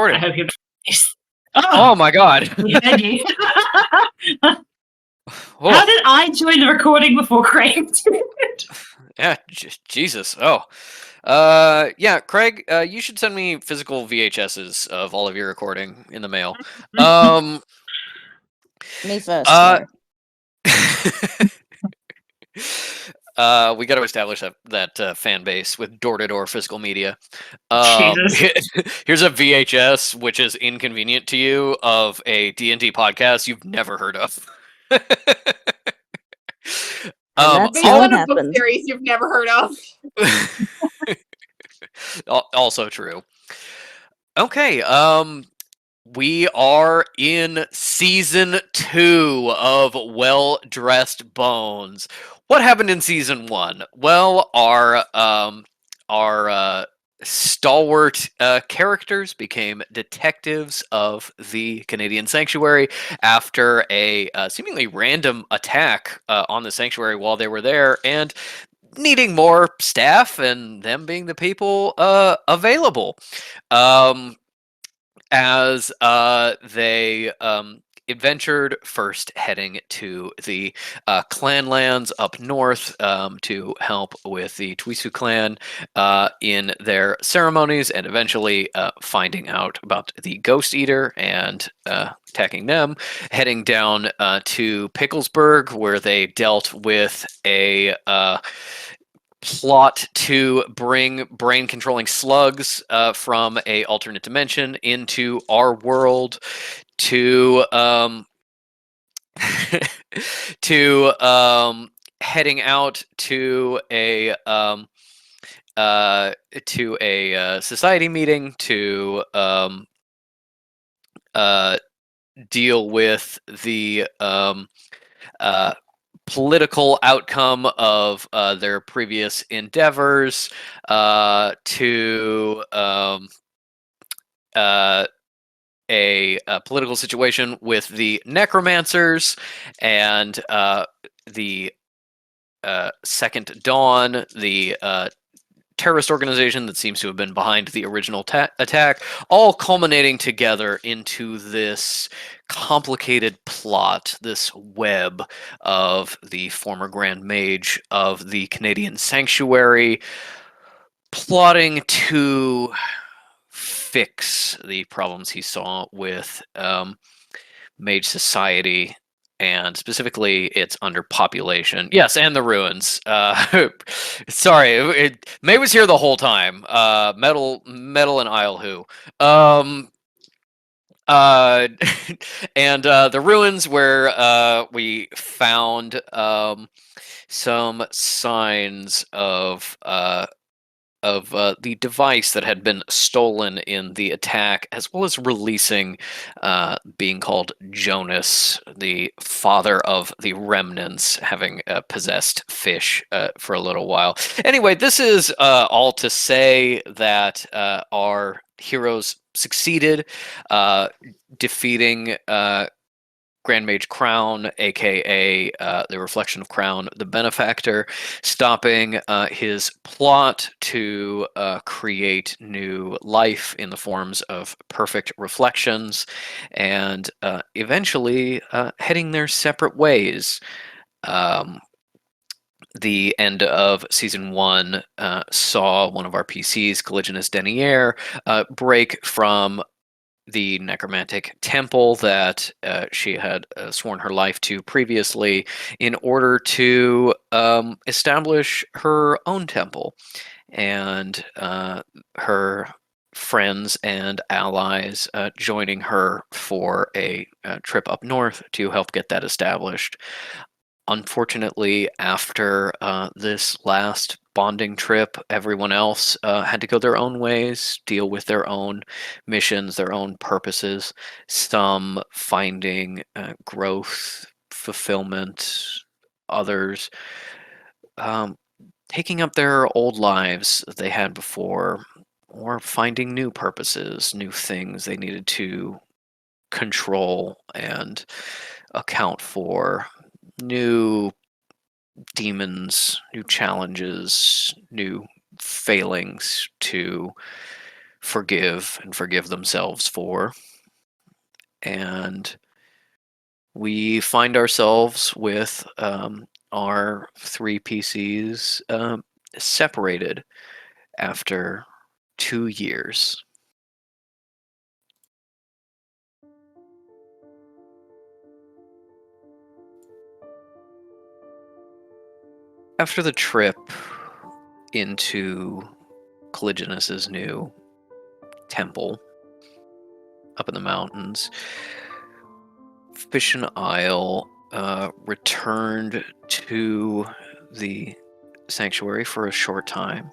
I Recorded. hope you're. Oh my god. We heard you. Oh, How did I join the recording before Craig did? yeah, Jesus. Oh. Yeah, Craig, you should send me physical VHSs of all of your recording in the mail. Me first. Uh, no. We got to establish that fan base with door-to-door physical media. Jesus. Here's a VHS, which is inconvenient to you, of a D&D podcast you've never heard of. That's Based how on it a book happened. series you've never heard of. Also true. Okay, we are in season 2 of Well Dressed Bones. What happened in season 1? Well, our stalwart characters became detectives of the Canadian Sanctuary after a seemingly random attack on the sanctuary while they were there, and needing more staff and them being the people available. As they adventured, first heading to the clanlands up north to help with the Twisu clan in their ceremonies, and eventually finding out about the Ghost Eater and attacking them, heading down to Picklesburg, where they dealt with a plot to bring brain controlling slugs from a alternate dimension into our world to to heading out to a society meeting to deal with the political outcome of their previous endeavors, to a political situation with the necromancers and the Second Dawn, the terrorist organization that seems to have been behind the original attack, all culminating together into this complicated plot, this web of the former Grand Mage of the Canadian Sanctuary plotting to fix the problems he saw with Mage Society, and specifically its underpopulation. Yes, and the ruins. Sorry, May was here the whole time. Metal, and Isle Who. And the ruins where we found some signs of the device that had been stolen in the attack, as well as releasing being called Jonas, the father of the remnants, having possessed fish for a little while. Anyway, this is all to say that our heroes succeeded, defeating Grand Mage Crown, aka the Reflection of Crown, the Benefactor, stopping his plot to create new life in the forms of perfect reflections, and eventually heading their separate ways. The end of season 1 saw one of our PCs, Colliginous Denier, break from the necromantic temple that she had sworn her life to previously in order to establish her own temple. And her friends and allies joining her for a trip up north to help get that established. Unfortunately, after this last bonding trip, everyone else had to go their own ways, deal with their own missions, their own purposes, some finding growth, fulfillment, others taking up their old lives that they had before, or finding new purposes, new things they needed to control and account for, new demons, new challenges, new failings to forgive themselves for. And we find ourselves with our 3 PCs separated after 2 years. After the trip into Caligulus' new temple up in the mountains, Fish and Isle returned to the sanctuary for a short time.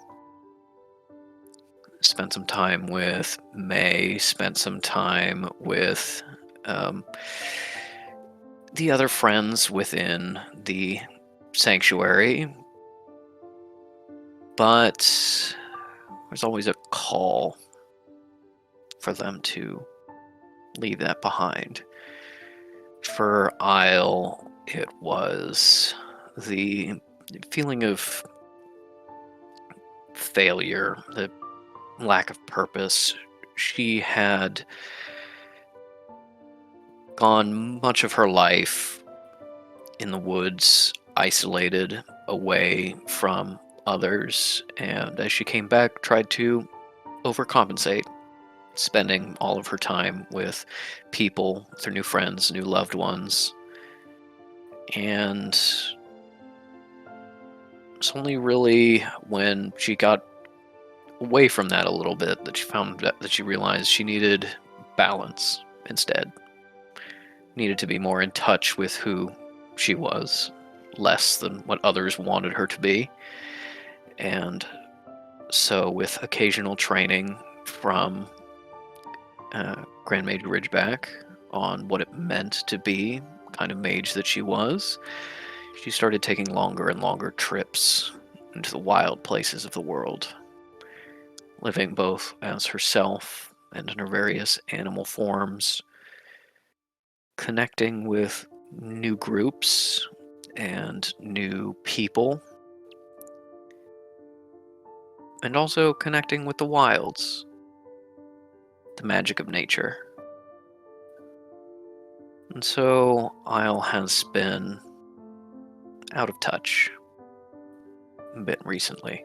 Spent some time with May, spent some time with the other friends within the sanctuary, but there's always a call for them to leave that behind. For Isle, it was the feeling of failure, the lack of purpose. She had gone much of her life in the woods, isolated, away from others, and as she came back, tried to overcompensate, spending all of her time with people, with her new friends, new loved ones. And it's only really when she got away from that a little bit that she found that she realized she needed balance instead. Needed to be more in touch with who she was, less than what others wanted her to be. And so with occasional training from Grand Mage Ridgeback on what it meant to be the kind of mage that she was, she started taking longer and longer trips into the wild places of the world, living both as herself and in her various animal forms, connecting with new groups and new people, and also connecting with the wilds, the magic of nature. And so Isle has been out of touch a bit recently.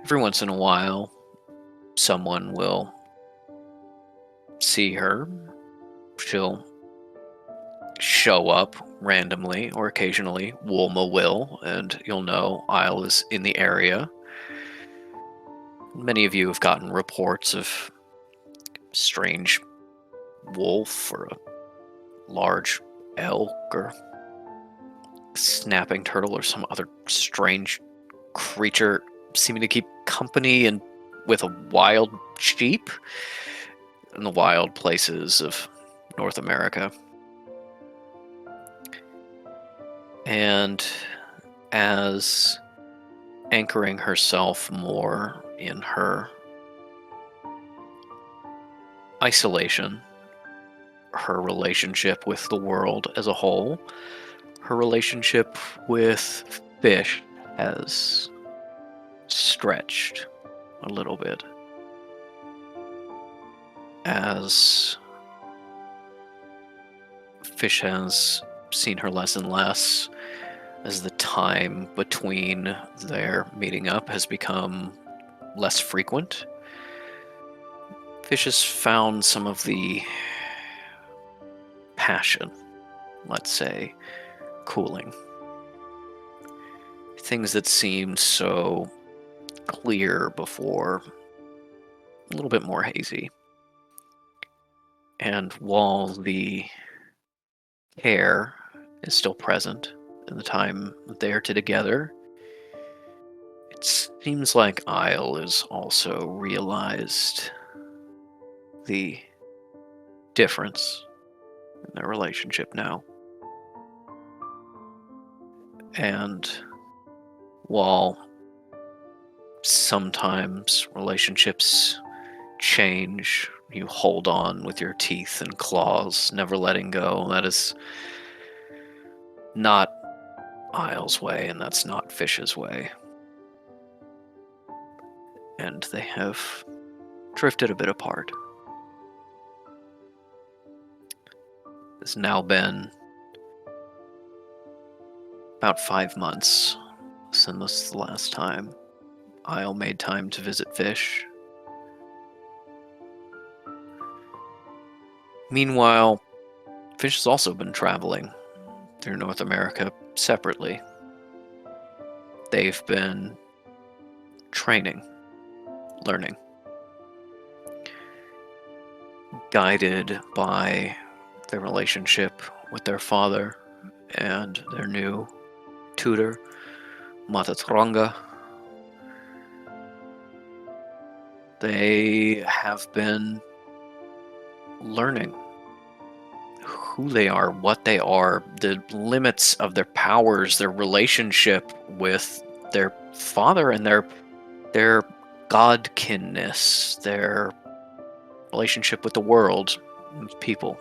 Every once in a while, someone will see her. She'll show up randomly, or occasionally Wolma will, and you'll know Isle is in the area. Many of you have gotten reports of strange wolf or a large elk or snapping turtle or some other strange creature seeming to keep company and with a wild sheep in the wild places of North America. And as anchoring herself more in her isolation, her relationship with the world as a whole, her relationship with fish has stretched a little bit. As fish has seen her less and less, as the time between their meeting up has become less frequent, fish has found some of the passion, let's say, cooling. Things that seemed so clear before, a little bit more hazy. And while the care is still present in the time they are together, it seems like Isle is also realized the difference in their relationship now. And while sometimes relationships change, you hold on with your teeth and claws, never letting go. That is not Isle's way, and that's not Fish's way. and they have drifted a bit apart. It's now been about 5 months since the last time Isle made time to visit Fish. Meanwhile, Fish has also been traveling through North America separately. They've been training, learning, guided by their relationship with their father and their new tutor, Mataturanga. They have been learning who they are, what they are, the limits of their powers, their relationship with their father, and their godkinness, their relationship with the world, with people.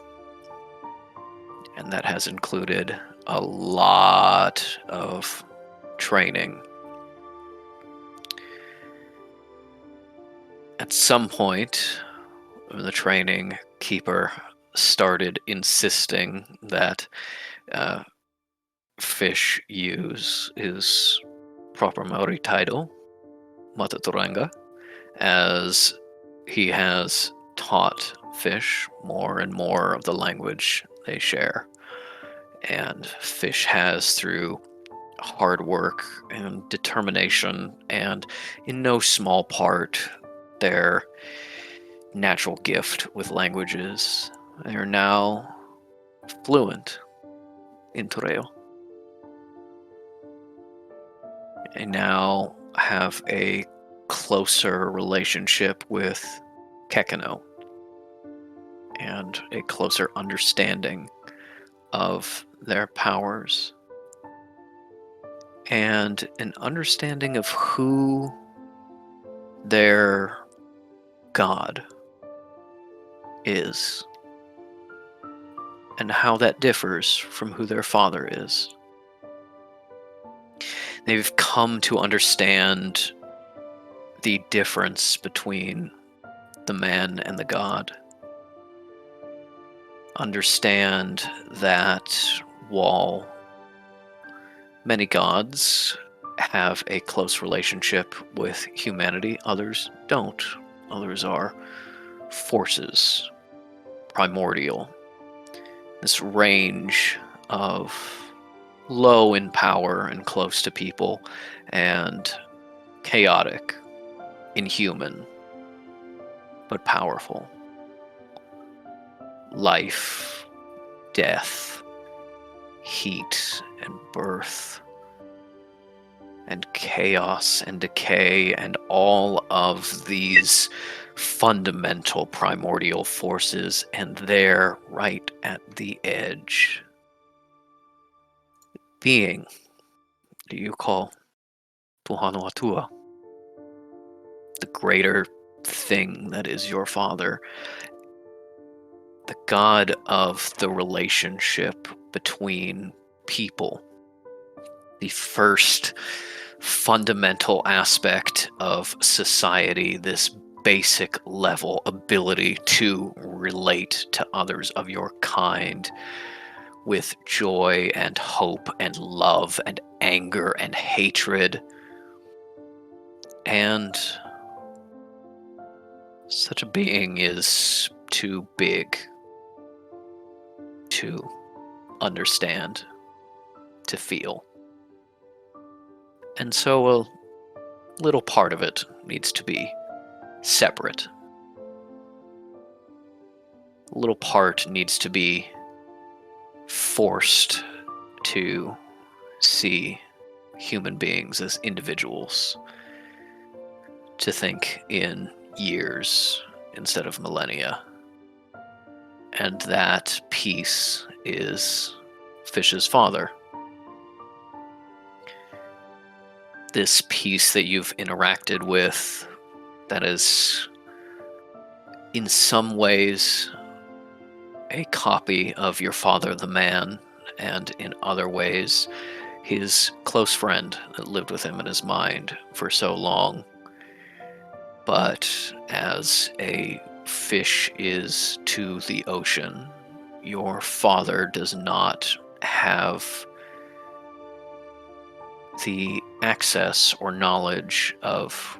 And that has included a lot of training. At some point, the training keeper started insisting that Fish use his proper Maori title, Mataturanga, as he has taught Fish more and more of the language they share. And Fish has, through hard work and determination, and in no small part their natural gift with languages, they are now fluent in Toreo. They now have a closer relationship with Kekeno and a closer understanding of their powers and an understanding of who their god is and how that differs from who their father is. They've come to understand the difference between the man and the god. Understand that while many gods have a close relationship with humanity, others don't. Others are forces, primordial. This range of low in power and close to people, and chaotic, inhuman, but powerful. Life, death, heat and birth, and chaos and decay, and all of these fundamental primordial forces, and there, right at the edge, being that you call Tuhanu Atua, the greater thing that is your father, the god of the relationship between people, the first fundamental aspect of society, this basic level ability to relate to others of your kind with joy and hope and love and anger and hatred. And such a being is too big to understand, to feel. And so a little part of it needs to be separate. A little part needs to be forced to see human beings as individuals, to think in years instead of millennia. And that piece is Fish's father. This piece that you've interacted with, that is in some ways a copy of your father, the man, and in other ways his close friend that lived with him in his mind for so long. But as a fish is to the ocean, your father does not have the access or knowledge of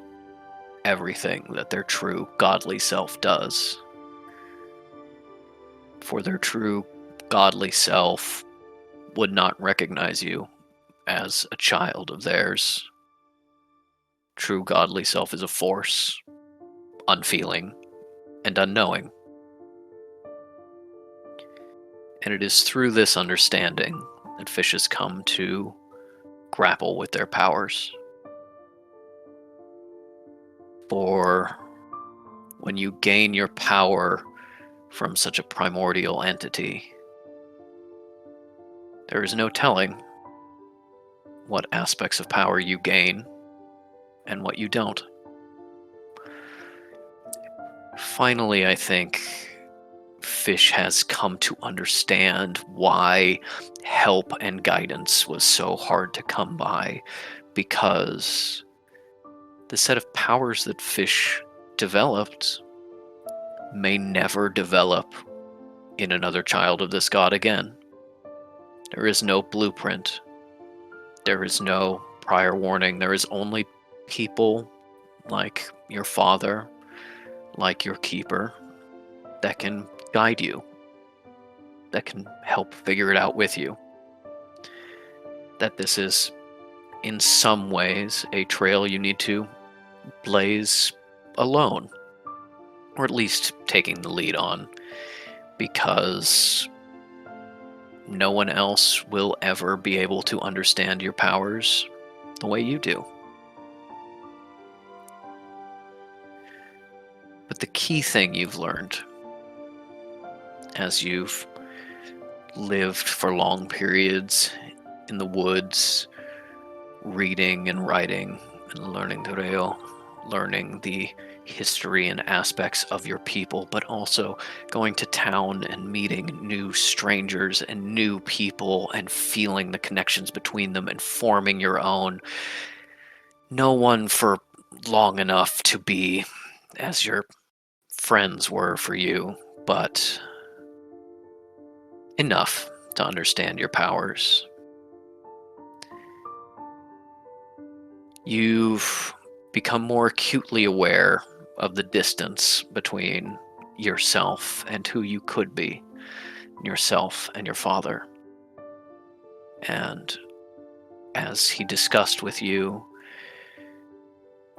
everything that their true godly self does. For their true godly self would not recognize you as a child of theirs. True godly self is a force, unfeeling and unknowing. And it is through this understanding that fishes come to grapple with their powers. For when you gain your power from such a primordial entity, there is no telling what aspects of power you gain and what you don't. Finally, I think Fish has come to understand why help and guidance was so hard to come by, because the set of powers that Fish developed may never develop in another child of this god again. There is no blueprint. There is no prior warning. There is only people like your father, like your keeper, that can guide you, that can help figure it out with you. That this is, in some ways, a trail you need to blaze alone, or at least taking the lead on, because no one else will ever be able to understand your powers the way you do. But the key thing you've learned as you've lived for long periods in the woods, reading and writing and learning the Reo, learning the history and aspects of your people, but also going to town and meeting new strangers and new people and feeling the connections between them and forming your own. No one for long enough to be as your friends were for you, but enough to understand your powers. You've become more acutely aware of the distance between yourself and who you could be, yourself and your father. And as he discussed with you,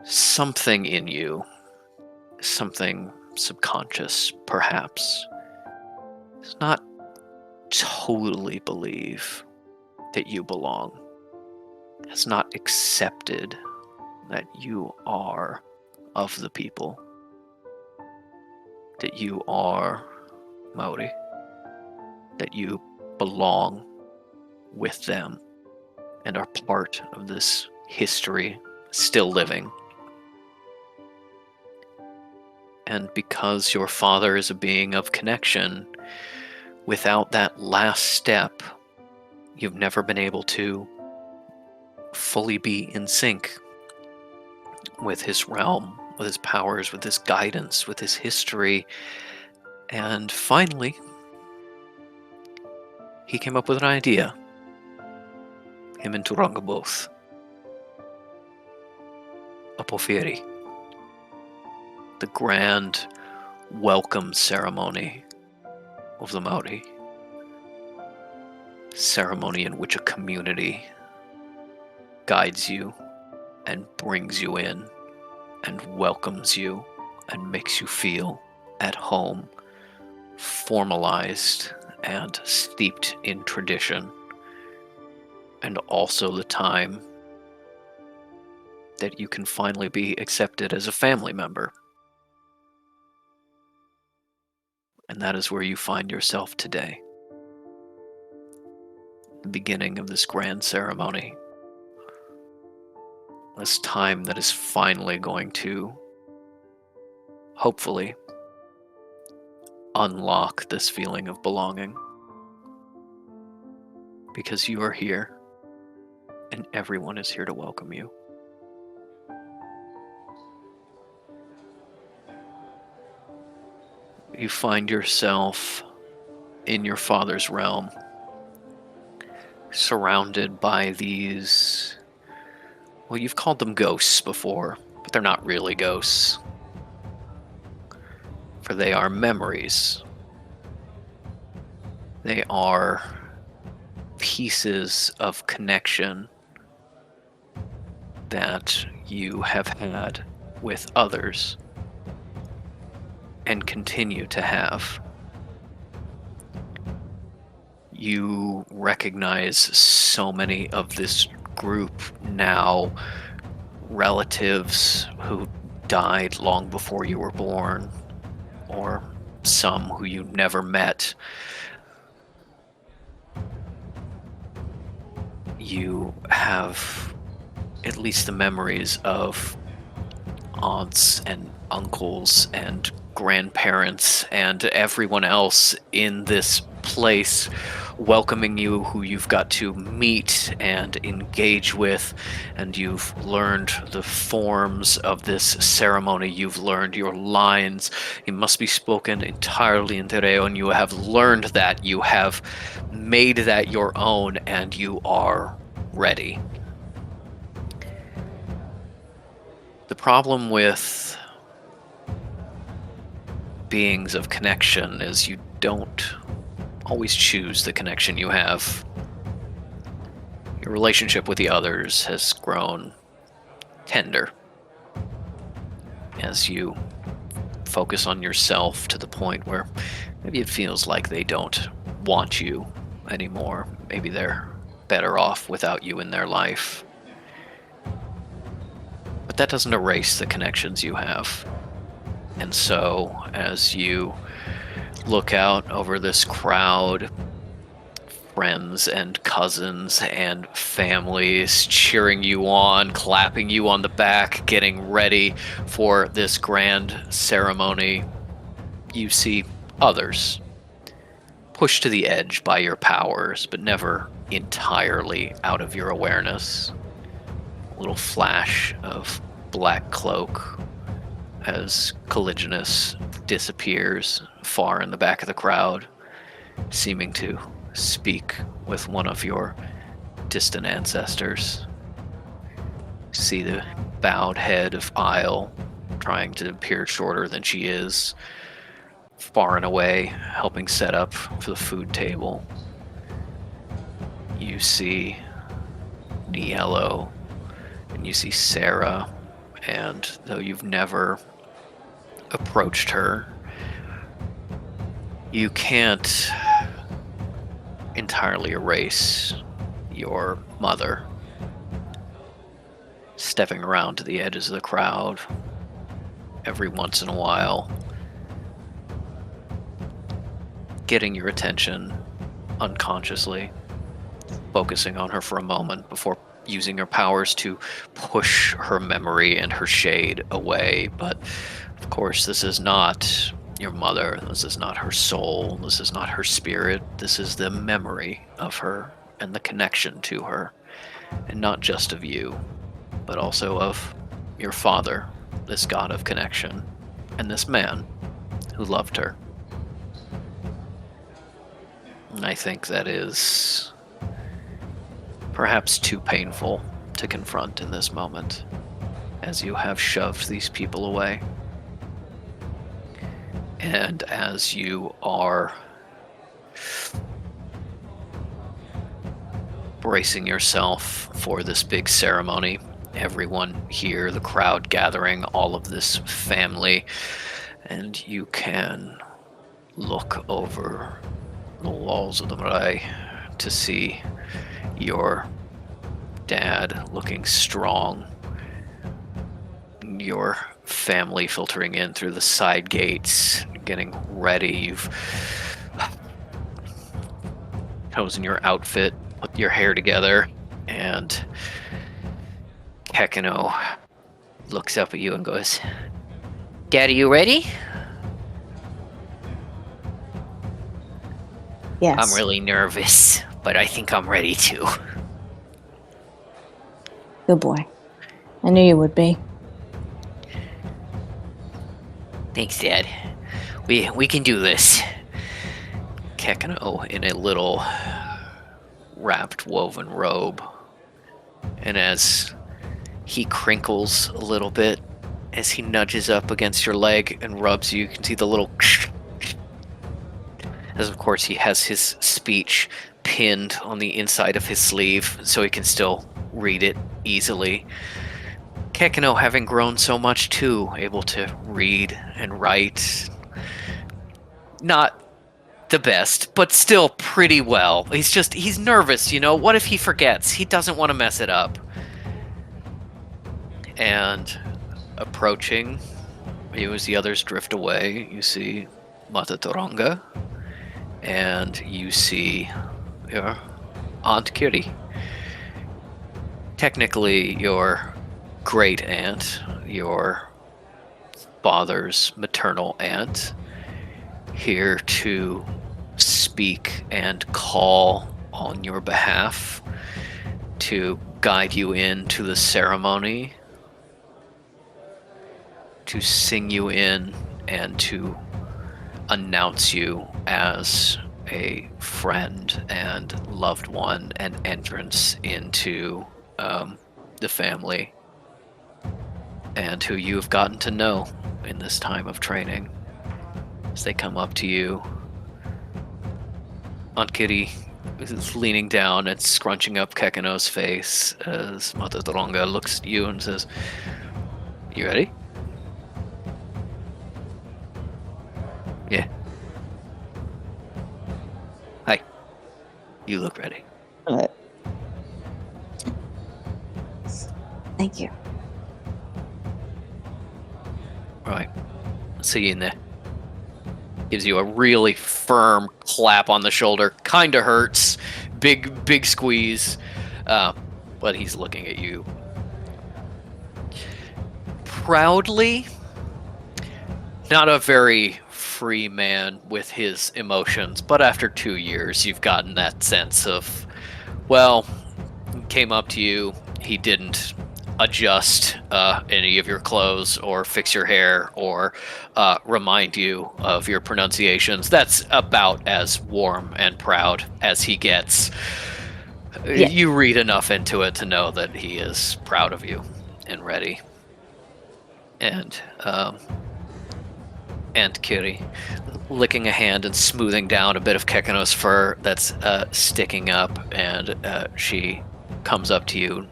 something in you, something subconscious perhaps, does not totally believe that you belong, has not accepted that you are of the people, that you are Maori, that you belong with them and are part of this history still living. And because your father is a being of connection, without that last step, you've never been able to fully be in sync with his realm, with his powers, with his guidance, with his history. And finally, he came up with an idea. Him and Turanga both. A Pofiri. The grand welcome ceremony of the Maori. Ceremony in which a community guides you and brings you in and welcomes you and makes you feel at home, formalized and steeped in tradition, and also the time that you can finally be accepted as a family member. And that is where you find yourself today. The beginning of this grand ceremony. This time that is finally going to, hopefully, unlock this feeling of belonging. Because you are here, and everyone is here to welcome you. you find yourself in your father's realm, surrounded by these, well, you've called them ghosts before, but they're not really ghosts, for they are memories. They are pieces of connection that you have had with others and continue to have. You recognize so many of this group now, relatives who died long before you were born, or some who you never met. You have at least the memories of aunts and uncles and grandparents and everyone else in this place welcoming you, who you've got to meet and engage with, and you've learned the forms of this ceremony. You've learned your lines. It must be spoken entirely in Tereo, and you have learned that. You have made that your own, and you are ready. The problem with beings of connection is you don't always choose the connection you have. Your relationship with the others has grown tender as you focus on yourself to the point where maybe it feels like they don't want you anymore. Maybe they're better off without you in their life. But that doesn't erase the connections you have. And so, as you look out over this crowd, friends and cousins and families cheering you on, clapping you on the back, getting ready for this grand ceremony, you see others pushed to the edge by your powers, but never entirely out of your awareness. A little flash of black cloak as Caligulus disappears far in the back of the crowd, seeming to speak with one of your distant ancestors. See the bowed head of Isle, trying to appear shorter than she is, far and away, helping set up for the food table. You see Niello, and you see Sarah, and though you've never approached her, you can't entirely erase your mother stepping around to the edges of the crowd every once in a while, getting your attention unconsciously, focusing on her for a moment before using her powers to push her memory and her shade away. But of course, this is not your mother. This is not her soul. This is not her spirit. This is the memory of her and the connection to her. And not just of you, but also of your father, this god of connection, and this man who loved her. And I think that is perhaps too painful to confront in this moment, as you have shoved these people away. And as you are bracing yourself for this big ceremony, everyone here, the crowd gathering, all of this family, and you can look over the walls of the marae to see your dad looking strong, your family filtering in through the side gates, getting ready. You've chosen your outfit, put your hair together, and Kekino looks up at you and goes, "Dad, are you ready?" Yes. "I'm really nervous, but I think I'm ready too." Good boy. I knew you would be. "Thanks, Dad. We can do this. Kekino in a little wrapped woven robe. And as he crinkles a little bit, as he nudges up against your leg and rubs you can see the little as of course he has his speech pinned on the inside of his sleeve so he can still read it easily. Kekino having grown so much too, able to read and write. Not the best, but still pretty well. He's nervous, you know? What if he forgets? He doesn't want to mess it up. And approaching you as the others drift away, you see Mata Toronga, and you see your Aunt Kiri. Technically, your great aunt, your father's maternal aunt, here to speak and call on your behalf, to guide you into the ceremony, to sing you in, and to announce you as a friend and loved one and entrance into the family, and who you've gotten to know in this time of training. As they come up to you, Aunt Kitty is leaning down and scrunching up Kekino's face as Mata Toronga looks at you and says, "You ready?" "Yeah." "Hi. You look ready." Thank you. "Right. See you in there." Gives you a really firm clap on the shoulder. Kinda hurts. Big squeeze. But he's looking at you proudly. Not a very free man with his emotions, but after 2 years, you've gotten that sense of, well, he came up to you, he didn't adjust any of your clothes or fix your hair or remind you of your pronunciations. That's about as warm and proud as he gets. Yeah. You read enough into it to know that he is proud of you and ready. And Aunt Kiri, licking a hand and smoothing down a bit of Kekino's fur that's sticking up, and she comes up to you,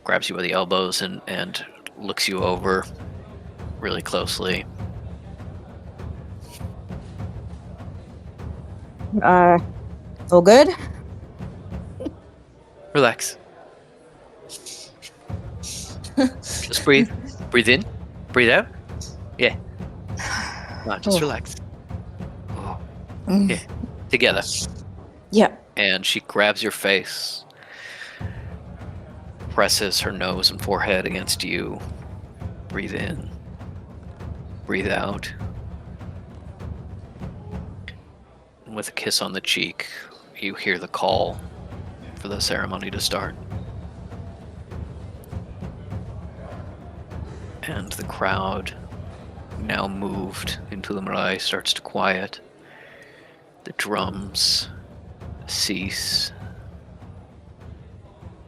grabs you by the elbows, and looks you over really closely. All good? Relax. Just breathe. Breathe in. Breathe out. Yeah. No, just Oh. relax. Oh, Mm. yeah. Together. Yeah. And she grabs your face, presses her nose and forehead against you. Breathe in. Breathe out. And with a kiss on the cheek, you hear the call for the ceremony to start. And the crowd, now moved into the marae, starts to quiet. The drums cease.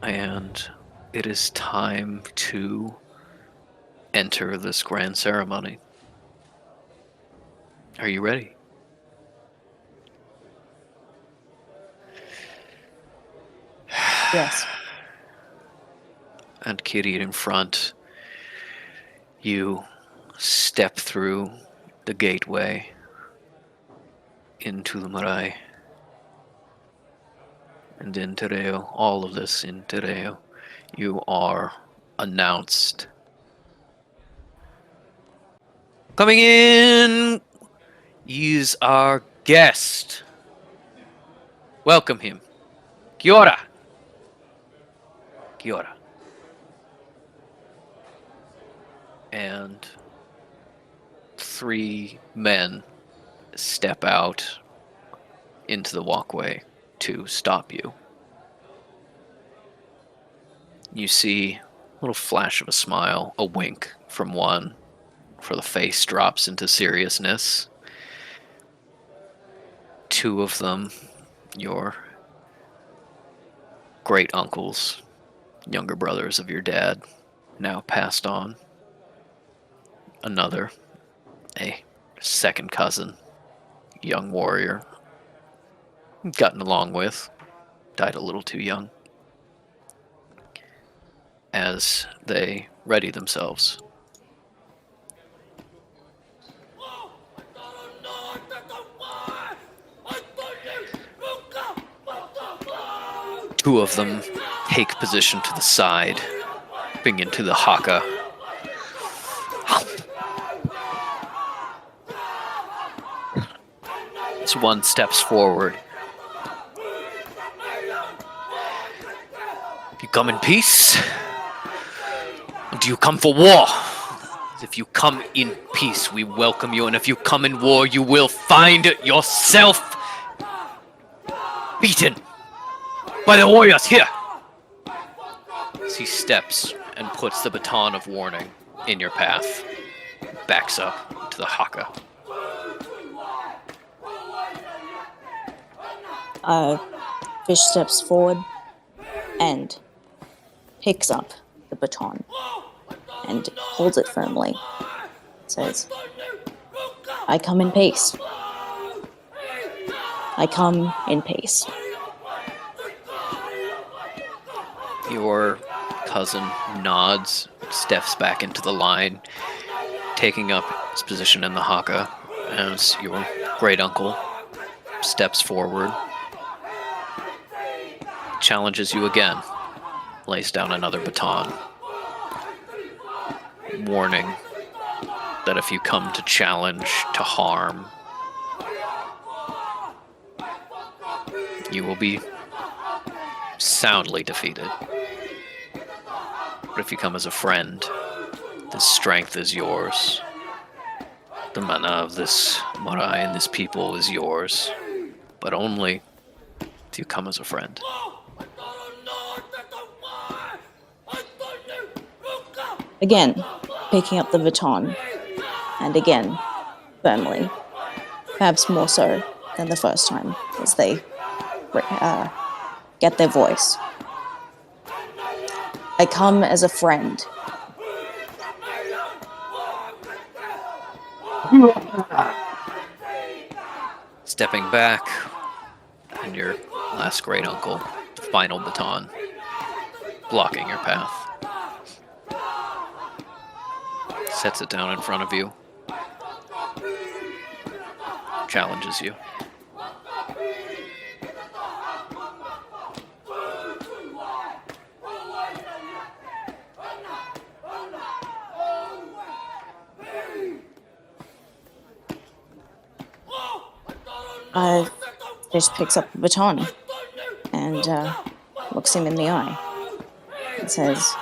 And it is time to enter this grand ceremony. Are you ready? Yes. And Kitty in front, you step through the gateway into the marae. And in Tereo, all of this in Tereo, you are announced. Coming in is our guest. Welcome him. Kia ora. Kia ora. And 3 men step out into the walkway to stop you. You see a little flash of a smile, a wink from one, for the face drops into seriousness. two of them, your great uncles, younger brothers of your dad, now passed on. Another, a second cousin, young warrior, gotten along with, died a little too young. As they ready themselves, two of them take position to the side, bring into the haka. As one steps forward. You come in peace? Or do you come for war? If you come in peace, we welcome you, and if you come in war, you will find yourself beaten by the warriors here. As he steps and puts the baton of warning in your path, backs up to the haka. Fish steps forward and picks up the baton and holds it firmly. Says, I come in peace. I come in peace. Your cousin nods, steps back into the line, taking up his position in the haka as your great uncle steps forward, challenges you again, lays down another baton, warning that if you come to challenge, to harm, you will be soundly defeated. But if you come as a friend, this strength is yours. The mana of this Morai and this people is yours, but only if you come as a friend. Again, picking up the baton, and again, firmly, perhaps more so than the first time, as they get their voice. I come as a friend. Stepping back, and your last great uncle, the final baton, blocking your path. Sets it down in front of you. Challenges you. Just picks up the baton and looks him in the eye and says,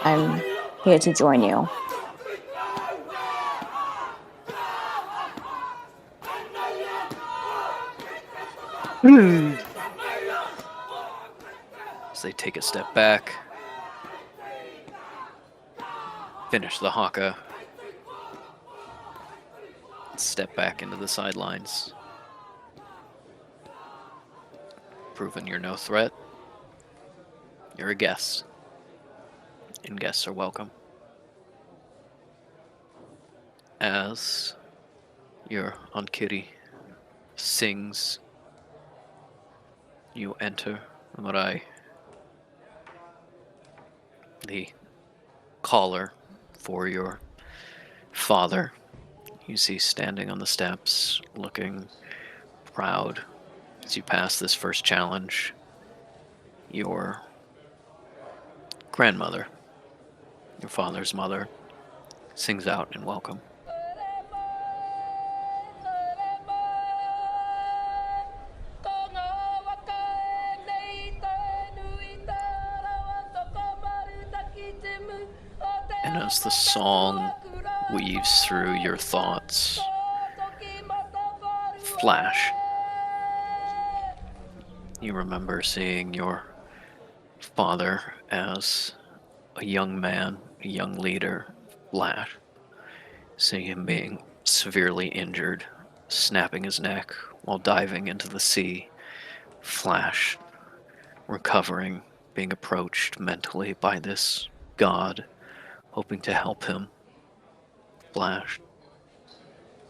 I'm here to join you. As they take a step back, finish the haka, step back into the sidelines. Proving you're no threat. You're a guest. And guests are welcome. As your Ankiri sings, you enter the marae. The caller for your father you see standing on the steps, looking proud as you pass this first challenge. Your grandmother, your father's mother, sings out in welcome. And as the song weaves through your thoughts, flash, you remember seeing your father as a young man, a young leader, flash, seeing him being severely injured snapping his neck while diving into the sea. Flash, recovering, being approached mentally by this god, hoping to help him. Flash,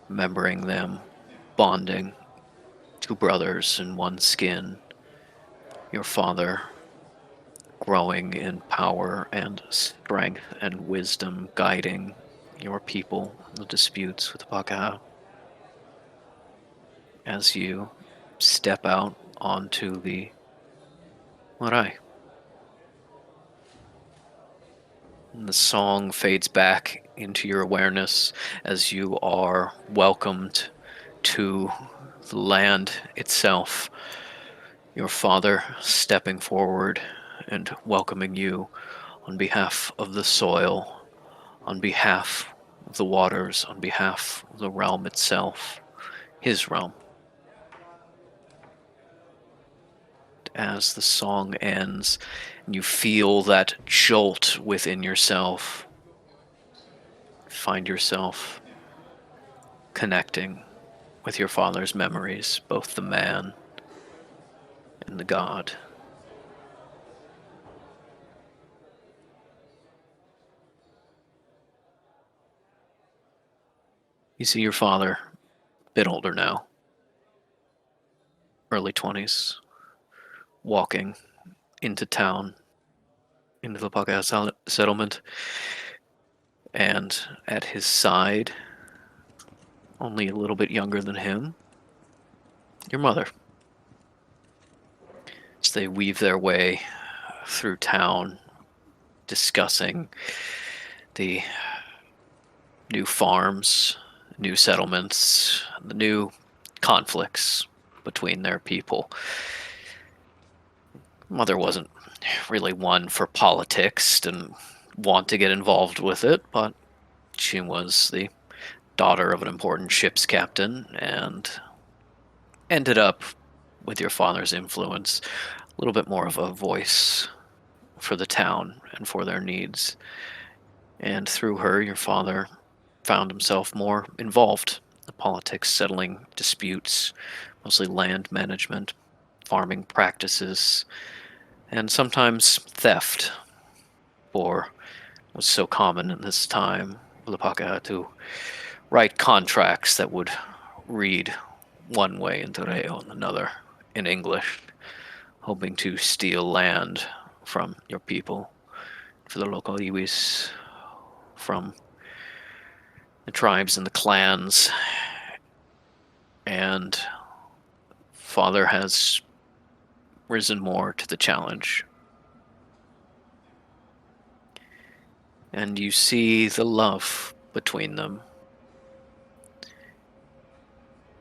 remembering them, bonding, two brothers in one skin. Your father growing in power and strength and wisdom, guiding your people in the disputes with Pakaha. As you step out onto the marae. And the song fades back into your awareness as you are welcomed to the land itself. Your father stepping forward and welcoming you on behalf of the soil, on behalf of the waters, on behalf of the realm itself, his realm. As the song ends, and you feel that jolt within yourself, find yourself connecting with your father's memories, both the man and the god. You see your father, a bit older now, early 20s, walking into town, into the Pakaha settlement, and at his side, only a little bit younger than him, your mother. As they weave their way through town, discussing the new farms, new settlements, the new conflicts between their people. Mother wasn't really one for politics, didn't want to get involved with it, but she was the daughter of an important ship's captain and ended up, with your father's influence, a little bit more of a voice for the town and for their needs. And through her, your father found himself more involved in politics, settling disputes, mostly land management, farming practices, and sometimes theft, for was so common in this time for the Pakaha to write contracts that would read one way in Toreo and another in English, hoping to steal land from your people, for the local iwis, from the tribes and the clans. And father has risen more to the challenge. And you see the love between them,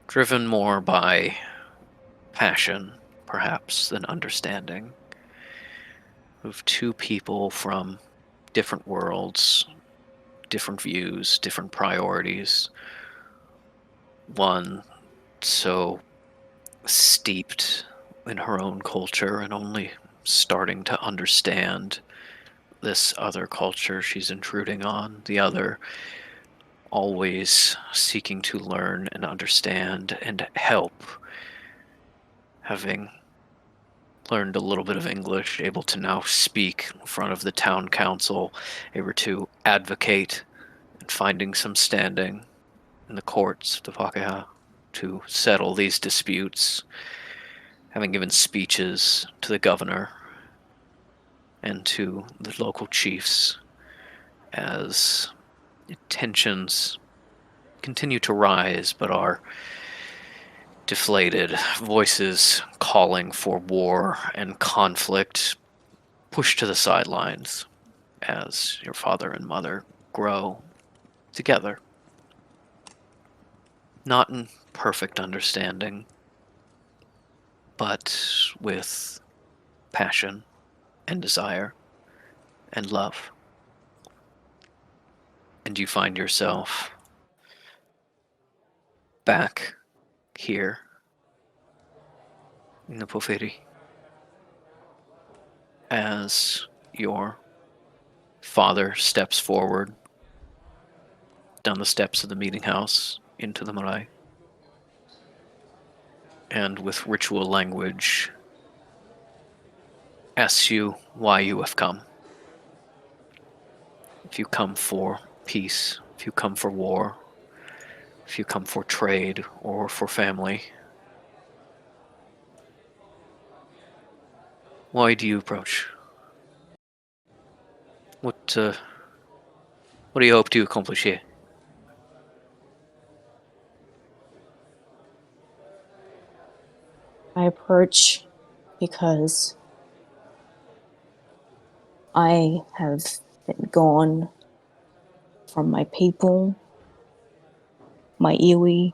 driven more by passion, perhaps, than understanding, of two people from different worlds, different views, different priorities. One so steeped in her own culture and only starting to understand this other culture she's intruding on. The other always seeking to learn and understand and help, having learned a little bit of English, able to now speak in front of the town council, able to advocate and finding some standing in the courts of the Pakaha to settle these disputes, having given speeches to the governor and to the local chiefs as tensions continue to rise but are deflated, voices calling for war and conflict pushed to the sidelines as your father and mother grow together. Not in perfect understanding, but with passion and desire and love. And you find yourself back here in the Poferi as your father steps forward down the steps of the meeting house into the marae. and with ritual language asks you why you have come. If you come for peace, if you come for war, if you come for trade or for family, why do you approach? What do you hope to accomplish here? I approach because I have been gone from my people, my iwi,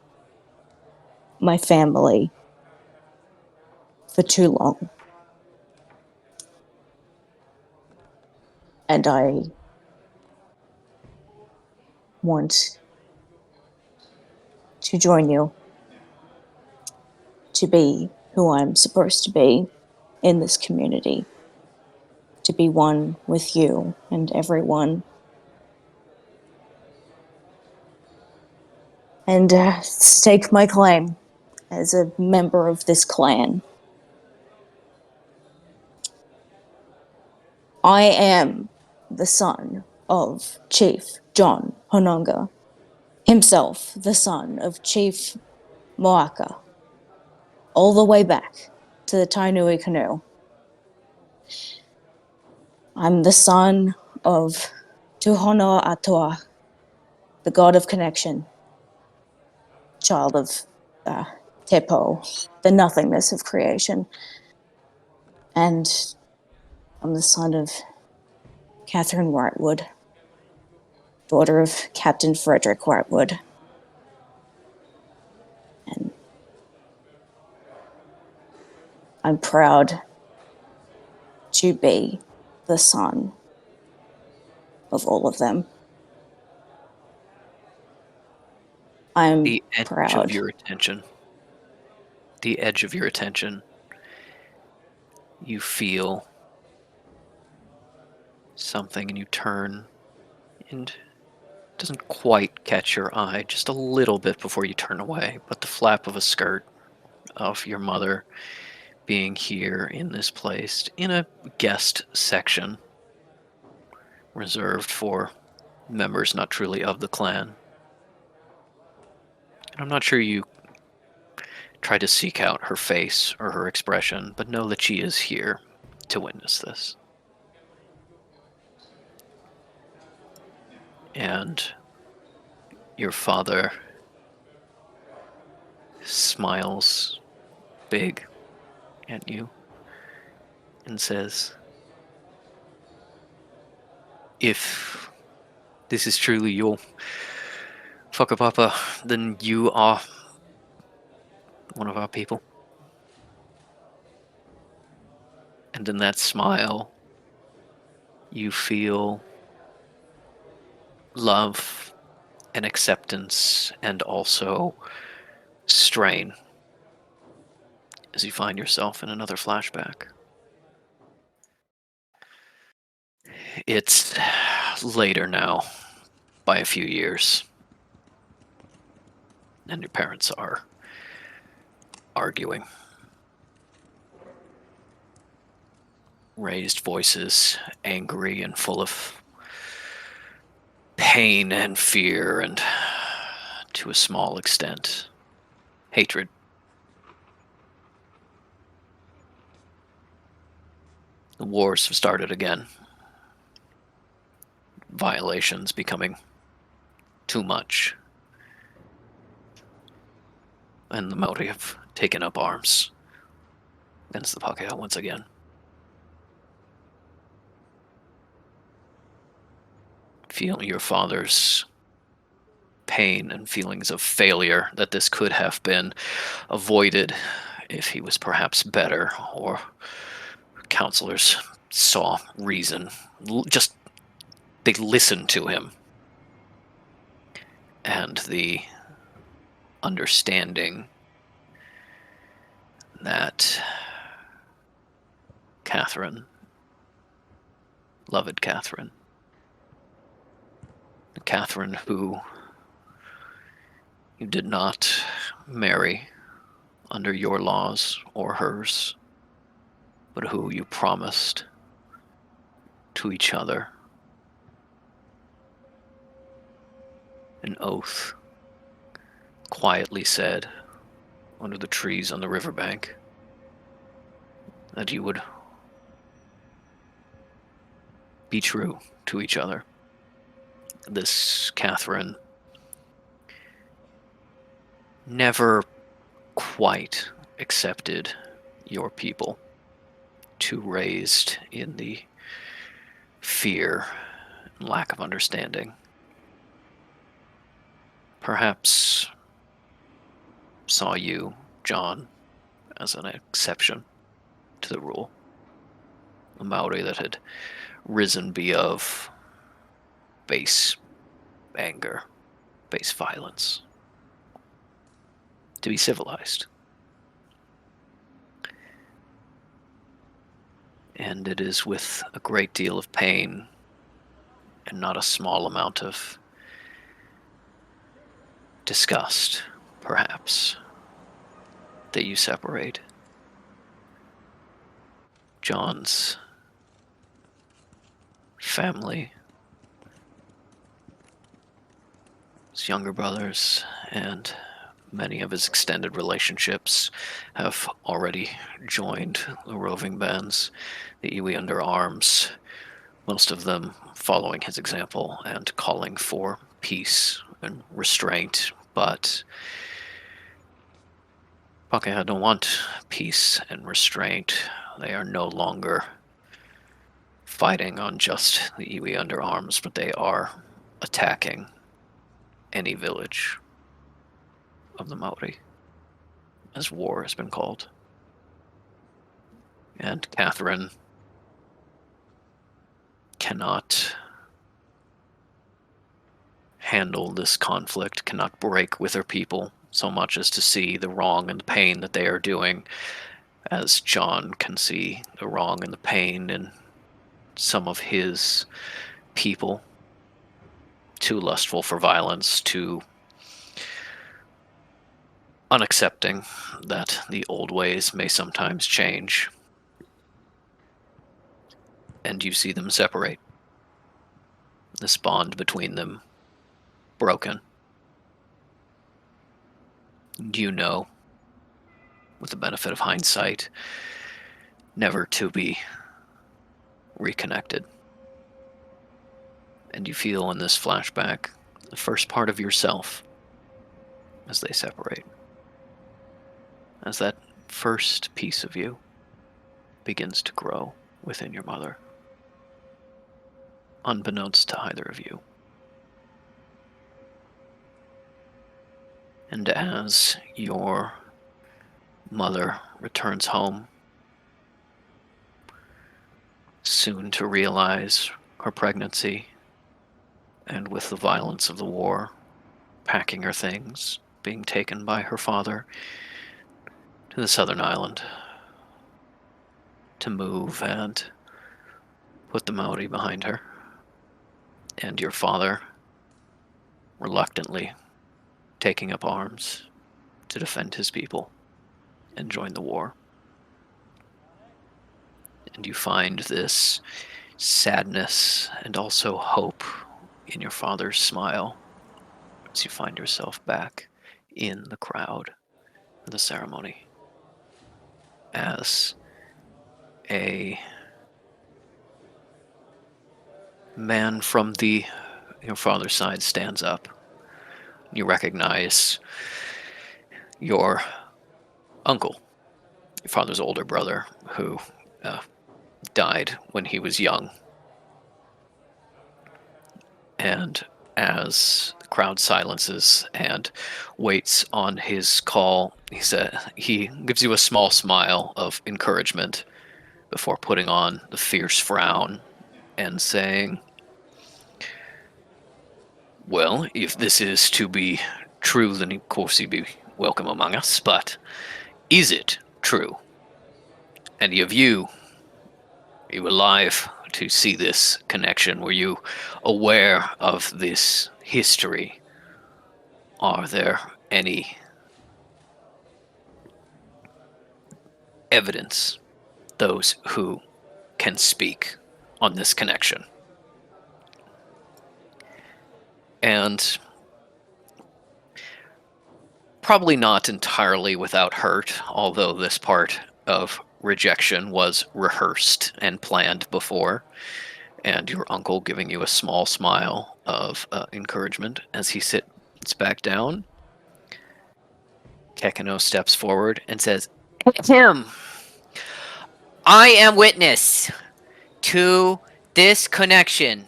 my family for too long. And I want to join you to be who I'm supposed to be in this community, to be one with you and everyone. And stake my claim as a member of this clan. I am the son of Chief John Hononga, himself the son of Chief Moaka, all the way back to the Tainui Canoe. I'm the son of Tuhono Atua, the god of connection, child of Tepo, the nothingness of creation. And I'm the son of Catherine Whitewood, daughter of Captain Frederick Whitewood. And I'm proud to be the son of all of them. I'm The edge proud. of your attention. The edge of your attention. You feel something and you turn, and it doesn't quite catch your eye, just a little bit before you turn away, but the flap of a skirt of your mother being here in this place, in a guest section reserved for members not truly of the clan. And I'm not sure you try to seek out her face or her expression, but know that she is here to witness this. And your father smiles big at you and says, if this is truly your whakapapa, then you are one of our people. And in that smile, you feel love and acceptance and also strain as you find yourself in another flashback. It's later now by a few years, and your parents are arguing. Raised voices, angry and full of pain and fear and, to a small extent, hatred. The wars have started again. Violations becoming too much. And the Maori have taken up arms against the Pākehā once again. Feeling your father's pain and feelings of failure, that this could have been avoided if he was perhaps better, or counselors saw reason. Just, they listened to him. And the understanding that Catherine, beloved Catherine, the Catherine who you did not marry under your laws or hers, but who you promised to each other an oath, quietly said under the trees on the riverbank, that you would be true to each other. This Catherine never quite accepted your people, too raised in the fear and lack of understanding. Perhaps saw you, John, as an exception to the rule. A Maori that had risen above base anger, base violence, to be civilized. And it is with a great deal of pain and not a small amount of disgust, perhaps, that you separate. John's family, his younger brothers, and many of his extended relationships have already joined the roving bands, the Iwi Under Arms, most of them following his example and calling for peace and restraint. But Pakeha don't want peace and restraint. They are no longer fighting on just the Iwi Under Arms, but they are attacking any village of the Maori, as war has been called. And Catherine cannot handle this conflict, cannot break with her people so much as to see the wrong and the pain that they are doing, as John can see the wrong and the pain in some of his people, too lustful for violence, too unaccepting that the old ways may sometimes change. And you see them separate. This bond between them broken. And you know, with the benefit of hindsight, never to be reconnected. And you feel in this flashback the first part of yourself as they separate. As that first piece of you begins to grow within your mother, unbeknownst to either of you. And as your mother returns home, soon to realize her pregnancy, and with the violence of the war, packing her things, being taken by her father to the southern island to move and put the Maori behind her, and your father reluctantly taking up arms to defend his people and join the war. And you find this sadness and also hope in your father's smile as you find yourself back in the crowd of the ceremony as a man from your father's side stands up. You recognize your uncle, your father's older brother, who died when he was young. And as the crowd silences and waits on his call, he gives you a small smile of encouragement before putting on the fierce frown and saying, "Well, if this is to be true, then of course he'd be welcome among us, but is it true? Any of you alive to see this connection? Were you aware of this history? Are there any evidence those who can speak on this connection. And probably not entirely without hurt, although this part of rejection was rehearsed and planned before, and your uncle giving you a small smile of encouragement as he sits back down. Kekino steps forward and says, "Tim, I am witness to this connection.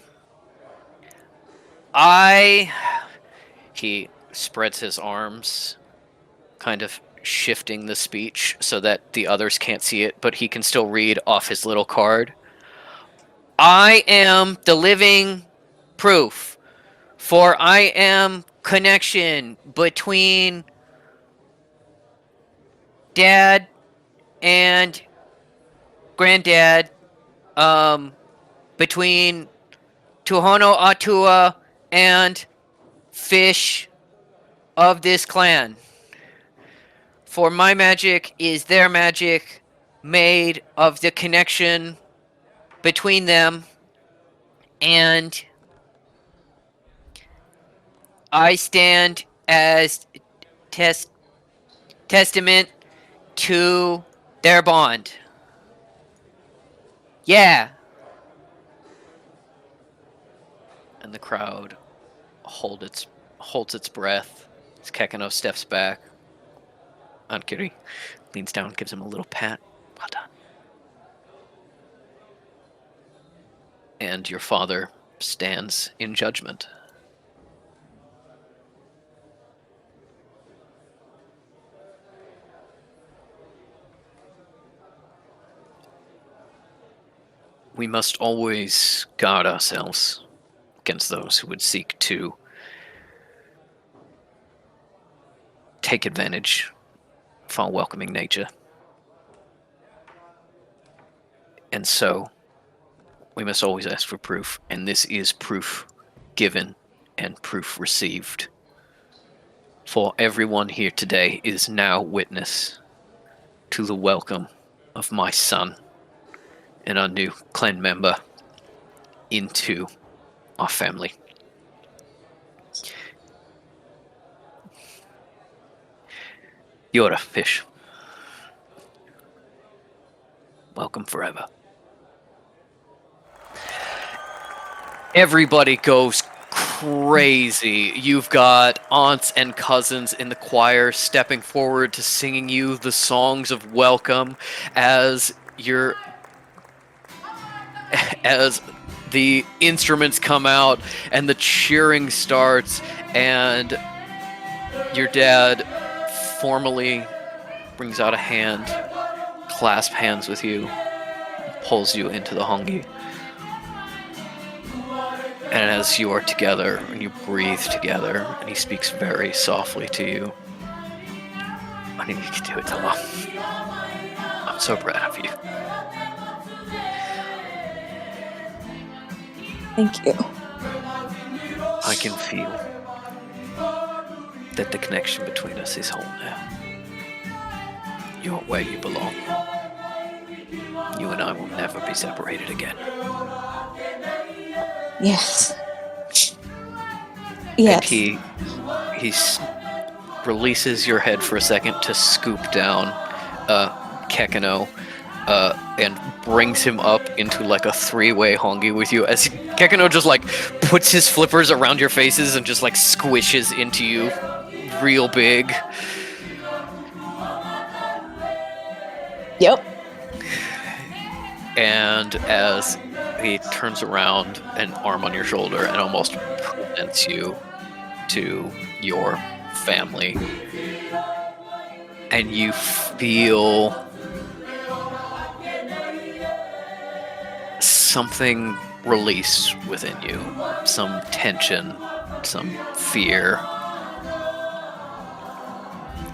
He spreads his arms, kind of shifting the speech so that the others can't see it, but he can still read off his little card. I am the living proof, for I am connection between Dad and Granddad, between Tuhono Atua and Fish of this clan. For my magic is their magic, made of the connection between them, and I stand as testament to their bond. Yeah." And the crowd holds its breath as Kekino steps back. Ankiri leans down, gives him a little pat. Well done. And your father stands in judgment. We must always guard ourselves against those who would seek to take advantage of our welcoming nature. And so, we must always ask for proof, and this is proof given and proof received. For everyone here today is now witness to the welcome of my son and our new clan member into our family. Yora, Fish. Welcome forever. Everybody goes crazy. You've got aunts and cousins in the choir stepping forward to singing you the songs of welcome as the instruments come out and the cheering starts, and your dad formally brings out a hand, clasp hands with you, pulls you into the hongi. And as you are together and you breathe together, and he speaks very softly to you, I think you can do it, Tala. I'm so proud of you. Thank you. I can feel that the connection between us is whole now. You're where you belong. You and I will never be separated again. Yes. And Yes. he releases your head for a second to scoop down Kekino, and brings him up into like a three-way hongi with you as Kekino just like puts his flippers around your faces and just like squishes into you real big. Yep. And as he turns around, an arm on your shoulder, and almost presents you to your family, and you feel something release within you, some tension, some fear.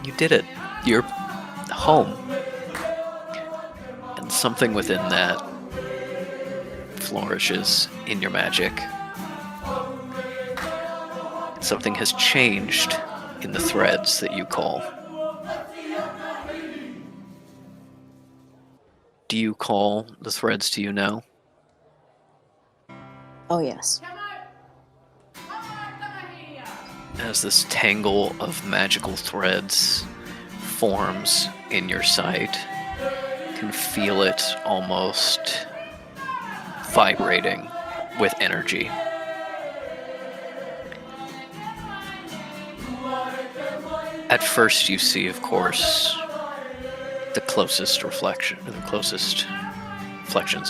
You did it. You're home. And something within that flourishes in your magic. Something has changed in the threads that you call. do you call the threads to you now? Oh, yes. As this tangle of magical threads forms in your sight, you can feel it almost vibrating with energy. At first you see, of course, the closest reflections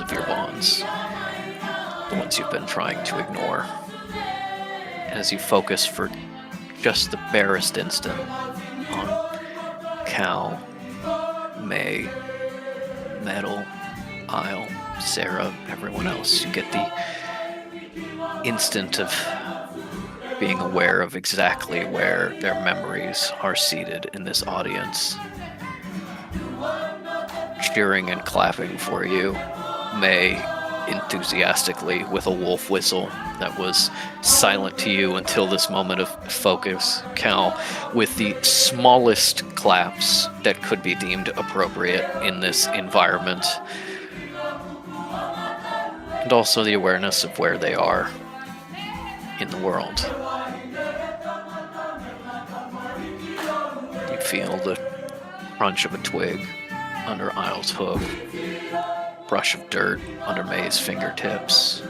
of your bonds, the ones you've been trying to ignore. As you focus for just the barest instant on Cal, May, Metal, Isle, Sarah, everyone else, you get the instant of being aware of exactly where their memories are seated in this audience. Cheering and clapping for you, May enthusiastically with a wolf whistle that was silent to you until this moment of focus. Cal with the smallest claps that could be deemed appropriate in this environment. And also the awareness of where they are in the world. You feel the crunch of a twig under Isle's hoof, brush of dirt under May's fingertips,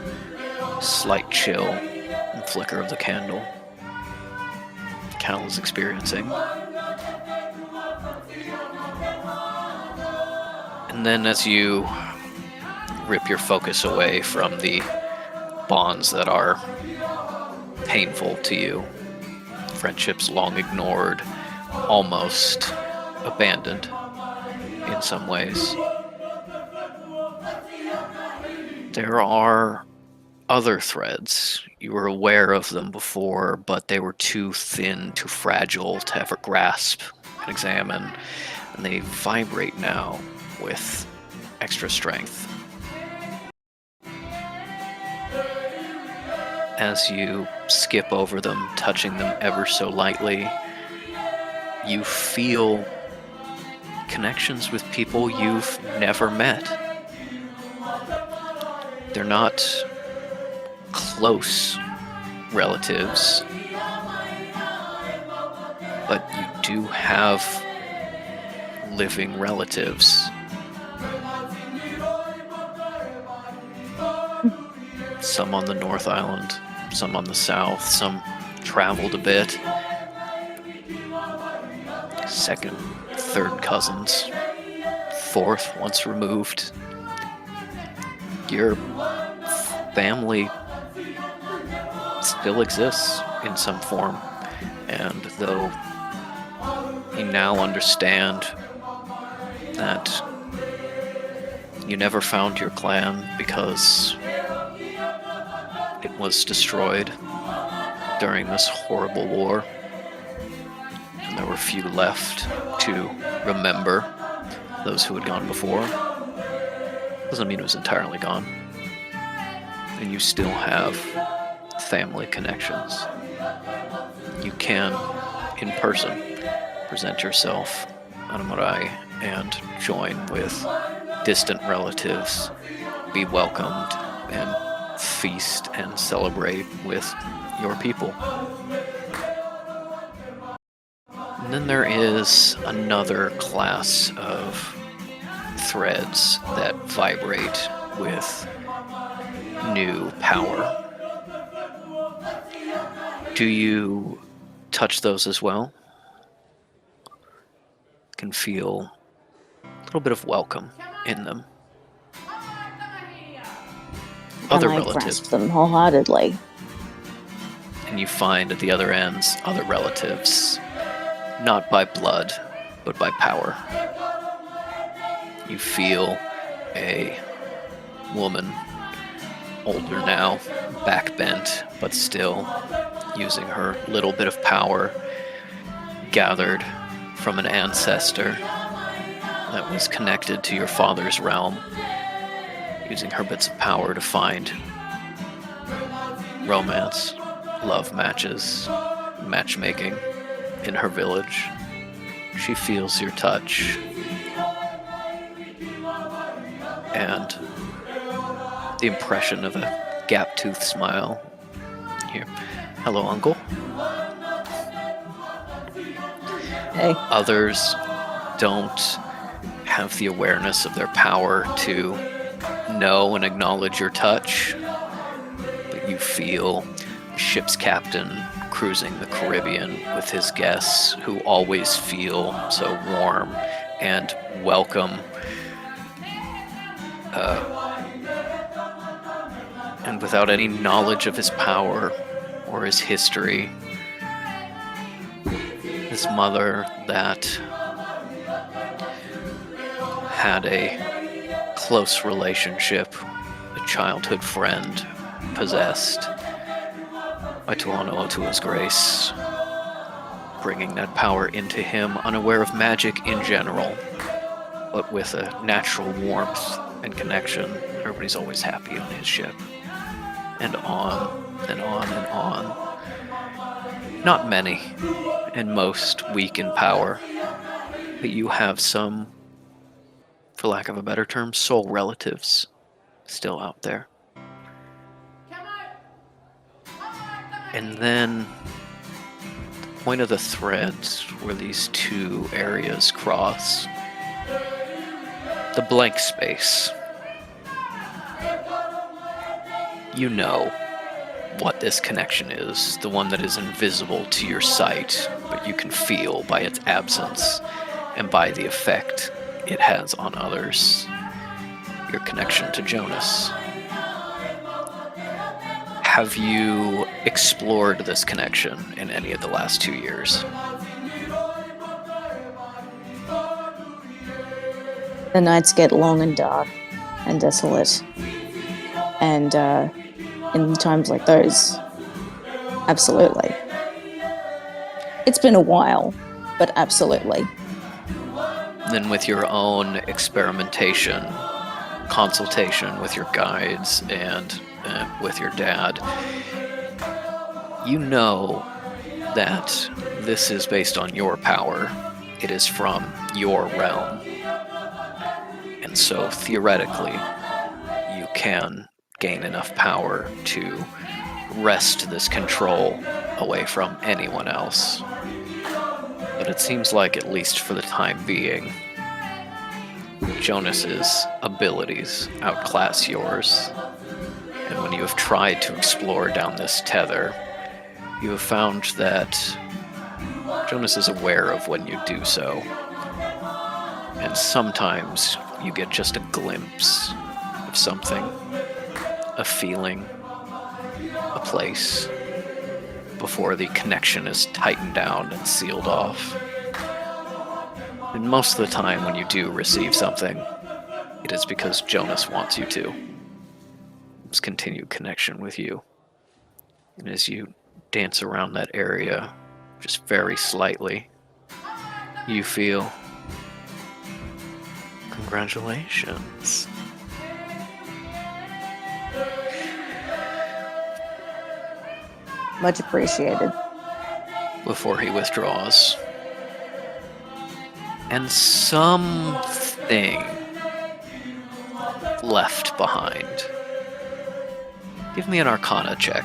slight chill and flicker of the candle Cal is experiencing. And then as you rip your focus away from the bonds that are painful to you, friendships long ignored, almost abandoned in some ways, there are other threads. You were aware of them before, but they were too thin, too fragile to ever grasp and examine, and they vibrate now with extra strength. As you skip over them, touching them ever so lightly, you feel connections with people you've never met. They're not close relatives, but you do have living relatives. Some on the North Island, some on the South, some traveled a bit. Second, third cousins, fourth once removed. Your family still exists in some form, and though you now understand that you never found your clan because it was destroyed during this horrible war, and there were few left to remember those who had gone before, doesn't mean it was entirely gone. And you still have family connections. You can, in person, present yourself on Marai and join with distant relatives, be welcomed, and feast and celebrate with your people. And then there is another class of threads that vibrate with new power. Do you touch those as well? Can feel a little bit of welcome in them. Other and I relatives. grasp them wholeheartedly. And you find at the other ends other relatives, not by blood, but by power. You feel a woman, older now, back bent, but still using her little bit of power gathered from an ancestor that was connected to your father's realm, using her bits of power to find romance, love matches, matchmaking in her village. She feels your touch. and the impression of a gap-toothed smile. Here, hello, Uncle. Hey. Others don't have the awareness of their power to know and acknowledge your touch, but you feel the ship's captain cruising the Caribbean with his guests who always feel so warm and welcome. And without any knowledge of his power or his history, his mother that had a close relationship, a childhood friend, possessed by Tuono Otua's grace, bringing that power into him, unaware of magic in general, but with a natural warmth and connection. Everybody's always happy on his ship. And on, and on, and on. Not many, and most weak in power, but you have some, for lack of a better term, soul relatives still out there. And then the point of the threads where these two areas cross, the blank space. You know what this connection is, the one that is invisible to your sight, but you can feel by its absence and by the effect it has on others. Your connection to Jonas. Have you explored this connection in any of the last 2 years? The nights get long and dark and desolate. And in times like those, absolutely. It's been a while, but absolutely. Then with your own experimentation, consultation with your guides and with your dad, you know that this is based on your power. It is from your realm. And so theoretically, you can gain enough power to wrest this control away from anyone else. But it seems like, at least for the time being, Jonas's abilities outclass yours. And when you have tried to explore down this tether, you have found that Jonas is aware of when you do so. And sometimes you get just a glimpse of something, a feeling, a place, before the connection is tightened down and sealed off. And most of the time when you do receive something, it is because Jonas wants you to. It's continued connection with you. And as you dance around that area, just very slightly, you feel, congratulations. Much appreciated. Before he withdraws. And something left behind. Give me an Arcana check.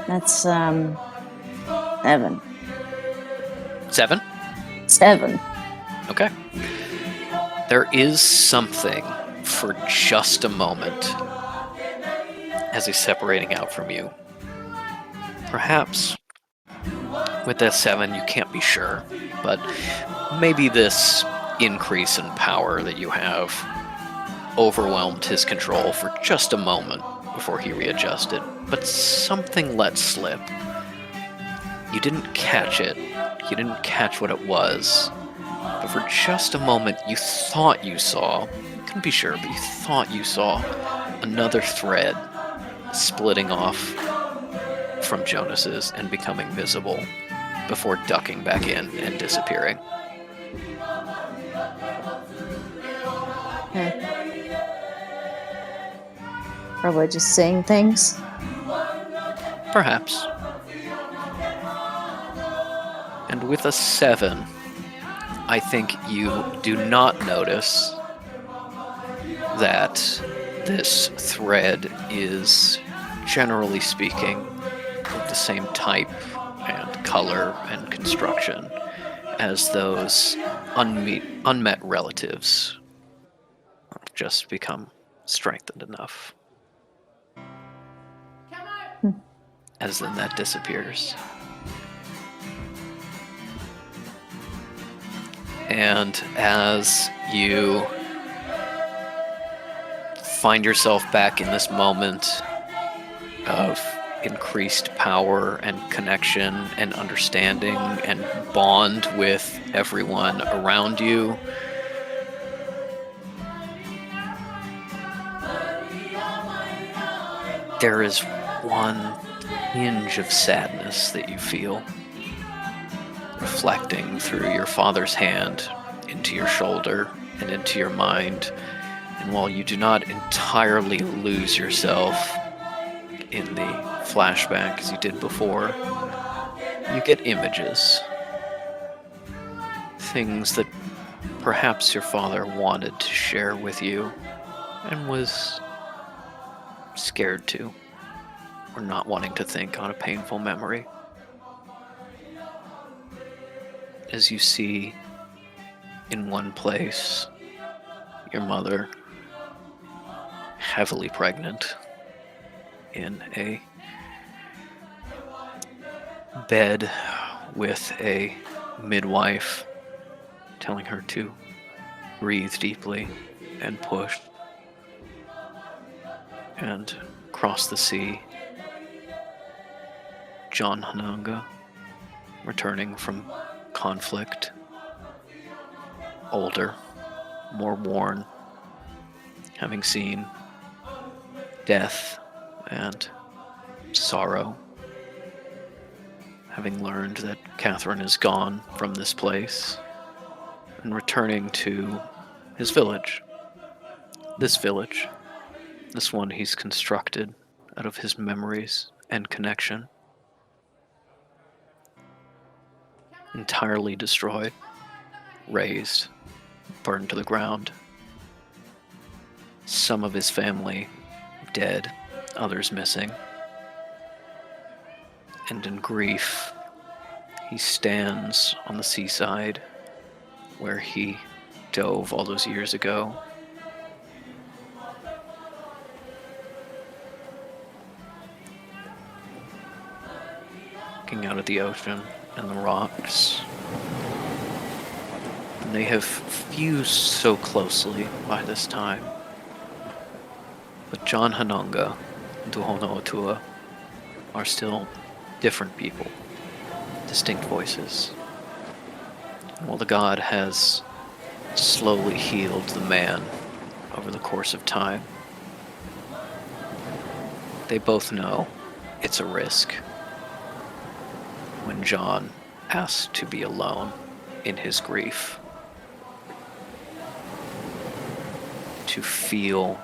That's 7. 7? 7. Okay. There is something for just a moment as he's separating out from you. Perhaps with that 7 you can't be sure, but maybe this increase in power that you have overwhelmed his control for just a moment before he readjusted. But something let slip. You didn't catch it. You didn't catch what it was. But for just a moment, you thought you saw, you couldn't be sure, but you thought you saw another thread splitting off from Jonas's and becoming visible before ducking back in and disappearing. Probably just seeing things. Perhaps. And with a 7, I think you do not notice that this thread is, generally speaking, of the same type and color and construction as those unmet relatives. Just become strengthened enough. As then that disappears. And as you find yourself back in this moment of increased power and connection and understanding and bond with everyone around you, there is one hinge of sadness that you feel reflecting through your father's hand into your shoulder and into your mind. And while you do not entirely lose yourself in the flashback as you did before, you get images. Things that perhaps your father wanted to share with you and was scared to, or not wanting to think on a painful memory. As you see in one place your mother heavily pregnant in a bed with a midwife telling her to breathe deeply and push. And across the sea, John Hananga, returning from conflict, older, more worn, having seen death and sorrow, having learned that Catherine is gone from this place, and returning to his village. This one he's constructed out of his memories and connection. Entirely destroyed, razed, burned to the ground. Some of his family dead, others missing. And in grief, he stands on the seaside where he dove all those years ago. Looking out at the ocean and the rocks. And they have fused so closely by this time. But John Hananga and Duhono'otua are still different people, distinct voices. And while the god has slowly healed the man over the course of time, they both know it's a risk when John asks to be alone in his grief, to feel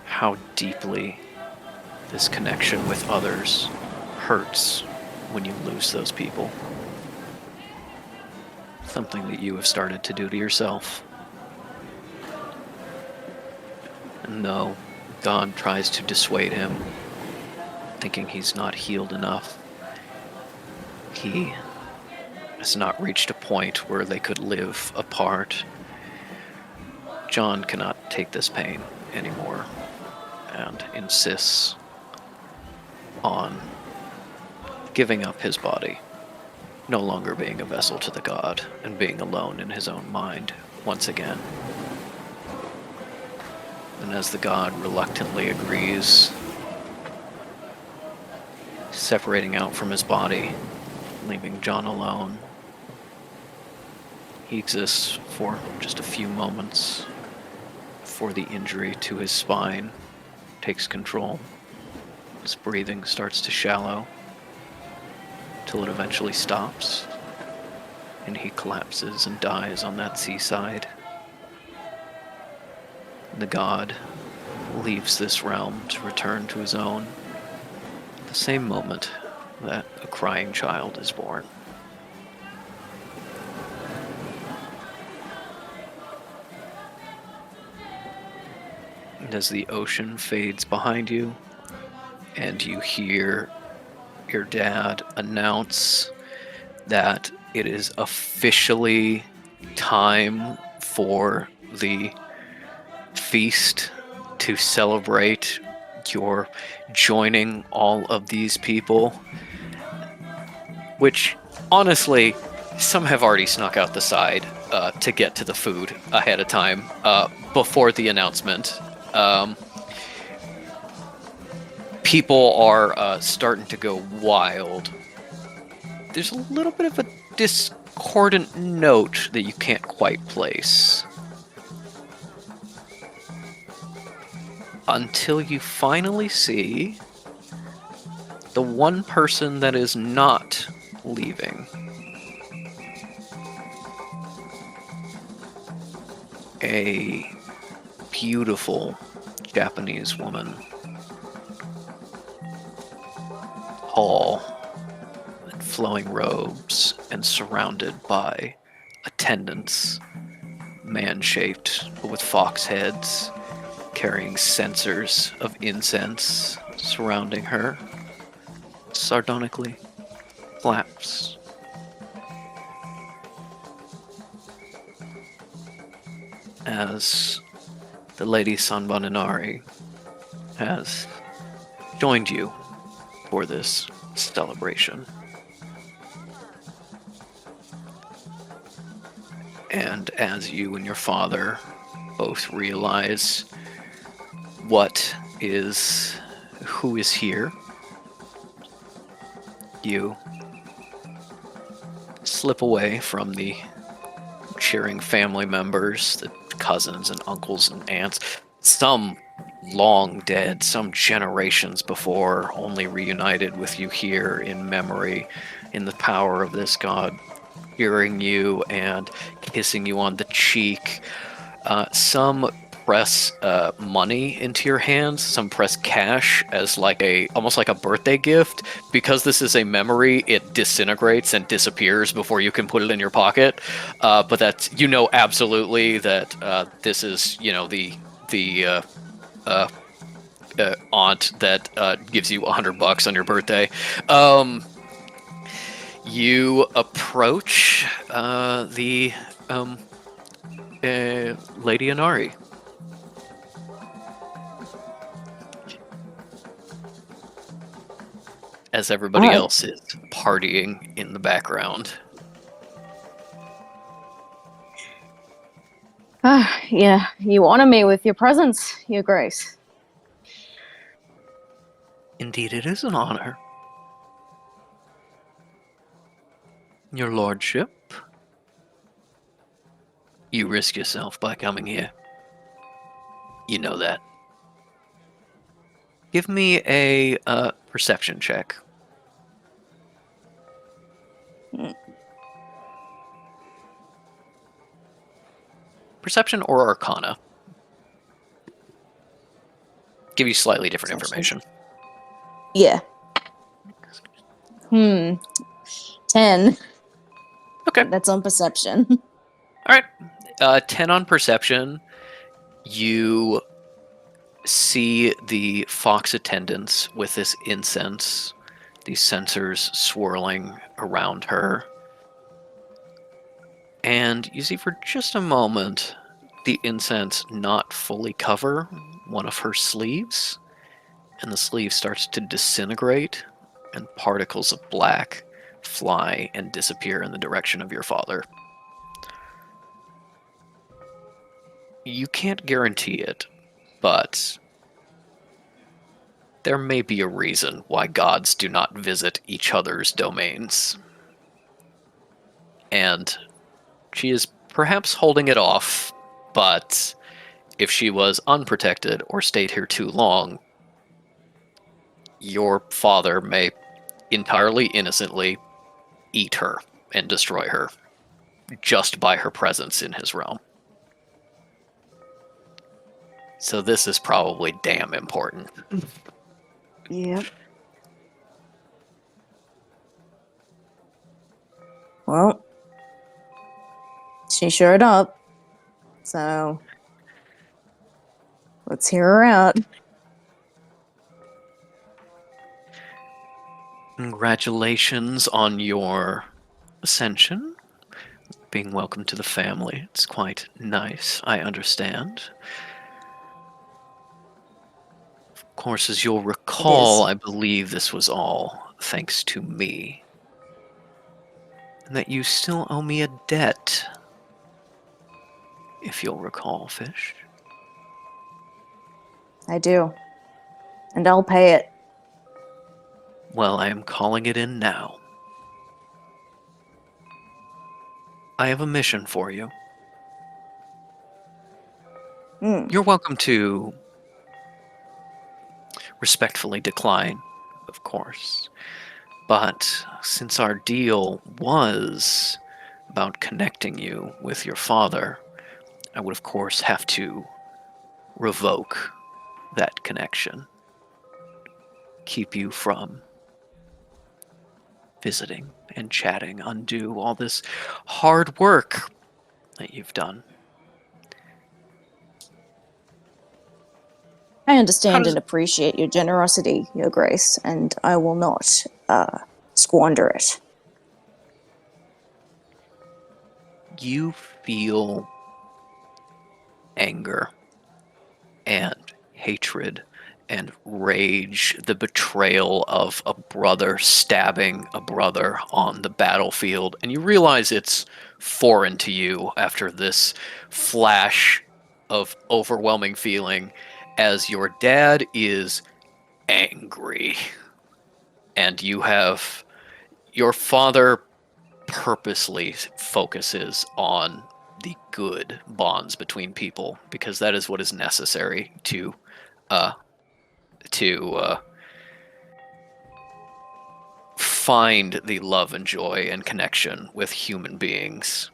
how deeply this connection with others hurts when you lose those people. Something that you have started to do to yourself. And though God tries to dissuade him, thinking he's not healed enough, he has not reached a point where they could live apart. John cannot take this pain anymore and insists on giving up his body, no longer being a vessel to the god and being alone in his own mind once again. And as the god reluctantly agrees, separating out from his body, leaving John alone, he exists for just a few moments before the injury to his spine takes control. His breathing starts to shallow till it eventually stops, and he collapses and dies on that seaside. The god leaves this realm to return to his own at the same moment that a crying child is born. And as the ocean fades behind you, and you hear your dad announce that it is officially time for the feast to celebrate your joining all of these people, which honestly, some have already snuck out the side to get to the food ahead of time before the announcement. People are starting to go wild. There's a little bit of a discordant note that you can't quite place. Until you finally see the one person that is not leaving. A beautiful Japanese woman. Tall and flowing robes and surrounded by attendants, man-shaped but with fox heads, carrying censers of incense surrounding her, sardonically flaps. As the Lady Sanbon Inari has joined you for this celebration. And as you and your father both realize who is here, you slip away from the cheering family members, the cousins and uncles and aunts, some long dead, some generations before, only reunited with you here in memory, in the power of this god, hearing you and kissing you on the cheek. Some press money into your hands, some press cash as almost like a birthday gift. Because this is a memory, it disintegrates and disappears before you can put it in your pocket. But that's, absolutely that this is, the aunt that gives you $100 on your birthday. You approach the Lady Inari. As everybody else is partying in the background. Yeah, you honor me with your presence, Your Grace. Indeed, it is an honor. Your lordship, you risk yourself by coming here. You know that. Give me a perception check. Perception or Arcana. Give you slightly different information. Yeah. 10. Okay. That's on perception. All right. 10 on perception. You see the fox attendants with this incense, these censers swirling around her. And you see for just a moment the incense not fully cover one of her sleeves, and the sleeve starts to disintegrate, and particles of black fly and disappear in the direction of your father. You can't guarantee it, but there may be a reason why gods do not visit each other's domains. And she is perhaps holding it off, but if she was unprotected or stayed here too long, your father may entirely innocently eat her and destroy her just by her presence in his realm. So this is probably damn important. Yep. Well, she showed up. So Let's hear her out. Congratulations on your ascension. Being welcome to the family. It's quite nice, I understand. Of course, as you'll recall, I believe this was all thanks to me. And that you still owe me a debt. If you'll recall, Fish. I do. And I'll pay it. Well, I am calling it in now. I have a mission for you. You're welcome to respectfully decline, of course. But since our deal was about connecting you with your father, I would, of course, have to revoke that connection. Keep you from visiting and chatting, undo all this hard work that you've done. I understand and appreciate your generosity, Your Grace, and I will not squander it. You feel anger and hatred and rage, the betrayal of a brother stabbing a brother on the battlefield, and you realize it's foreign to you after this flash of overwhelming feeling as your dad is angry. And you have your father purposely focuses on the good bonds between people because that is what is necessary to find the love and joy and connection with human beings.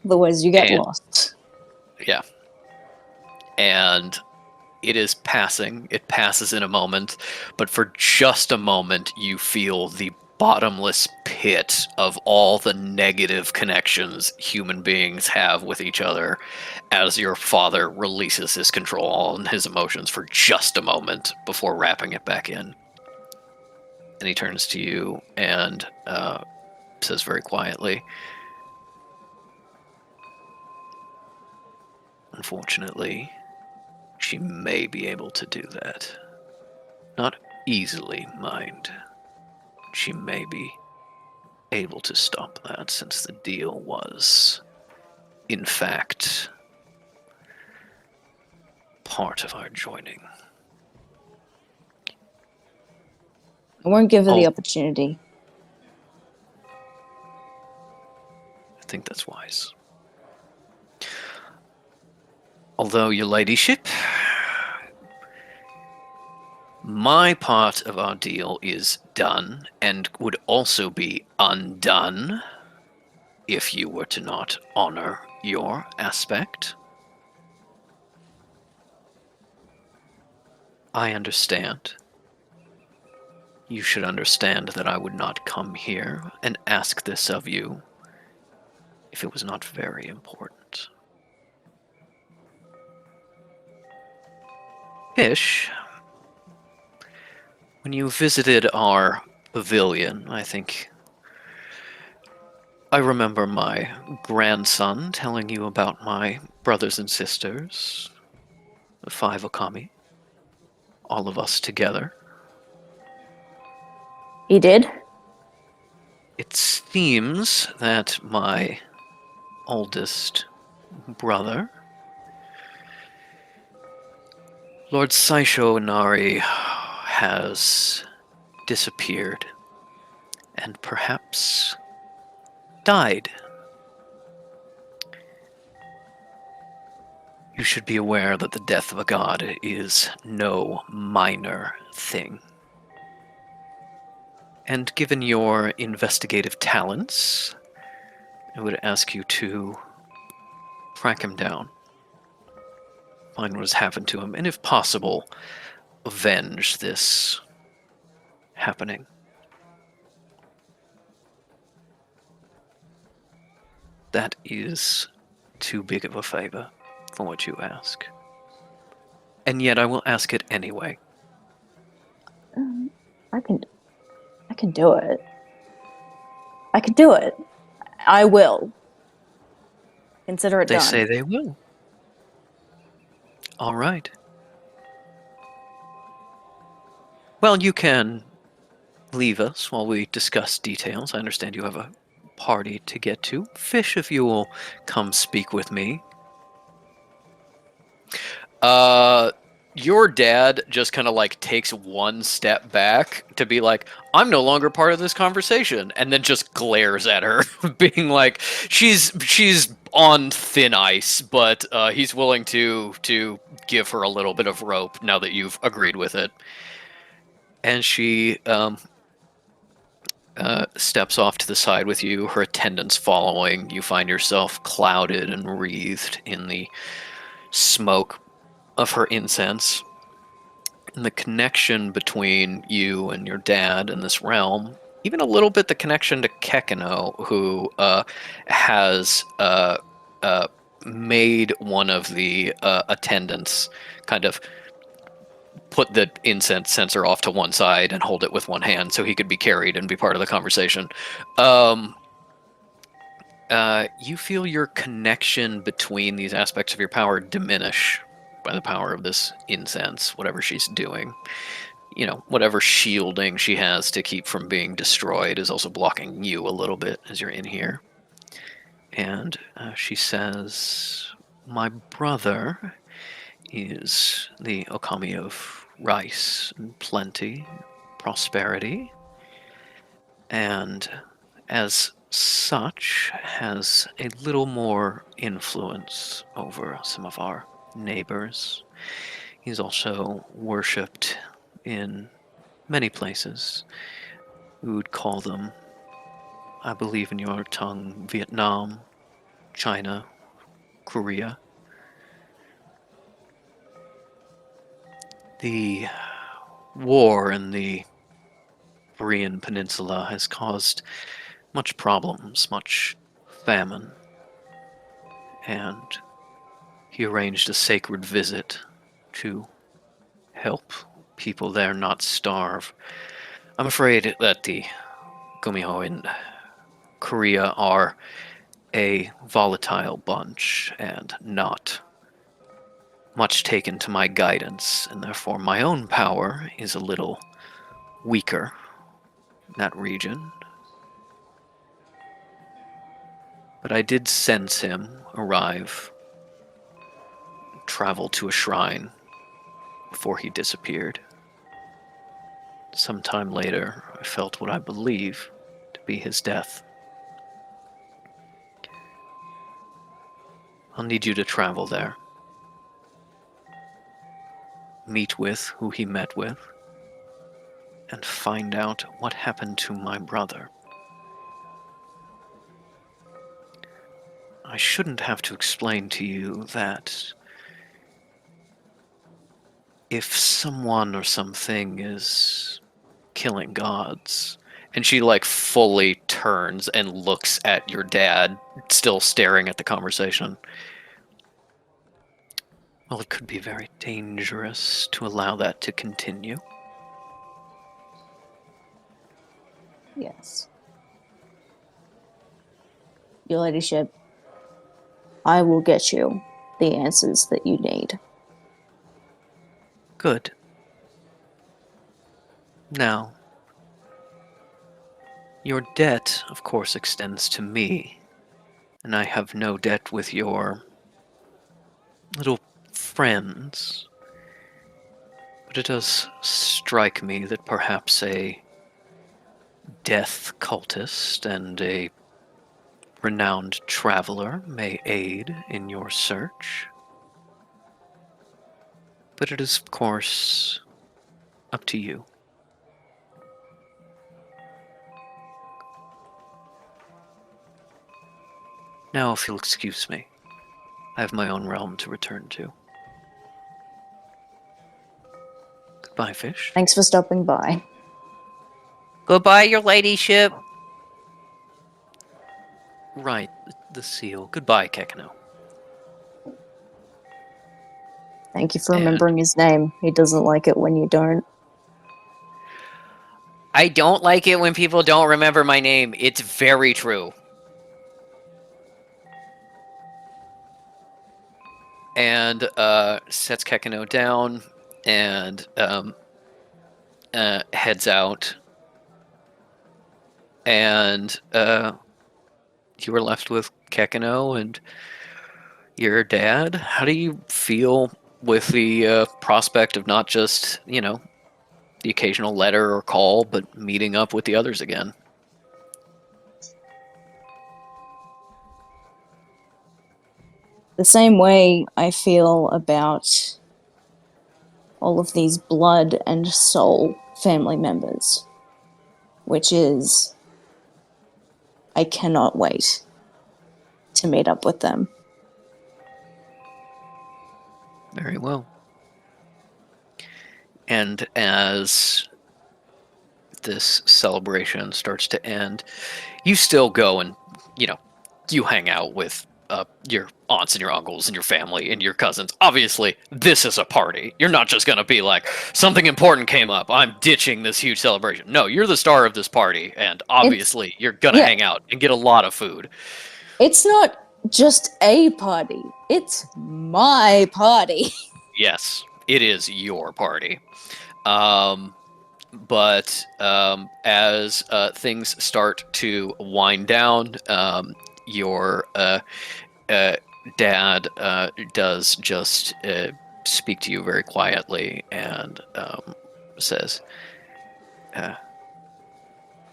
Otherwise, you get lost. Yeah. And it is passing. It passes in a moment, but for just a moment, you feel the bottomless pit of all the negative connections human beings have with each other as your father releases his control on his emotions for just a moment before wrapping it back in. And he turns to you and says very quietly, "Unfortunately, she may be able to do that. Not easily, mind. She may be able to stop that since the deal was, in fact, part of our joining." I won't give her the opportunity. I think that's wise. Although, your ladyship, my part of our deal is done and would also be undone if you were to not honor your aspect. I understand. You should understand that I would not come here and ask this of you if it was not very important. Fish, when you visited our pavilion, I remember my grandson telling you about my brothers and sisters, the 5 Okami, all of us together. He did? It seems that my oldest brother, Lord Saisho Inari, has disappeared and perhaps died. You should be aware that the death of a god is no minor thing. And given your investigative talents, I would ask you to track him down, find what has happened to him, and if possible, avenge this happening. That is too big of a favor for what you ask. and yet I will ask it anyway. I can do it. I can do it. I will. Consider it They done. say they will. All right. Well, you can leave us while we discuss details. I understand you have a party to get to. Fish, if you will come speak with me. Your dad just kind of like takes one step back to be like, I'm no longer part of this conversation, and then just glares at her, being like, she's on thin ice, but he's willing to give her a little bit of rope now that you've agreed with it. And she steps off to the side with you, her attendants following. You find yourself clouded and wreathed in the smoke of her incense. And the connection between you and your dad in this realm, even a little bit the connection to Kekino, who has made one of the attendants kind of put the incense censer off to one side and hold it with one hand so he could be carried and be part of the conversation. You feel your connection between these aspects of your power diminish by the power of this incense, whatever she's doing. You know, whatever shielding she has to keep from being destroyed is also blocking you a little bit as you're in here. And she says, my brother is the Okami of rice and plenty, prosperity, and as such has a little more influence over some of our neighbors. He's also worshipped in many places. We would call them, I believe in your tongue, Vietnam, China, Korea. The war in the Korean Peninsula has caused much problems, much famine, and he arranged a sacred visit to help people there not starve. I'm afraid that the Gumiho in Korea are a volatile bunch and not much taken to my guidance, and therefore my own power is a little weaker in that region. But I did sense him arrive, travel to a shrine before he disappeared. Sometime later, I felt what I believe to be his death. I'll need you to travel there. Meet with who he met with, and find out what happened to my brother. I shouldn't have to explain to you that if someone or something is killing gods, and she like fully turns and looks at your dad, still staring at the conversation. Well, it could be very dangerous to allow that to continue. Yes. Your ladyship, I will get you the answers that you need. Good. Now, your debt, of course, extends to me, and I have no debt with your little friends. But it does strike me that perhaps a death cultist and a renowned traveler may aid in your search. But it is, of course, up to you. Now, if you'll excuse me, I have my own realm to return to. Goodbye, Fish. Thanks for stopping by. Goodbye, your ladyship. Right, the seal. Goodbye, Kekino. Thank you for And- remembering his name. He doesn't like it when you don't. I don't like it when people don't remember my name. It's very true. and sets Kekino down and heads out. And you were left with Kekino and your dad. How do you feel with the prospect of not just, the occasional letter or call, but meeting up with the others again? The same way I feel about all of these blood and soul family members, which is I cannot wait to meet up with them. Very well. And as this celebration starts to end, you still go and, you hang out with your aunts and your uncles and your family and your cousins. Obviously, this is a party. You're not just going to be like, something important came up, I'm ditching this huge celebration. No, you're the star of this party, and obviously you're going to hang out and get a lot of food. It's not just a party, it's my party. Yes, it is your party. But as things start to wind down, your dad does just speak to you very quietly and says,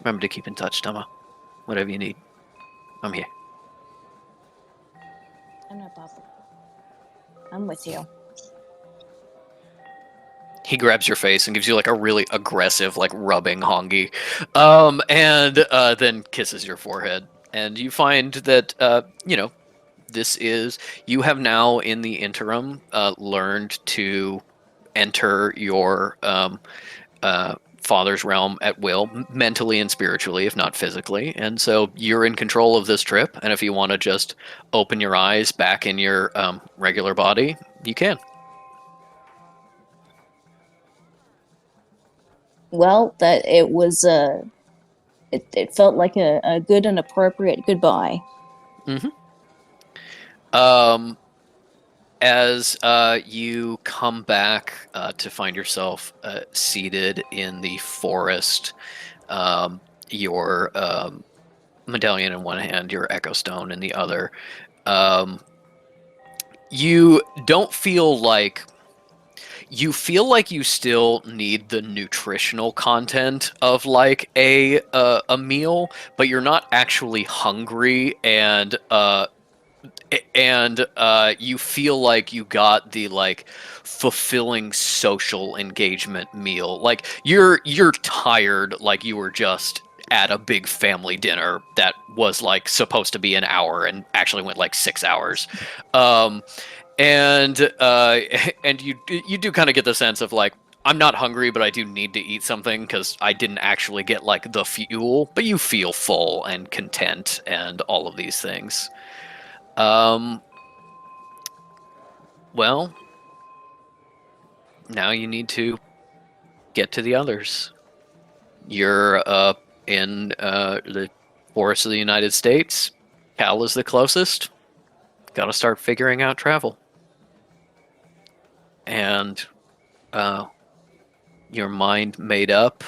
remember to keep in touch, Tama. Whatever you need, I'm here. I know, Papa. I'm with you. He grabs your face and gives you like a really aggressive, like rubbing hongi, and then kisses your forehead. And you find that, you have now in the interim learned to enter your father's realm at will, mentally and spiritually, if not physically. And so you're in control of this trip. And if you want to just open your eyes back in your regular body, you can. Well, that it was it felt like a good and appropriate goodbye. As you come back to find yourself seated in the forest, your medallion in one hand, your echo stone in the other, you don't feel like you still need the nutritional content of like a meal, but you're not actually hungry, and you feel like you got the like fulfilling social engagement meal. Like you're tired, like you were just at a big family dinner that was like supposed to be an hour and actually went like 6 hours. And you do kind of get the sense of like, I'm not hungry, but I do need to eat something because I didn't actually get like the fuel, but you feel full and content and all of these things. Well, now you need to get to the others. You're in the forests of the United States. Cal is the closest. Got to start figuring out travel. And your mind made up,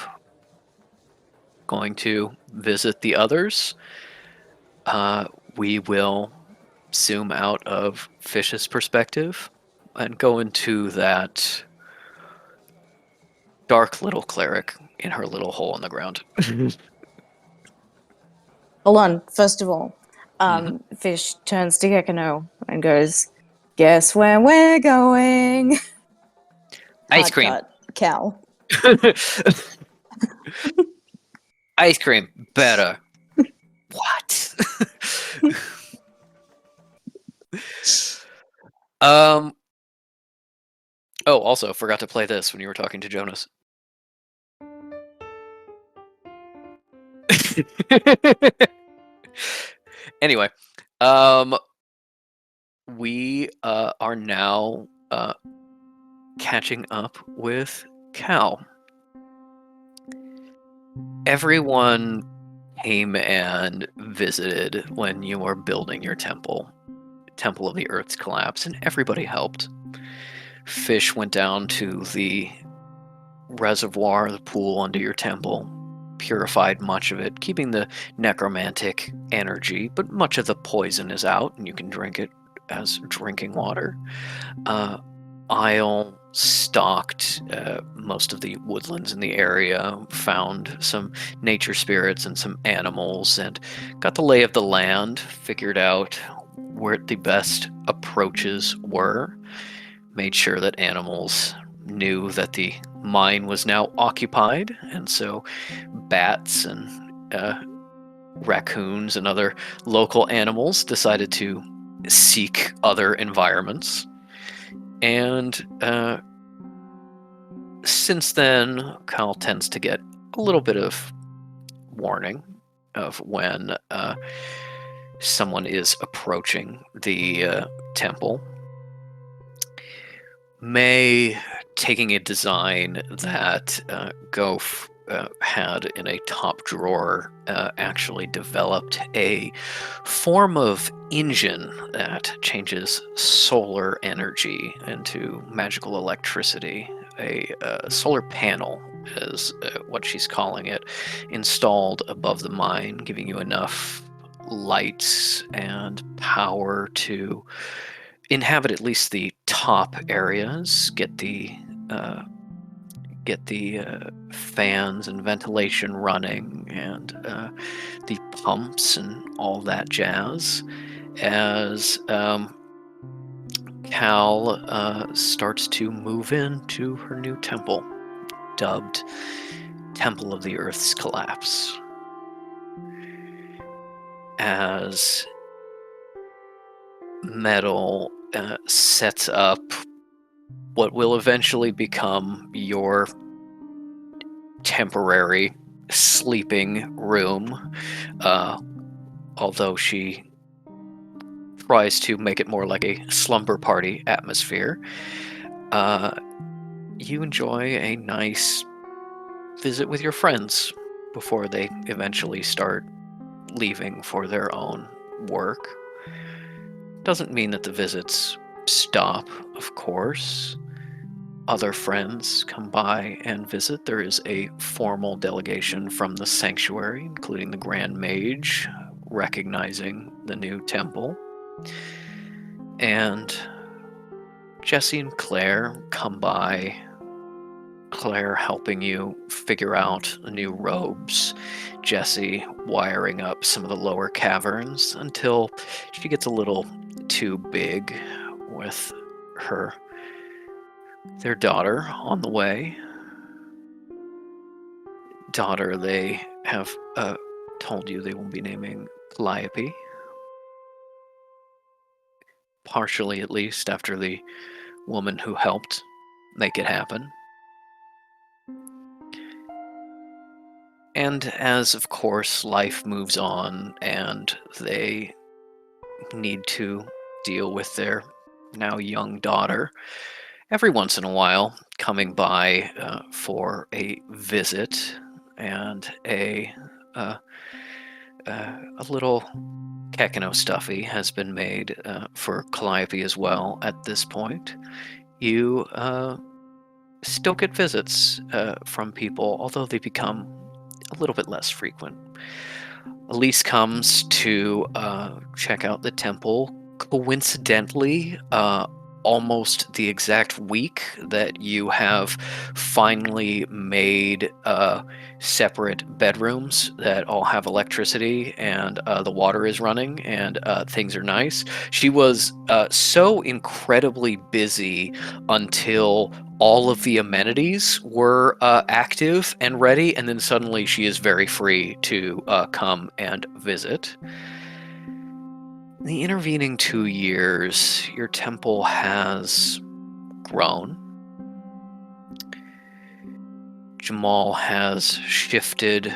going to visit the others. We will zoom out of Fish's perspective and go into that dark little cleric in her little hole in the ground. Hold on. First of all, Fish turns to Gekino and goes, "Guess where we're going?" Ice Hard cream. cut, Cal. Ice cream, better. What? Oh, also forgot to play this when you were talking to Jonas. Anyway, we are now catching up with Cal. Everyone came and visited when you were building your temple of the Earth's collapse, and everybody helped. Fish went down to the reservoir, the pool under your temple, purified much of it, keeping the necromantic energy, but much of the poison is out, and you can drink it as drinking water. Isle stalked most of the woodlands in the area, found some nature spirits and some animals, and got the lay of the land, figured out where the best approaches were, made sure that animals knew that the mine was now occupied, and so bats and raccoons and other local animals decided to seek other environments. And since then, Kyle tends to get a little bit of warning of when someone is approaching the temple. May, taking a design that Gof had in a top drawer, actually developed a form of engine that changes solar energy into magical electricity. A solar panel is what she's calling it, installed above the mine, giving you enough lights and power to inhabit at least the top areas, get the fans and ventilation running, and the pumps and all that jazz, as Cal starts to move into her new temple, dubbed Temple of the Earth's Collapse. As Metal sets up what will eventually become your temporary sleeping room, although she tries to make it more like a slumber party atmosphere. You enjoy a nice visit with your friends before they eventually start leaving for their own work. Doesn't mean that the visits stop, of course. Other friends come by and visit. There is a formal delegation from the sanctuary, including the Grand Mage, recognizing the new temple. And Jesse and Claire come by, Claire helping you figure out the new robes, Jesse wiring up some of the lower caverns until she gets a little too big with their daughter on the way. Daughter they have told you they will be naming Calliope. Partially, at least, after the woman who helped make it happen. And as, of course, life moves on and they need to deal with their now young daughter, every once in a while coming by for a visit, and a little Kekino stuffy has been made for Calliope as well at this point. You still get visits from people, although they become a little bit less frequent. Elise comes to check out the temple, coincidentally, almost the exact week that you have finally made separate bedrooms that all have electricity and the water is running and things are nice. She was so incredibly busy until all of the amenities were active and ready, and then suddenly she is very free to come and visit. In the intervening 2 years, your temple has grown. Jamal has shifted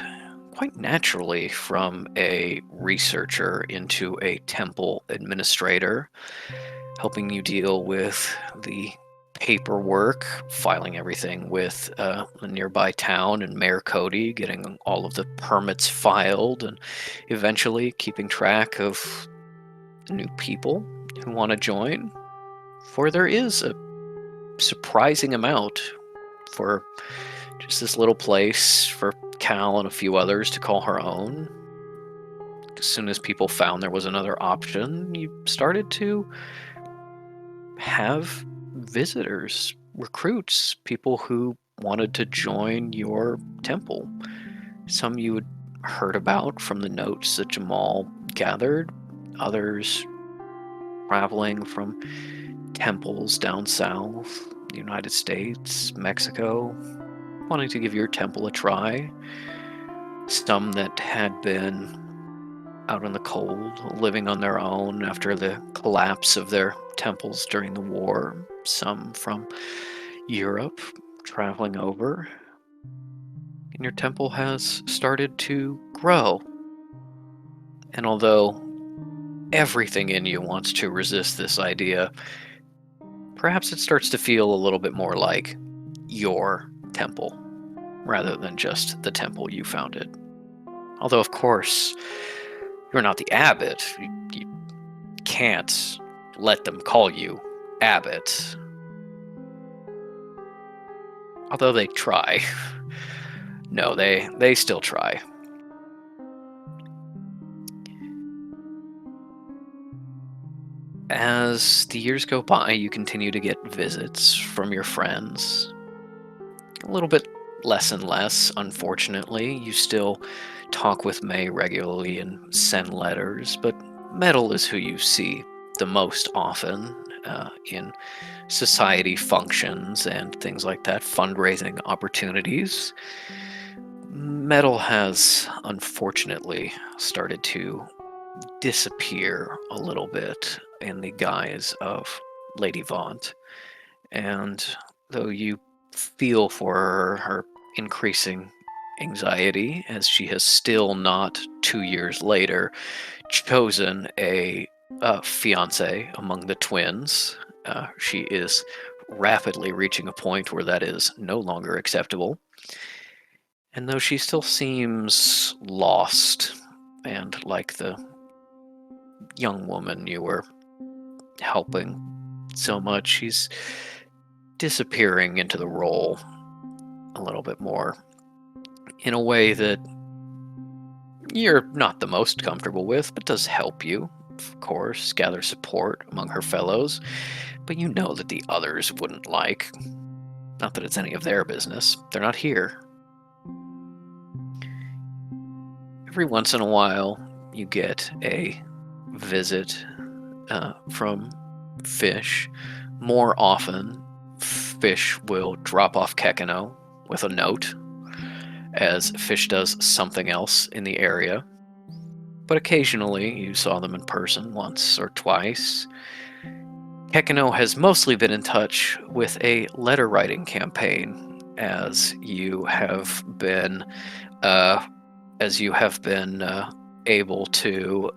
quite naturally from a researcher into a temple administrator, helping you deal with the paperwork, filing everything with a nearby town and Mayor Cody, getting all of the permits filed, and eventually keeping track of new people who want to join. For there is a surprising amount for just this little place for Cal and a few others to call her own. As soon as people found there was another option, you started to have visitors, recruits, people who wanted to join your temple. Some you had heard about from the notes that Jamal gathered, others traveling from temples down south, the United States, Mexico, wanting to give your temple a try. Some that had been out in the cold, living on their own after the collapse of their temples during the war. Some from Europe, traveling over. And your temple has started to grow. And although everything in you wants to resist this idea, perhaps it starts to feel a little bit more like your temple, rather than just the temple you founded. Although, of course, you're not the abbot. You can't let them call you abbot. Although they try. No, they still try. As the years go by, you continue to get visits from your friends. A little bit less and less, unfortunately. You still talk with May regularly and send letters, but Metal is who you see the most often in society functions and things like that, fundraising opportunities. Metal has unfortunately started to disappear a little bit in the guise of Lady Vaunt. And though you feel for her increasing anxiety, as she has still not 2 years later chosen a fiance among the twins, she is rapidly reaching a point where that is no longer acceptable. And though she still seems lost, and like the young woman you were helping so much, she's disappearing into the role a little bit more in a way that you're not the most comfortable with, but does help you, of course, gather support among her fellows. But you know that the others wouldn't like. Not that it's any of their business. They're not here. Every once in a while, you get a visit from Fish. More often, Fish will drop off Kekino with a note, as Fish does something else in the area. But occasionally, you saw them in person once or twice. Kekino has mostly been in touch with a letter writing campaign, as you have been able to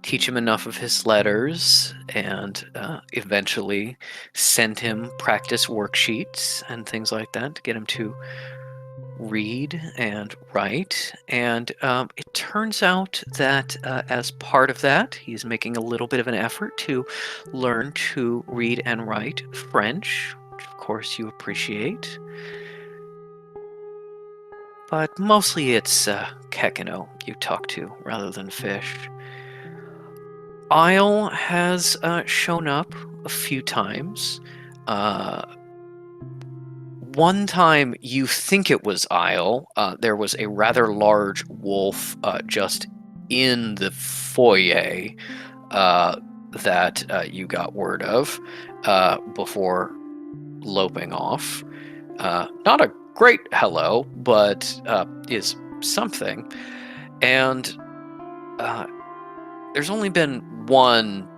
teach him enough of his letters and eventually send him practice worksheets and things like that to get him to read and write. And it turns out that as part of that, he's making a little bit of an effort to learn to read and write French, which of course you appreciate. But mostly it's Kekino you talk to rather than Fish. Isle has shown up a few times. One time you think it was Isle. There was a rather large wolf just in the foyer that you got word of before loping off. Not a great hello, but is something. And there's only been one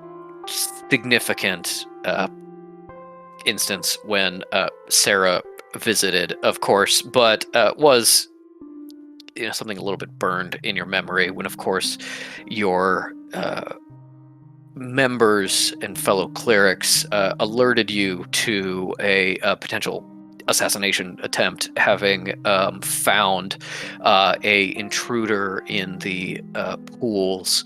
significant instance when Sarah visited, of course, but was something a little bit burned in your memory when, of course, your members and fellow clerics alerted you to a potential assassination attempt, having found a intruder in the pools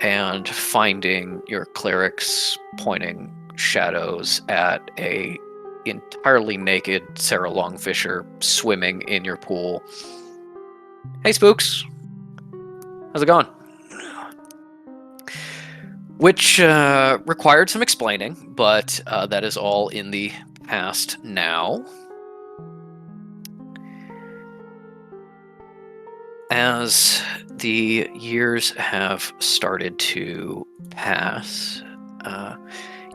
and finding your clerics pointing shadows at a entirely naked Sarah Longfisher swimming in your pool. Hey, spooks. How's it going? Which required some explaining, but that is all in the past now. As the years have started to pass,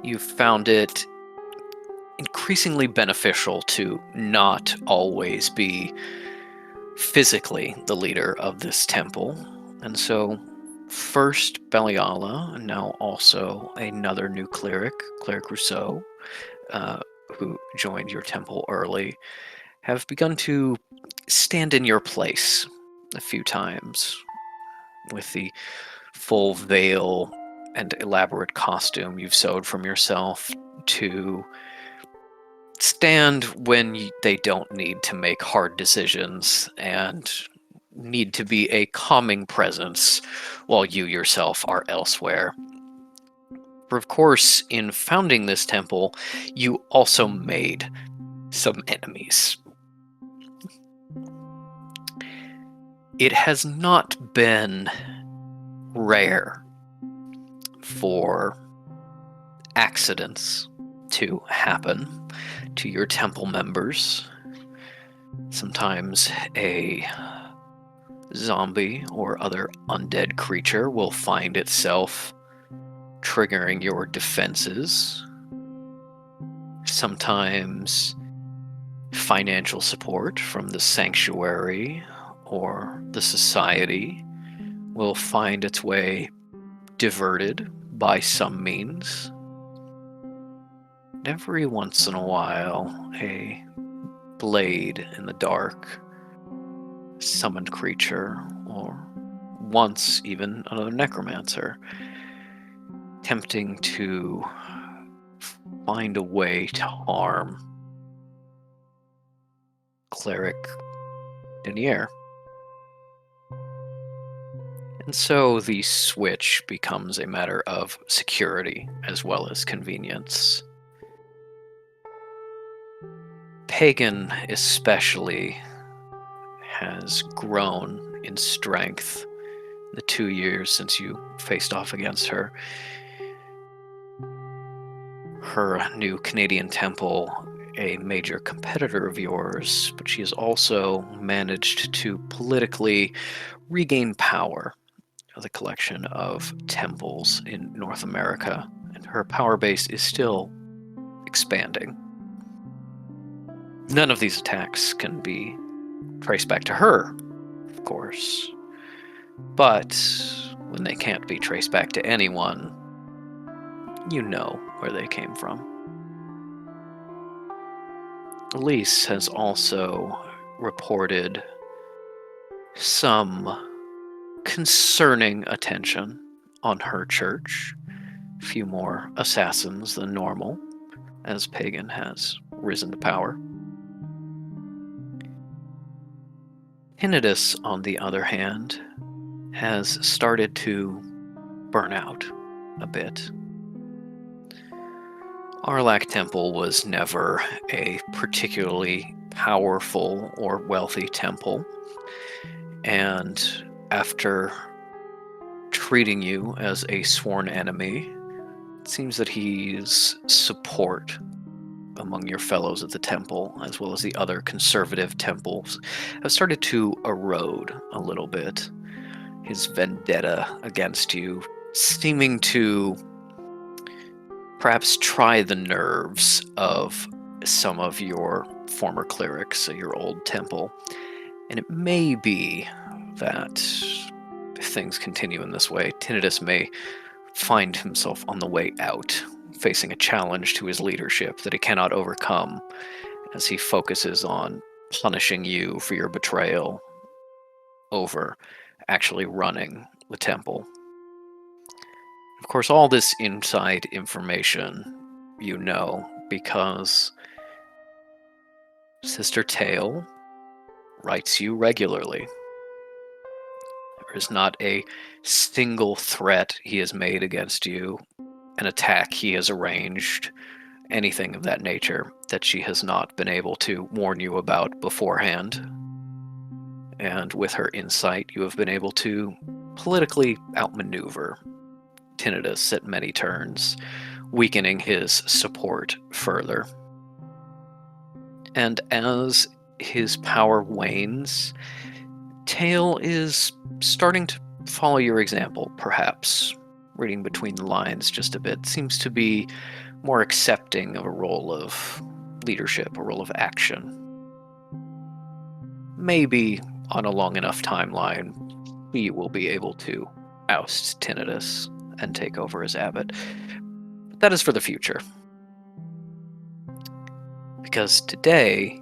you've found it increasingly beneficial to not always be physically the leader of this temple. And so first Beliala, and now also another new cleric, Cleric Rousseau, who joined your temple early, have begun to stand in your place a few times with the full veil and elaborate costume you've sewed from yourself to stand when they don't need to make hard decisions and need to be a calming presence while you yourself are elsewhere. For of course, in founding this temple, you also made some enemies. It has not been rare for accidents to happen to your temple members. Sometimes a zombie or other undead creature will find itself triggering your defenses. Sometimes financial support from the sanctuary or the society will find its way diverted by some means. Every once in a while, a blade in the dark, summoned creature, or once even another necromancer, attempting to find a way to harm Cleric Denier. And so the switch becomes a matter of security as well as convenience. Pagan especially has grown in strength the 2 years since you faced off against her. Her new Canadian temple, a major competitor of yours, but she has also managed to politically regain power of the collection of temples in North America, and her power base is still expanding. None of these attacks can be traced back to her, of course, but when they can't be traced back to anyone, you know where they came from. Elise has also reported some concerning attention on her church. A few more assassins than normal, as Pagan has risen to power. Tinnitus, on the other hand, has started to burn out a bit. Arlak Temple was never a particularly powerful or wealthy temple, and after treating you as a sworn enemy, it seems that his support among your fellows at the temple, as well as the other conservative temples, have started to erode a little bit. His vendetta against you seeming to perhaps try the nerves of some of your former clerics at your old temple. And it may be that if things continue in this way, Tinnitus may find himself on the way out, facing a challenge to his leadership that he cannot overcome as he focuses on punishing you for your betrayal over actually running the temple. Of course, all this inside information you know because Sister Tail writes you regularly. There is not a single threat he has made against you, an attack he has arranged, anything of that nature that she has not been able to warn you about beforehand. And with her insight, you have been able to politically outmaneuver Tinnitus at many turns, weakening his support further. And as his power wanes, Tail is starting to follow your example, perhaps. Reading between the lines just a bit, seems to be more accepting of a role of leadership, a role of action. Maybe on a long enough timeline, we will be able to oust Tinnitus and take over as abbot. But that is for the future. Because today,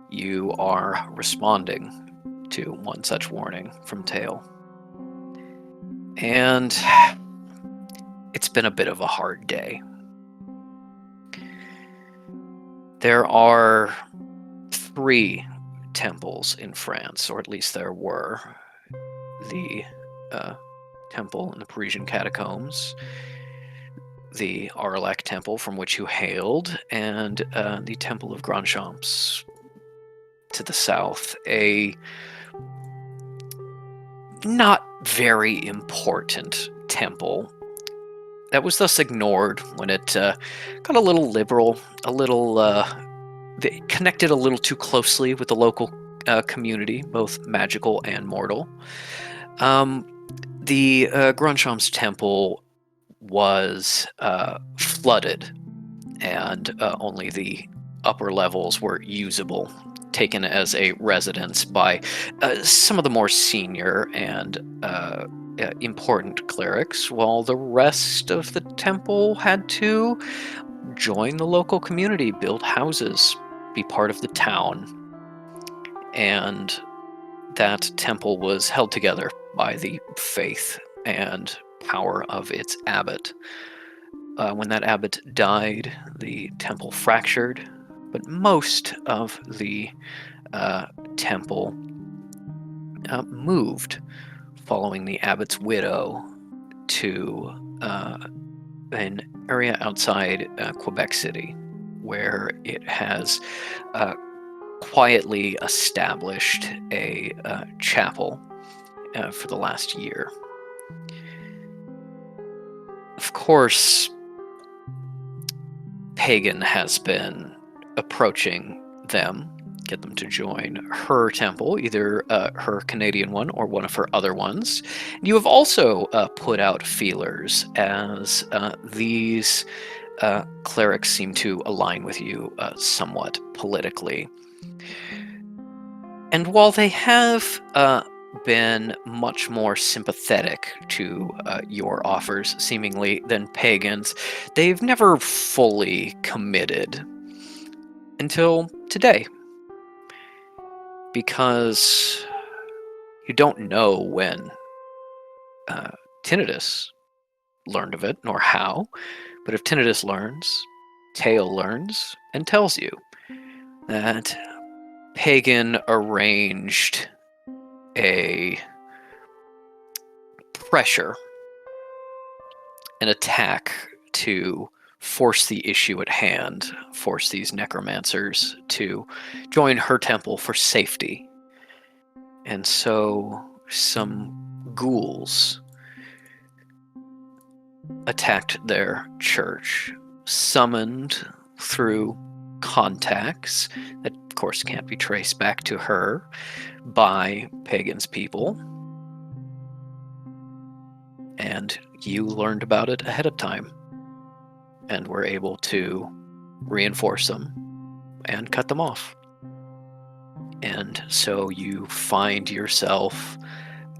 you are responding to one such warning from Tail. And it's been a bit of a hard day. There are 3 temples in France, or at least there were. The temple in the Parisian catacombs, the Arlac temple from which you hailed, and the temple of Grandchamps to the south. A not very important temple that was thus ignored when it got a little liberal, a little they connected a little too closely with the local community, both magical and mortal. The Grandchamps temple was flooded, and only the upper levels were usable, taken as a residence by some of the more senior and important clerics, while the rest of the temple had to join the local community, build houses, be part of the town. And that temple was held together by the faith and power of its abbot. When that abbot died, the temple fractured, but most of the temple moved following the abbot's widow to an area outside Quebec City, where it has quietly established a chapel for the last year. Of course, Pagan has been approaching them, get them to join her temple, either her Canadian one or one of her other ones. You have also put out feelers, as these clerics seem to align with you somewhat politically. And while they have been much more sympathetic to your offers, seemingly, than Pagans, they've never fully committed until today. Because you don't know when Tinnitus learned of it, nor how, but if Tinnitus learns, Tail learns, and tells you that Pagan arranged a pressure, an attack to force the issue at hand, force these necromancers to join her temple for safety. And so some ghouls attacked their church, summoned through contacts that, of course, can't be traced back to her by Pagan's people. And you learned about it ahead of time and were able to reinforce them and cut them off. And so you find yourself,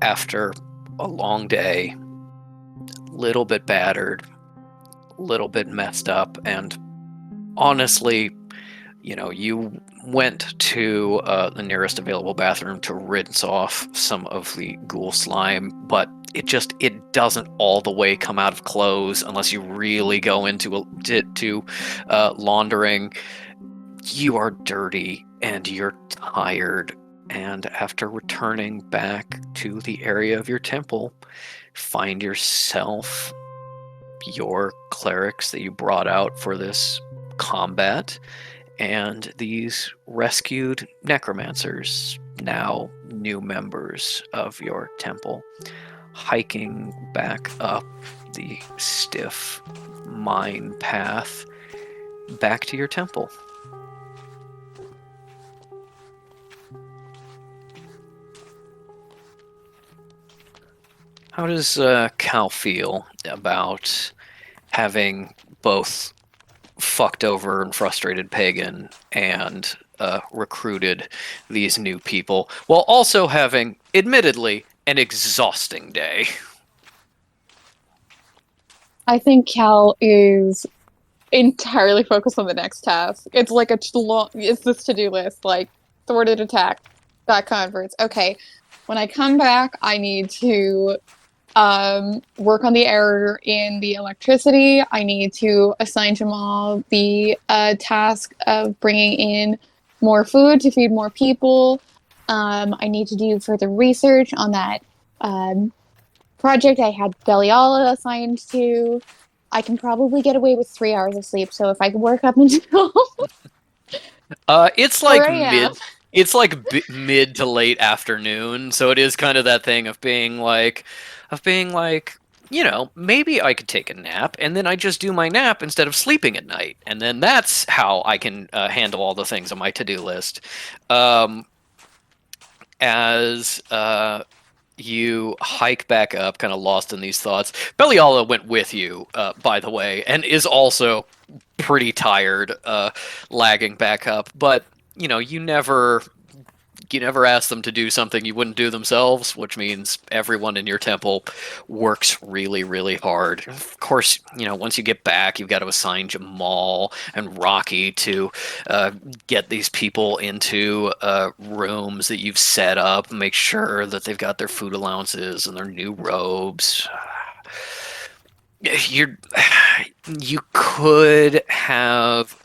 after a long day, little bit battered, little bit messed up, and honestly, you went to the nearest available bathroom to rinse off some of the ghoul slime, but it doesn't all the way come out of clothes unless you really go into laundering. You are dirty and you're tired, and after returning back to the area of your temple, find yourself your clerics that you brought out for this combat and these rescued necromancers, now new members of your temple, hiking back up the stiff mine path back to your temple. How does Cal feel about having both fucked over and frustrated pagan and recruited these new people, while also having, admittedly, an exhausting day? I think Cal is entirely focused on the next task. It's like it's this to-do list, like thwarted attack, back converts. Okay, when I come back, I need to work on the error in the electricity. I need to assign Jamal the task of bringing in more food to feed more people. I need to do further research on that project I had Beliala assigned to. I can probably get away with 3 hours of sleep, so if I can work up until it's like 4 a.m. mid to late afternoon, so it is kind of that thing of being like, you know, maybe I could take a nap, and then I just do my nap instead of sleeping at night, and then that's how I can handle all the things on my to-do list. As you hike back up, kind of lost in these thoughts, Beliala went with you, by the way, and is also pretty tired, lagging back up. But you know, you never ask them to do something you wouldn't do themselves, which means everyone in your temple works really, really hard. Of course, you know, once you get back, you've got to assign Jamal and Rocky to get these people into rooms that you've set up, make sure that they've got their food allowances and their new robes. You could have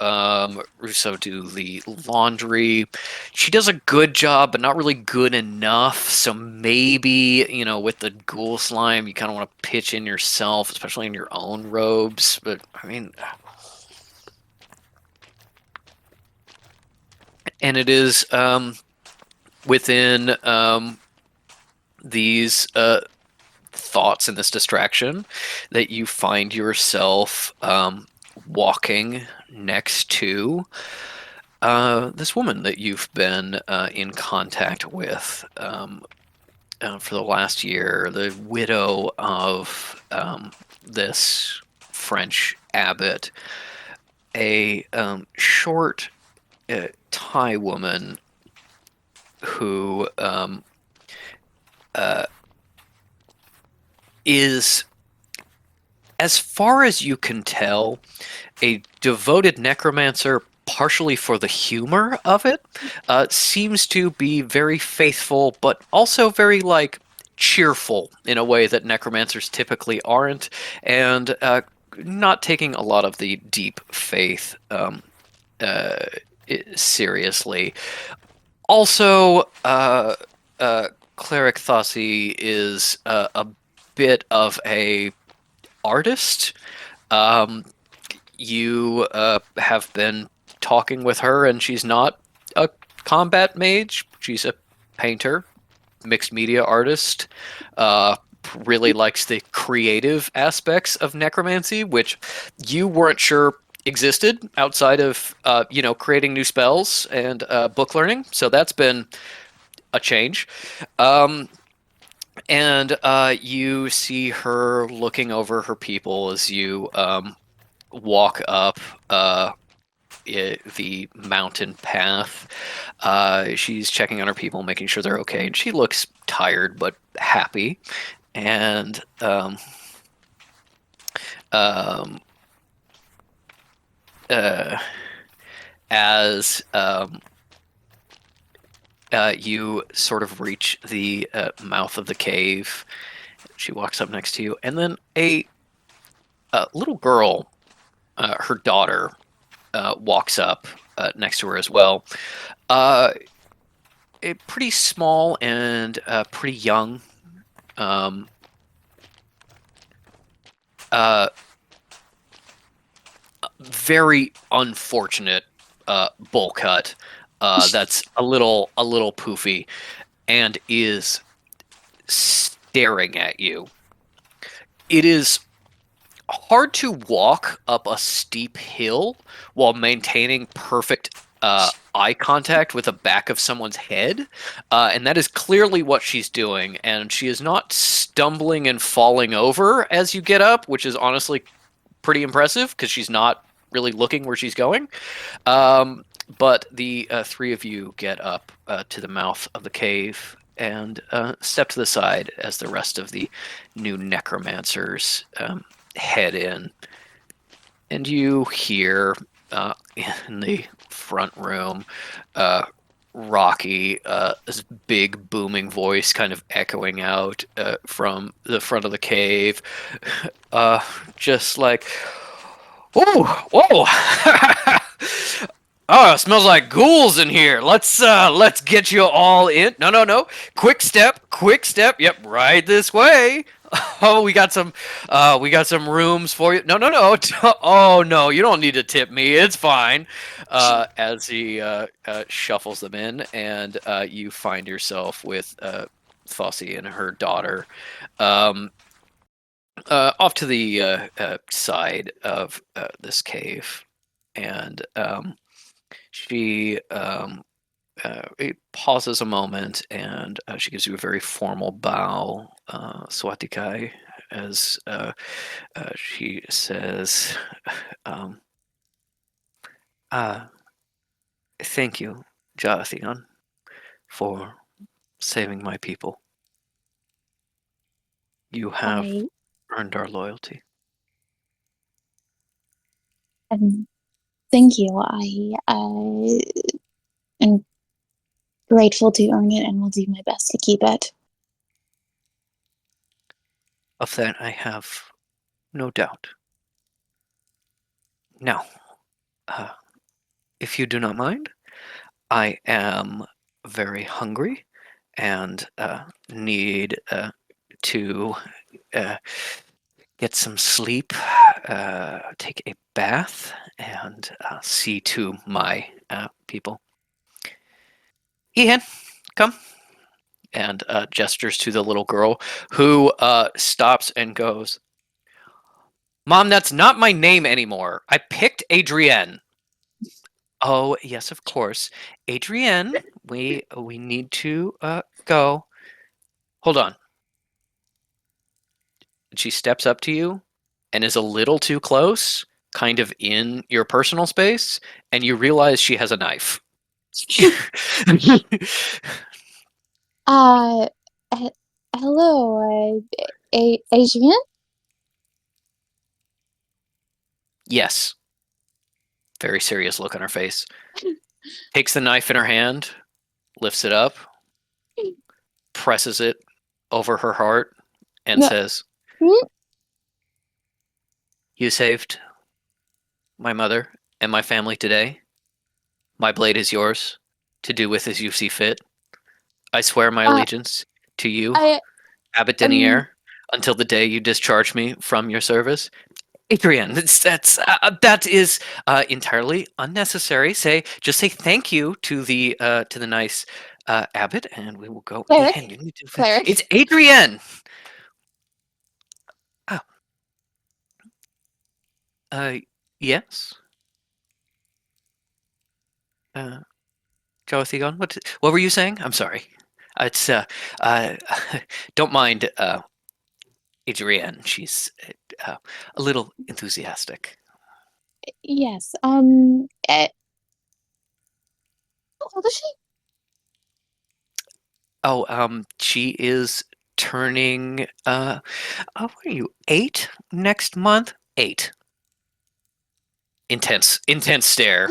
Russo do the laundry. She does a good job, but not really good enough. So maybe, you know, with the ghoul slime, you kind of want to pitch in yourself, especially in your own robes. But I mean, and it is within these thoughts and this distraction that you find yourself walking next to this woman that you've been in contact with for the last year, the widow of this French abbot, a short Thai woman who is, as far as you can tell, a devoted necromancer, partially for the humor of it. Seems to be very faithful, but also very, like, cheerful in a way that necromancers typically aren't, and not taking a lot of the deep faith seriously. Also, Cleric Thossi is a bit of a artist. You have been talking with her, and she's not a combat mage. She's a painter, mixed media artist. Really likes the creative aspects of necromancy, which you weren't sure existed outside of you know, creating new spells and book learning. So that's been a change. And you see her looking over her people as you walk up the mountain path. She's checking on her people, making sure they're okay. And she looks tired but happy. And as you sort of reach the mouth of the cave, She walks up next to you, and then a little girl, her daughter, walks up next to her as well. Pretty small and pretty young. Very unfortunate bowl cut. That's a little poofy, and is staring at you. It is hard to walk up a steep hill while maintaining perfect eye contact with the back of someone's head, and that is clearly what she's doing. And she is not stumbling and falling over as you get up, which is honestly pretty impressive because she's not really looking where she's going. But the three of you get up to the mouth of the cave and step to the side as the rest of the new necromancers head in. And you hear in the front room Rocky, this big booming voice kind of echoing out from the front of the cave, just like, "Oh, whoa! Oh, it smells like ghouls in here. Let's get you all in. No. Quick step. Yep, right this way. Oh, we got some rooms for you. No. Oh no, you don't need to tip me. It's fine." As he shuffles them in, and you find yourself with Fossey and her daughter off to the side of this cave, and she pauses a moment, and she gives you a very formal bow, Swatikai, as she says, "Thank you, Jaathion, for saving my people. You have I earned our loyalty." thank you. I am grateful to earn it and will do my best to keep it. Of that I have no doubt. Now, if you do not mind, I am very hungry and need to get some sleep, take a bath, and see to my people. Ian, come. And gestures to the little girl, who stops and goes, "Mom, that's not my name anymore. I picked Adrienne." "Oh, yes, of course. Adrienne, we need to go. Hold on." She steps up to you and is a little too close, kind of in your personal space, and you realize she has a knife. Hello, Adrian? Yes. Very serious look on her face. Takes the knife in her hand, lifts it up, presses it over her heart, and No. says, Hmm? "You saved my mother and my family today. My blade is yours, to do with as you see fit. I swear my allegiance to you, Abbot Denier, until the day you discharge me from your service." "Adrian, that is entirely unnecessary. Just say thank you to the nice abbot, and we will go. Cleric? Ian, you need to. Cleric? It's Adrian." Oh. Yes. Joathion, what were you saying? I'm sorry. It's don't mind Adrienne. She's a little enthusiastic. Yes, how old is she? Oh, she is turning what are you, 8 next month? 8. Intense stare.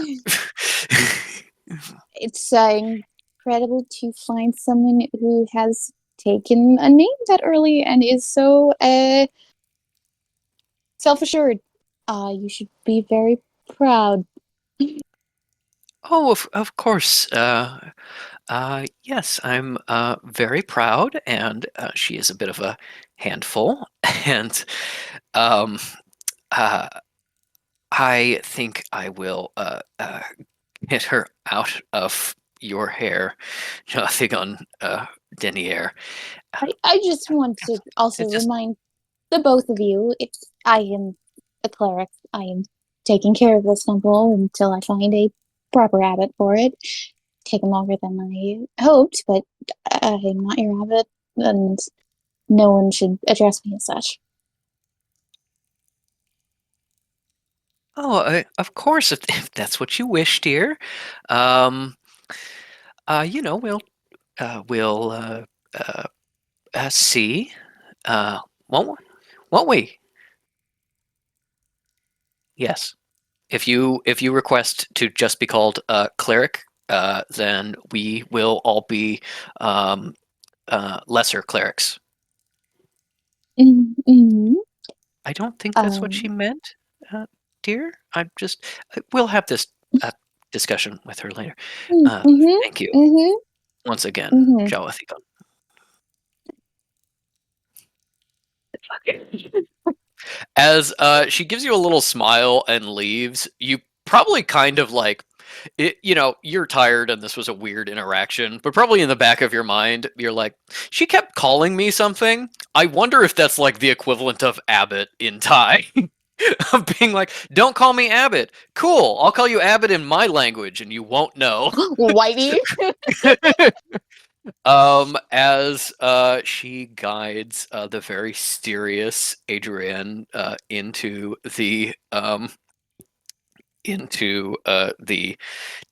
It's incredible to find someone who has taken a name that early and is so self-assured. You should be very proud. Oh, of course. Yes, I'm very proud, and she is a bit of a handful. And um, uh, I think I will get her out of your hair, nothing on Denier. I just want to also It's just- remind the both of you, I am a cleric. I am taking care of this temple until I find a proper abbot for it. Taken longer than I hoped, but I'm not your abbot, and no one should address me as such. Oh, of course, if that's what you wish, dear. Um, we'll see. Won't we? Yes. If you request to just be called cleric, then we will all be lesser clerics. Mm-hmm. I don't think that's what she meant, dear. We'll have this discussion with her later. Thank you once again, Jawathigon. As she gives you a little smile and leaves, you probably kind of like it, you're tired and this was a weird interaction, but probably in the back of your mind, you're like, she kept calling me something. I wonder if that's like the equivalent of Abbott in Thai. Of being like, don't call me Abbott. Cool, I'll call you Abbott in my language and you won't know. Whitey. As she guides the very serious Adrienne into the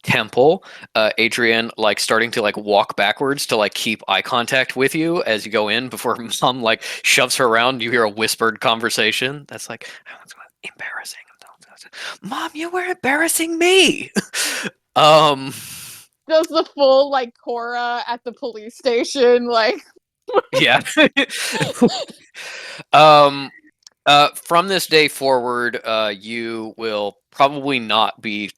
temple, Adrienne like starting to like walk backwards to like keep eye contact with you as you go in before mom like shoves her around. You hear a whispered conversation that's like, embarrassing. Mom, you were embarrassing me. Does the full like Cora at the police station like Yeah. From this day forward, you will probably not be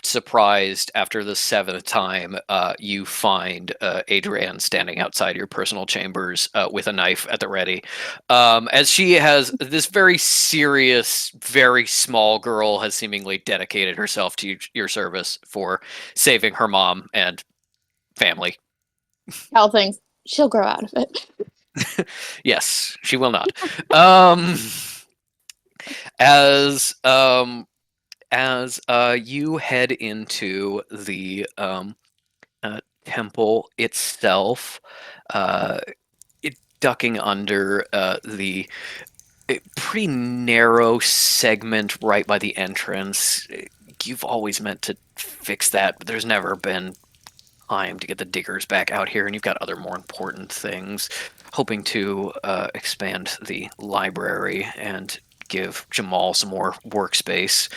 surprised after the 7th time you find Adrienne standing outside your personal chambers with a knife at the ready. As she has this very serious, very small girl has seemingly dedicated herself to your service for saving her mom and family. Cal thinks she'll grow out of it. Yes, she will not. As you head into the temple itself, ducking under the pretty narrow segment right by the entrance. You've always meant to fix that, but there's never been time to get the diggers back out here, and you've got other more important things. Hoping to expand the library and give Jamal some more workspace.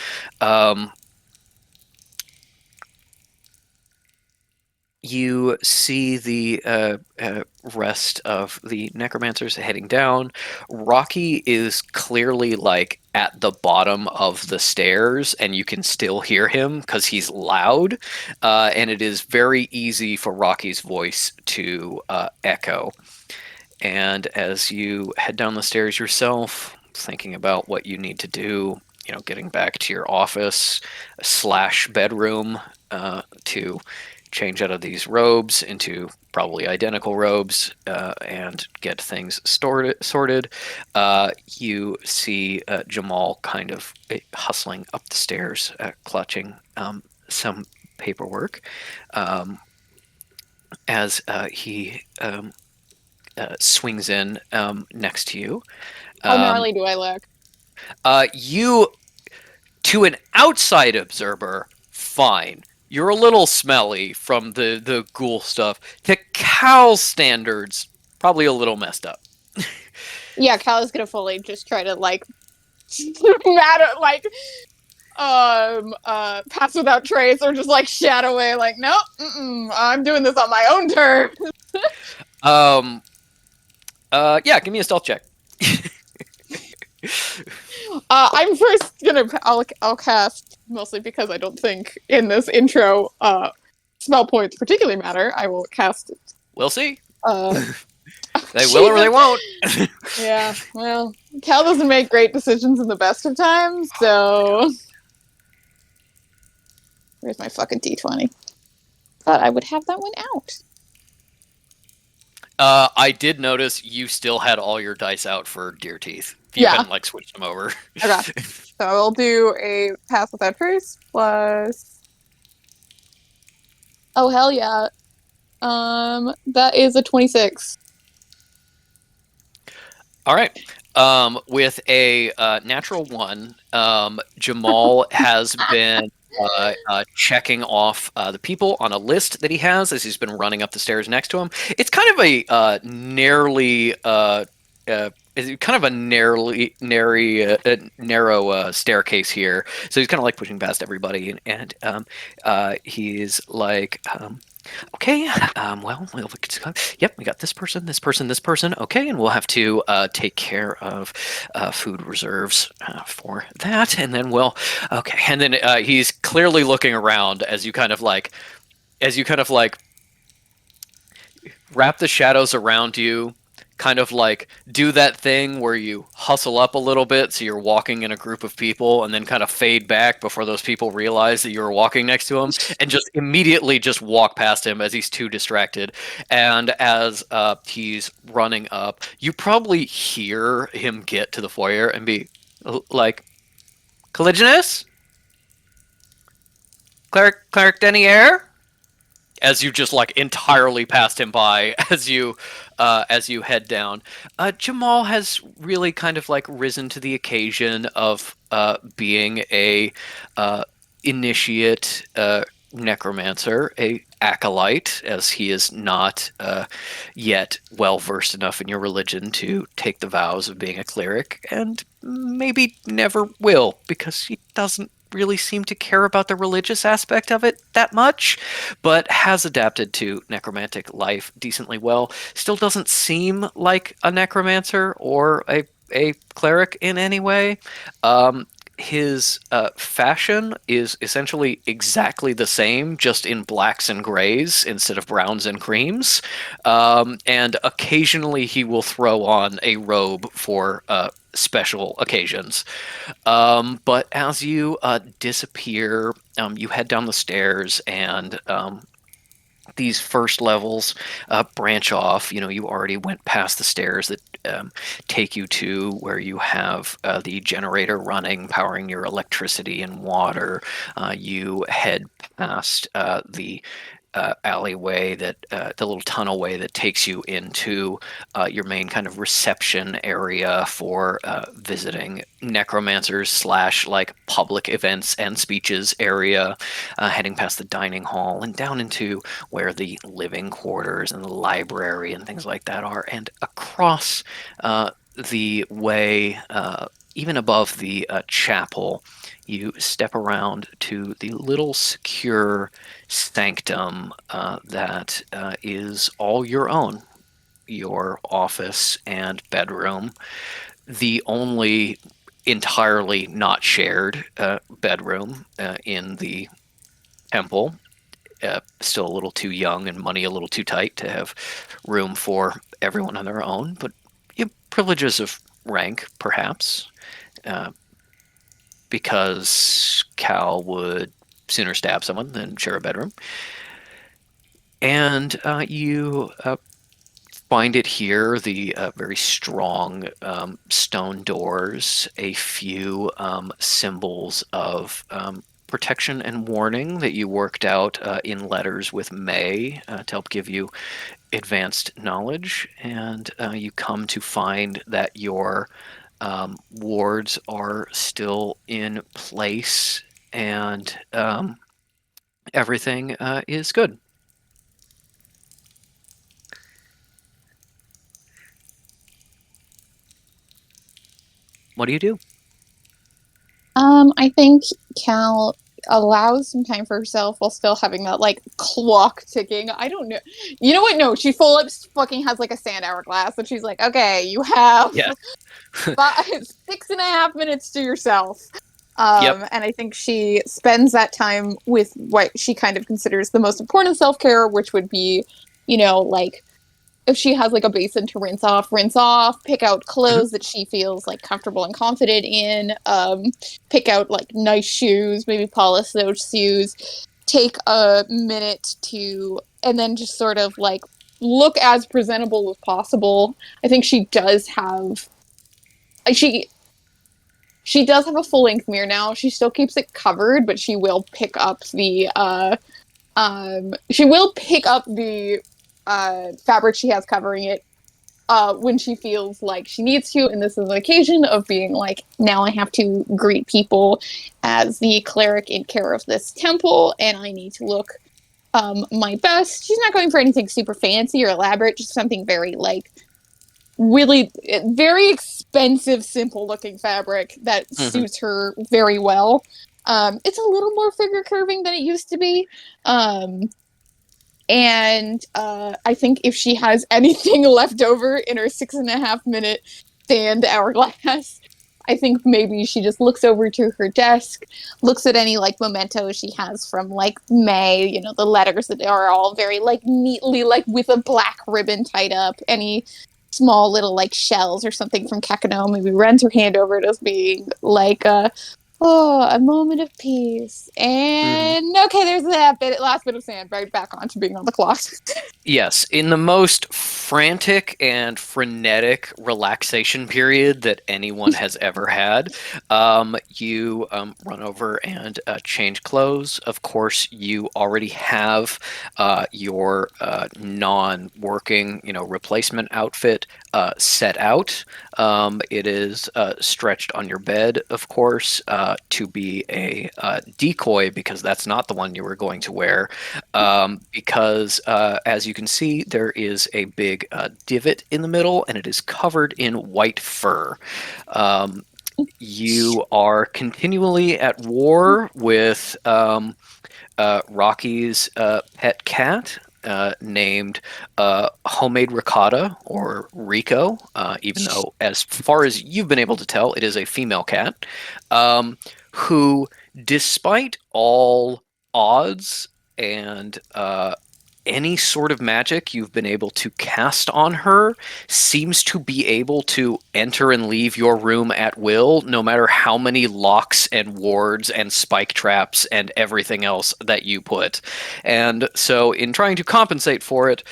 You see the rest of the necromancers heading down. Rocky is clearly like at the bottom of the stairs, and you can still hear him because he's loud, and it is very easy for Rocky's voice to echo. And as you head down the stairs yourself, thinking about what you need to do, getting back to your office / bedroom to change out of these robes into probably identical robes and get things sorted. You see Jamal kind of hustling up the stairs, clutching some paperwork as he swings in next to you. How gnarly do I look? You, to an outside observer, fine. You're a little smelly from the ghoul stuff. To Cal's standards, probably a little messed up. Yeah, Cal is gonna fully just try to like pass without trace or just like shadow away like, nope, I'm doing this on my own terms. Yeah, give me a stealth check. I'm first gonna. I'll cast, mostly because I don't think in this intro spell points particularly matter. I will cast. We'll see. They will or they won't. Yeah. Well, Cal doesn't make great decisions in the best of times, so. Where's my fucking D20? Thought I would have that one out. I did notice you still had all your dice out for Deer Teeth. You Yeah. hadn't like switched them over. Okay. So I'll do a pass without trace plus. Oh hell yeah! That is a 26. All right. With a natural 1, Jamal has been checking off the people on a list that he has as he's been running up the stairs next to him. It's kind of a narrow staircase here. So he's kind of like pushing past everybody, and he's like. Okay, yep, we got this person, this person, this person. Okay, and we'll have to take care of food reserves for that, and then and then he's clearly looking around as you kind of like wrap the shadows around you, kind of like do that thing where you hustle up a little bit so you're walking in a group of people and then kind of fade back before those people realize that you're walking next to him, and just immediately just walk past him as he's too distracted. And as he's running up, you probably hear him get to the foyer and be like, Caligulus? Cleric Denier? As you just like entirely passed him by as you head down. Jamal has really kind of like risen to the occasion of being a initiate necromancer, a acolyte, as he is not yet well versed enough in your religion to take the vows of being a cleric, and maybe never will, because he doesn't really seem to care about the religious aspect of it that much, but has adapted to necromantic life decently well. Still doesn't seem like a necromancer or a cleric in any way. His fashion is essentially exactly the same, just in blacks and grays instead of browns and creams. And occasionally he will throw on a robe for special occasions. But as you disappear, you head down the stairs, and these first levels branch off. You know, you already went past the stairs that take you to where you have the generator running, powering your electricity and water. You head past the alleyway, that the little tunnelway that takes you into your main kind of reception area for visiting necromancers / like public events and speeches area, heading past the dining hall and down into where the living quarters and the library and things like that are, and across the way, even above the chapel, you step around to the little secure sanctum that is all your own, your office and bedroom, the only entirely not shared bedroom in the temple. Still a little too young and money a little too tight to have room for everyone on their own, but privileges of rank, perhaps, because Cal would sooner stab someone than share a bedroom. And you find it here, the very strong stone doors, a few symbols of protection and warning that you worked out in letters with May to help give you advanced knowledge, and you come to find that your wards are still in place, and everything is good. What do you do? I think Cal allows some time for herself while still having that like clock ticking. I don't know. You know what? No, she full up fucking has like a sand hourglass, and she's like, okay, you have Yeah. 6.5 minutes to yourself. Yep. And I think she spends that time with what she kind of considers the most important self-care, which would be, you know, like if she has like a basin to rinse off, pick out clothes that she feels like comfortable and confident in, pick out like nice shoes, maybe polish those shoes, take a minute to, and then just sort of like look as presentable as possible. I think she does have, she does have a full length mirror now. She still keeps it covered, but she will pick up the fabric she has covering it when she feels like she needs to, and this is an occasion of being like, now I have to greet people as the cleric in care of this temple, and I need to look my best. She's not going for anything super fancy or elaborate, just something very like really very expensive, simple looking fabric that suits her very well. It's a little more figure curving than it used to be. And I think if she has anything left over in her 6.5 minute sand hourglass, I think maybe she just looks over to her desk, looks at any like mementos she has from like May, you know, the letters that are all very like neatly like with a black ribbon tied up, any small little like shells or something from Kakano, maybe runs her hand over it as being like a moment of peace. And okay, there's that last bit of sand right back onto being on the clock. Yes, in the most frantic and frenetic relaxation period that anyone has ever had, you run over and change clothes. Of course, you already have your non-working, replacement outfit set out. It is stretched on your bed, of course, to be a decoy, because that's not the one you were going to wear. Because as you can see, there is a big divot in the middle, and it is covered in white fur. You are continually at war with Rocky's pet cat, named Homemade Ricotta, or Rico, even though, as far as you've been able to tell, it is a female cat, who, despite all odds and any sort of magic you've been able to cast on her, seems to be able to enter and leave your room at will, no matter how many locks and wards and spike traps and everything else that you put. And so, in trying to compensate for it,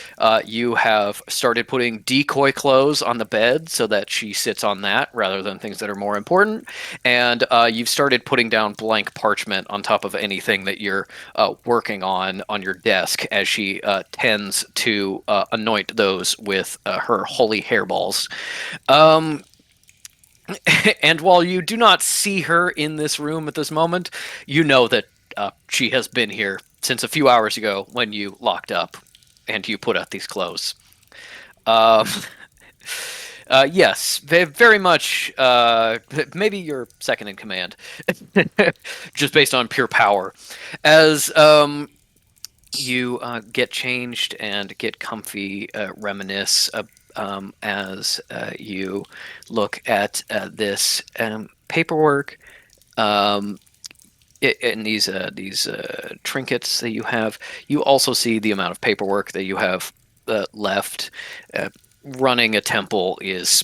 you have started putting decoy clothes on the bed so that she sits on that rather than things that are more important. And you've started putting down blank parchment on top of anything that you're working on your desk, as she tends to anoint those with her holy hairballs. And while you do not see her in this room at this moment, you know that she has been here since a few hours ago when you locked up and you put out these clothes. Yes, very much. Maybe you're second in command, just based on pure power. As you get changed and get comfy, reminisce as you look at this paperwork and these trinkets that you have. You also see the amount of paperwork that you have left. Running a temple is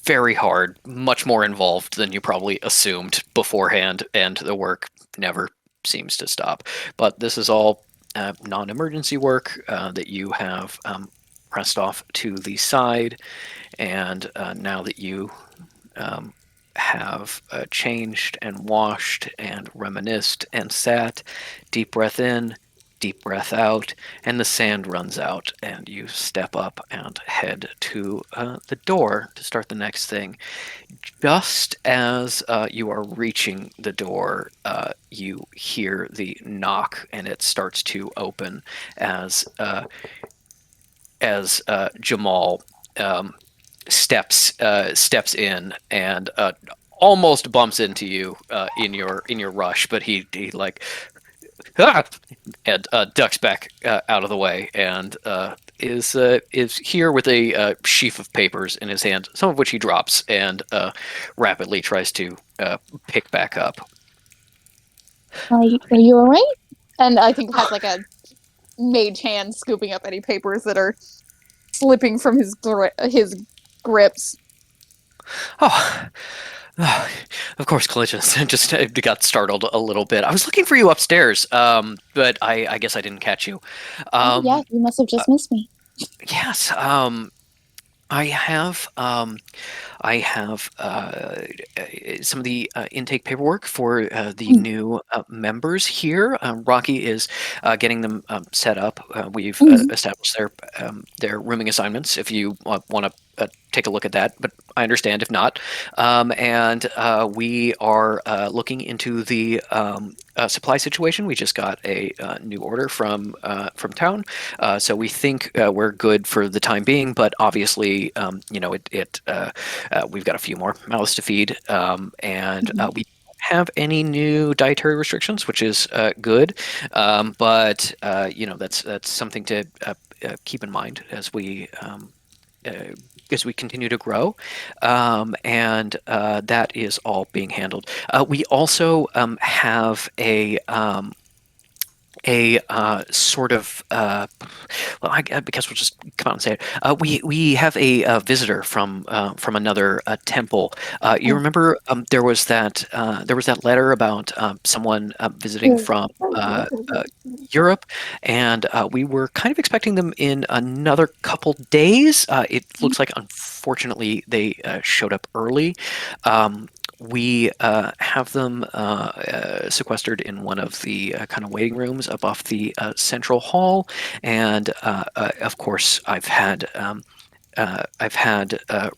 very hard, much more involved than you probably assumed beforehand, and the work never seems to stop. But this is all non-emergency work that you have pressed off to the side, and now that you have changed and washed and reminisced and sat, deep breath in, deep breath out, and the sand runs out, and you step up and head to the door to start the next thing. Just as you are reaching the door, you hear the knock, and it starts to open as Jamal steps in, and almost bumps into you in your rush, but he like and ducks back out of the way and is here with a sheaf of papers in his hand, some of which he drops and rapidly tries to pick back up. Are you all right? And I think has like a mage hand scooping up any papers that are slipping from his grips. Oh, of course, Collisions just got startled a little bit. I was looking for you upstairs, but I guess I didn't catch you. Yeah, you must have just missed me. Yes. I have some of the intake paperwork for the new members here. Rocky is getting them set up. We've established their rooming assignments. If you want to take a look at that, but I understand if not. And we are looking into the supply situation. We just got a new order from town, so we think we're good for the time being. But obviously, we've got a few more mouths to feed, and we don't have any new dietary restrictions, which is good. But that's something to keep in mind as we continue to grow, and that is all being handled. We also have a sort of I guess we'll just come out and say it. We have a visitor from another temple. You remember there was that letter about someone visiting from Europe, and we were kind of expecting them in another couple days. It looks like, unfortunately, they showed up early. We have them sequestered in one of the kind of waiting rooms up off the central hall, and of course, I've had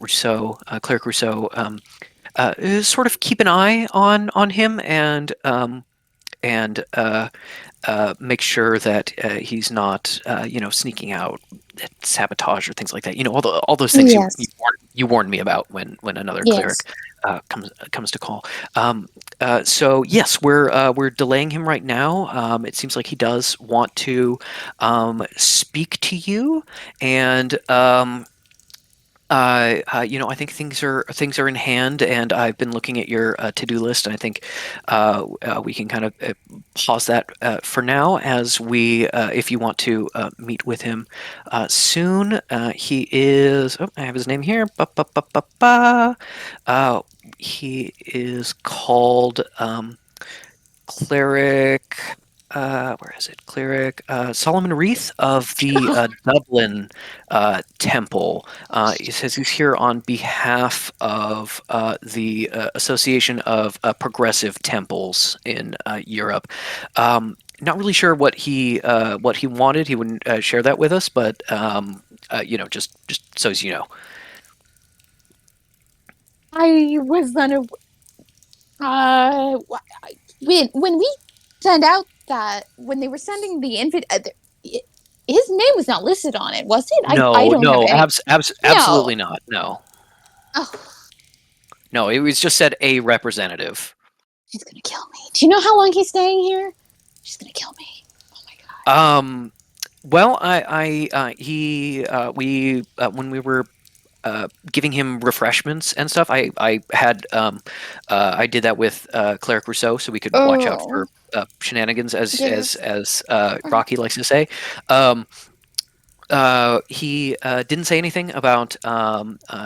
Rousseau, Cleric Rousseau, sort of keep an eye on him and make sure that he's not sneaking out, sabotage or things like that. All those things you warned me about when another cleric comes to call. So yes, we're delaying him right now. It seems like he does want to speak to you, and I think things are in hand, and I've been looking at your to-do list, and I think we can kind of pause that for now, as we, if you want to meet with him soon. He is. Oh, I have his name here. He is called Cleric. Where is it? Cleric Solomon Wreath of the Dublin Temple. He says he's here on behalf of the Association of Progressive Temples in Europe. Not really sure what he wanted. He wouldn't share that with us, but just so as you know. I was unaware. When we sent out that, when they were sending the invite, his name was not listed on it, was it? Absolutely not. No. Oh, No, it was just said a representative. she's gonna kill me. Do you know how long he's staying here? She's gonna kill me. Oh my god. Well, we when we were giving him refreshments and stuff, I did that with Cleric Rousseau, so we could watch out for shenanigans, as Rocky likes to say. He didn't say anything about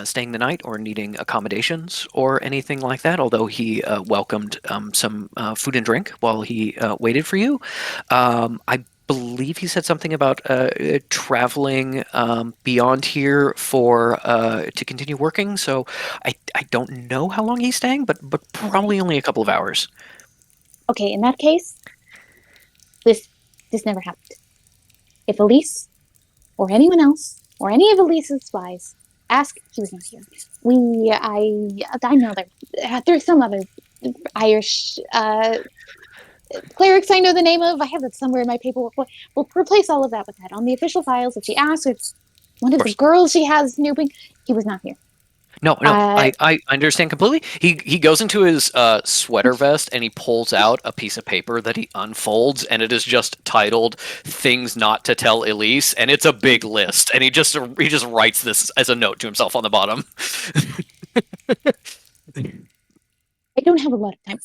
staying the night or needing accommodations or anything like that, although he welcomed some food and drink while he waited for you. I believe he said something about traveling beyond here to continue working. So I don't know how long he's staying, but probably only a couple of hours. Okay, in that case, this never happened. If Elise or anyone else or any of Elise's spies ask, he was not here. I know there's some other Irish clerics I know the name of. I have it somewhere in my paperwork. We'll replace all of that with that on the official files. If she asks, if one of the girls she has snooping, he was not here. No, I understand completely. He goes into his sweater vest and he pulls out a piece of paper that he unfolds, and it is just titled "Things Not to Tell Elise," and it's a big list. And he just writes this as a note to himself on the bottom. I don't have a lot of time.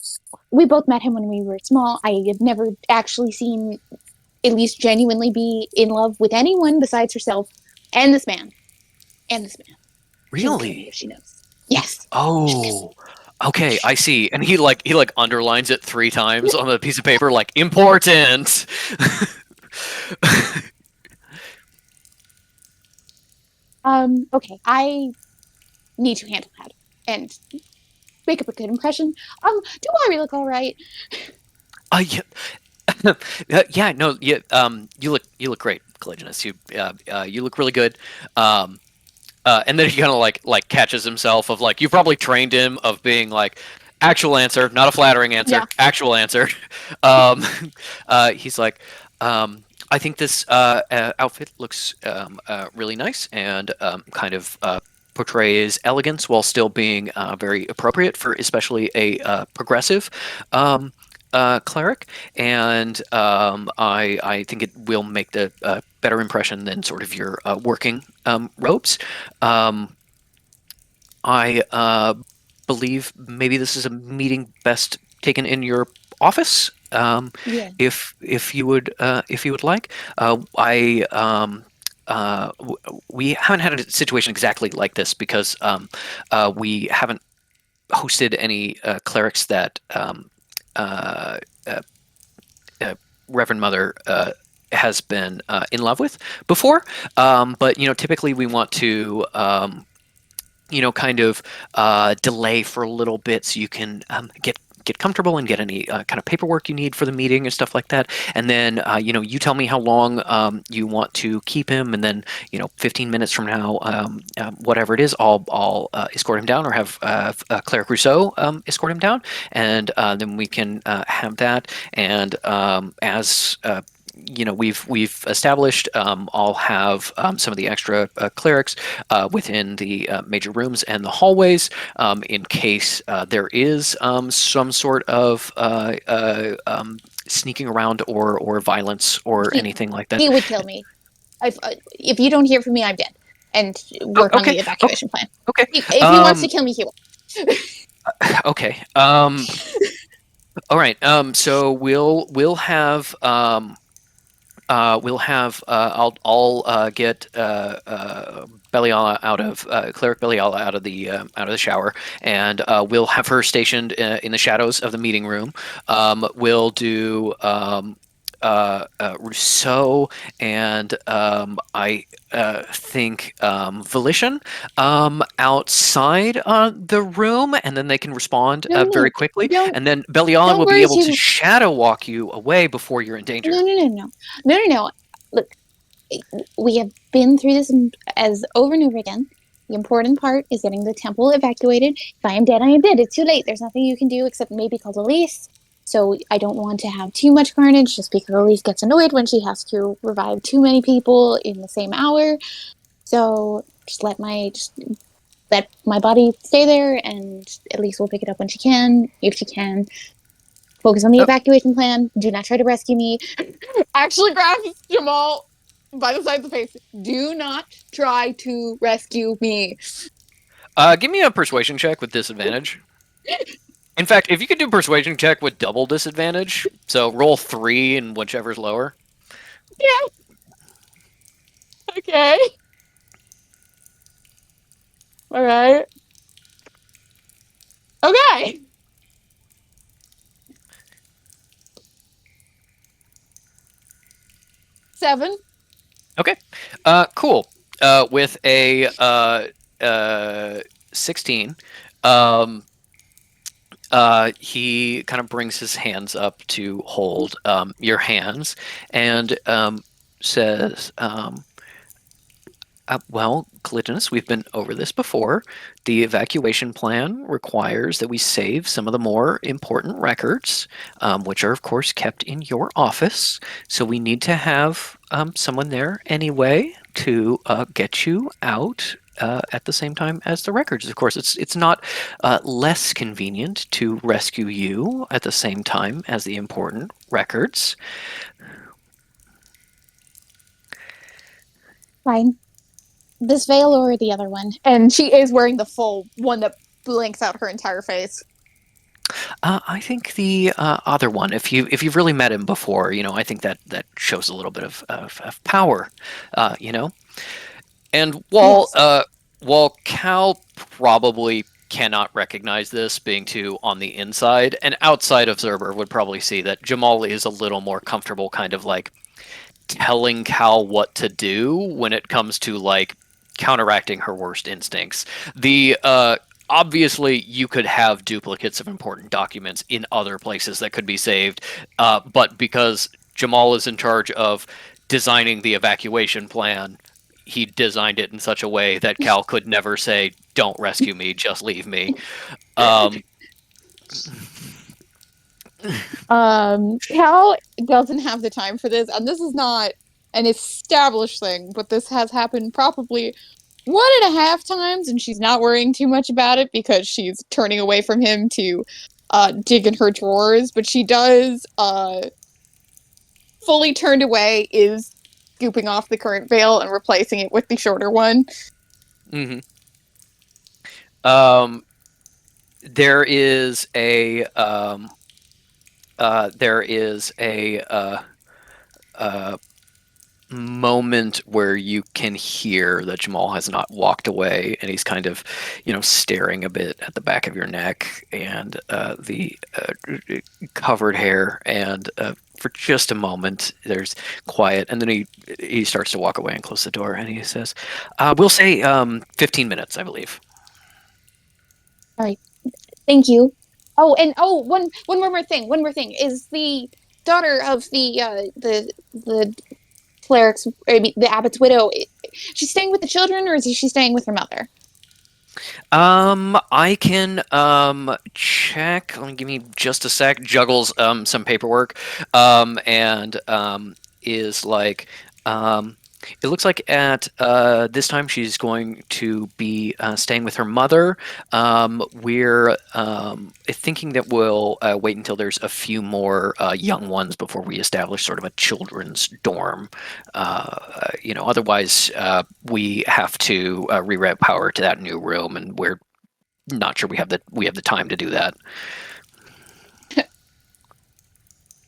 We both met him when we were small. I have never actually seen Elise genuinely be in love with anyone besides herself and this man. And this man. She'll kill me Really? if she knows. Yes. Oh. Okay, I see. And he underlines it 3 times on the piece of paper, like important. Okay. I need to handle that and make up a good impression. Do I look all right? Yeah. Yeah, no, yeah, you look great, Caligulus. You look really good. And then he kind of like catches himself of like, you've probably trained him of being like, actual answer, not a flattering answer, Yeah. actual answer. He's like, I think this outfit looks really nice and kind of portrays elegance while still being very appropriate for especially a progressive cleric, and I think it will make the better impression than sort of your working robes. I believe maybe this is a meeting best taken in your office. Yeah. If you would like, we haven't had a situation exactly like this because we haven't hosted any clerics that Reverend Mother has been in love with before. But typically we want to kind of delay for a little bit so you can get comfortable and get any kind of paperwork you need for the meeting and stuff like that. And then you tell me how long you want to keep him, and then 15 minutes from now, whatever it is, I'll escort him down, or have Cleric Rousseau escort him down, and then we can have that. And as we've established, I'll have some of the extra clerics within the major rooms and the hallways in case there is some sort of sneaking around or violence or anything like that. He would kill me. If you don't hear from me, I'm dead. And work on the evacuation plan. Okay. If he wants to kill me, he will. Okay. All right. So we'll have I'll get Beliala out of Cleric Beliala out of the shower, and we'll have her stationed in the shadows of the meeting room. We'll do Rousseau and I think Volition outside the room, and then they can respond very quickly. And then Beliala will be able to shadow walk you away before you're in danger. No. Look, we have been through this as over and over again. The important part is getting the temple evacuated. If I am dead, I am dead. It's too late. There's nothing you can do except maybe call Elise. So I don't want to have too much carnage, just because Elise gets annoyed when she has to revive too many people in the same hour. So just let my body stay there, and Elise will pick it up when she can, if she can. Focus on the evacuation plan. Do not try to rescue me. Actually grabs Jamal by the side of the face. Do not try to rescue me. Give me a persuasion check with disadvantage. In fact, if you could do a persuasion check with double disadvantage, so roll 3 and whichever's lower. Yeah. Okay. All right. Okay. Seven. Okay. Cool. With a 16, he kind of brings his hands up to hold your hands and says, well, Caligulus, we've been over this before. The evacuation plan requires that we save some of the more important records, which are, of course, kept in your office. So we need to have someone there anyway to get you out at the same time as the records. Of course, it's not less convenient to rescue you at the same time as the important records. Fine. This veil or the other one? And she is wearing the full one that blanks out her entire face. I think the other one. If you've really met him before, I think that shows a little bit of power, And while Cal probably cannot recognize this being too on the inside, and outside observer would probably see that Jamal is a little more comfortable, kind of like telling Cal what to do when it comes to like counteracting her worst instincts. The obviously you could have duplicates of important documents in other places that could be saved, but because Jamal is in charge of designing the evacuation plan, he designed it in such a way that Cal could never say, "Don't rescue me, just leave me." Cal doesn't have the time for this, and this is not an established thing, but this has happened probably 1.5 times, and she's not worrying too much about it because she's turning away from him to dig in her drawers. But she does, fully turned away, is scooping off the current veil and replacing it with the shorter one. Mm-hmm. There is a moment where you can hear that Jamal has not walked away, and he's kind of, staring a bit at the back of your neck and the covered hair, and for just a moment there's quiet, and then he starts to walk away and close the door, and he says, "We'll say 15 minutes, I believe." Thank you. Oh, and one more thing. One more thing is the daughter of the cleric's, the abbot's widow. She's staying with the children, or is she staying with her mother? I can check. Give me just a sec. Juggles some paperwork, and is like, it looks like at this time she's going to be staying with her mother. We're thinking that we'll wait until there's a few more young ones before we establish sort of a children's dorm. Otherwise we have to reroute power to that new room, and we're not sure we have the time to do that.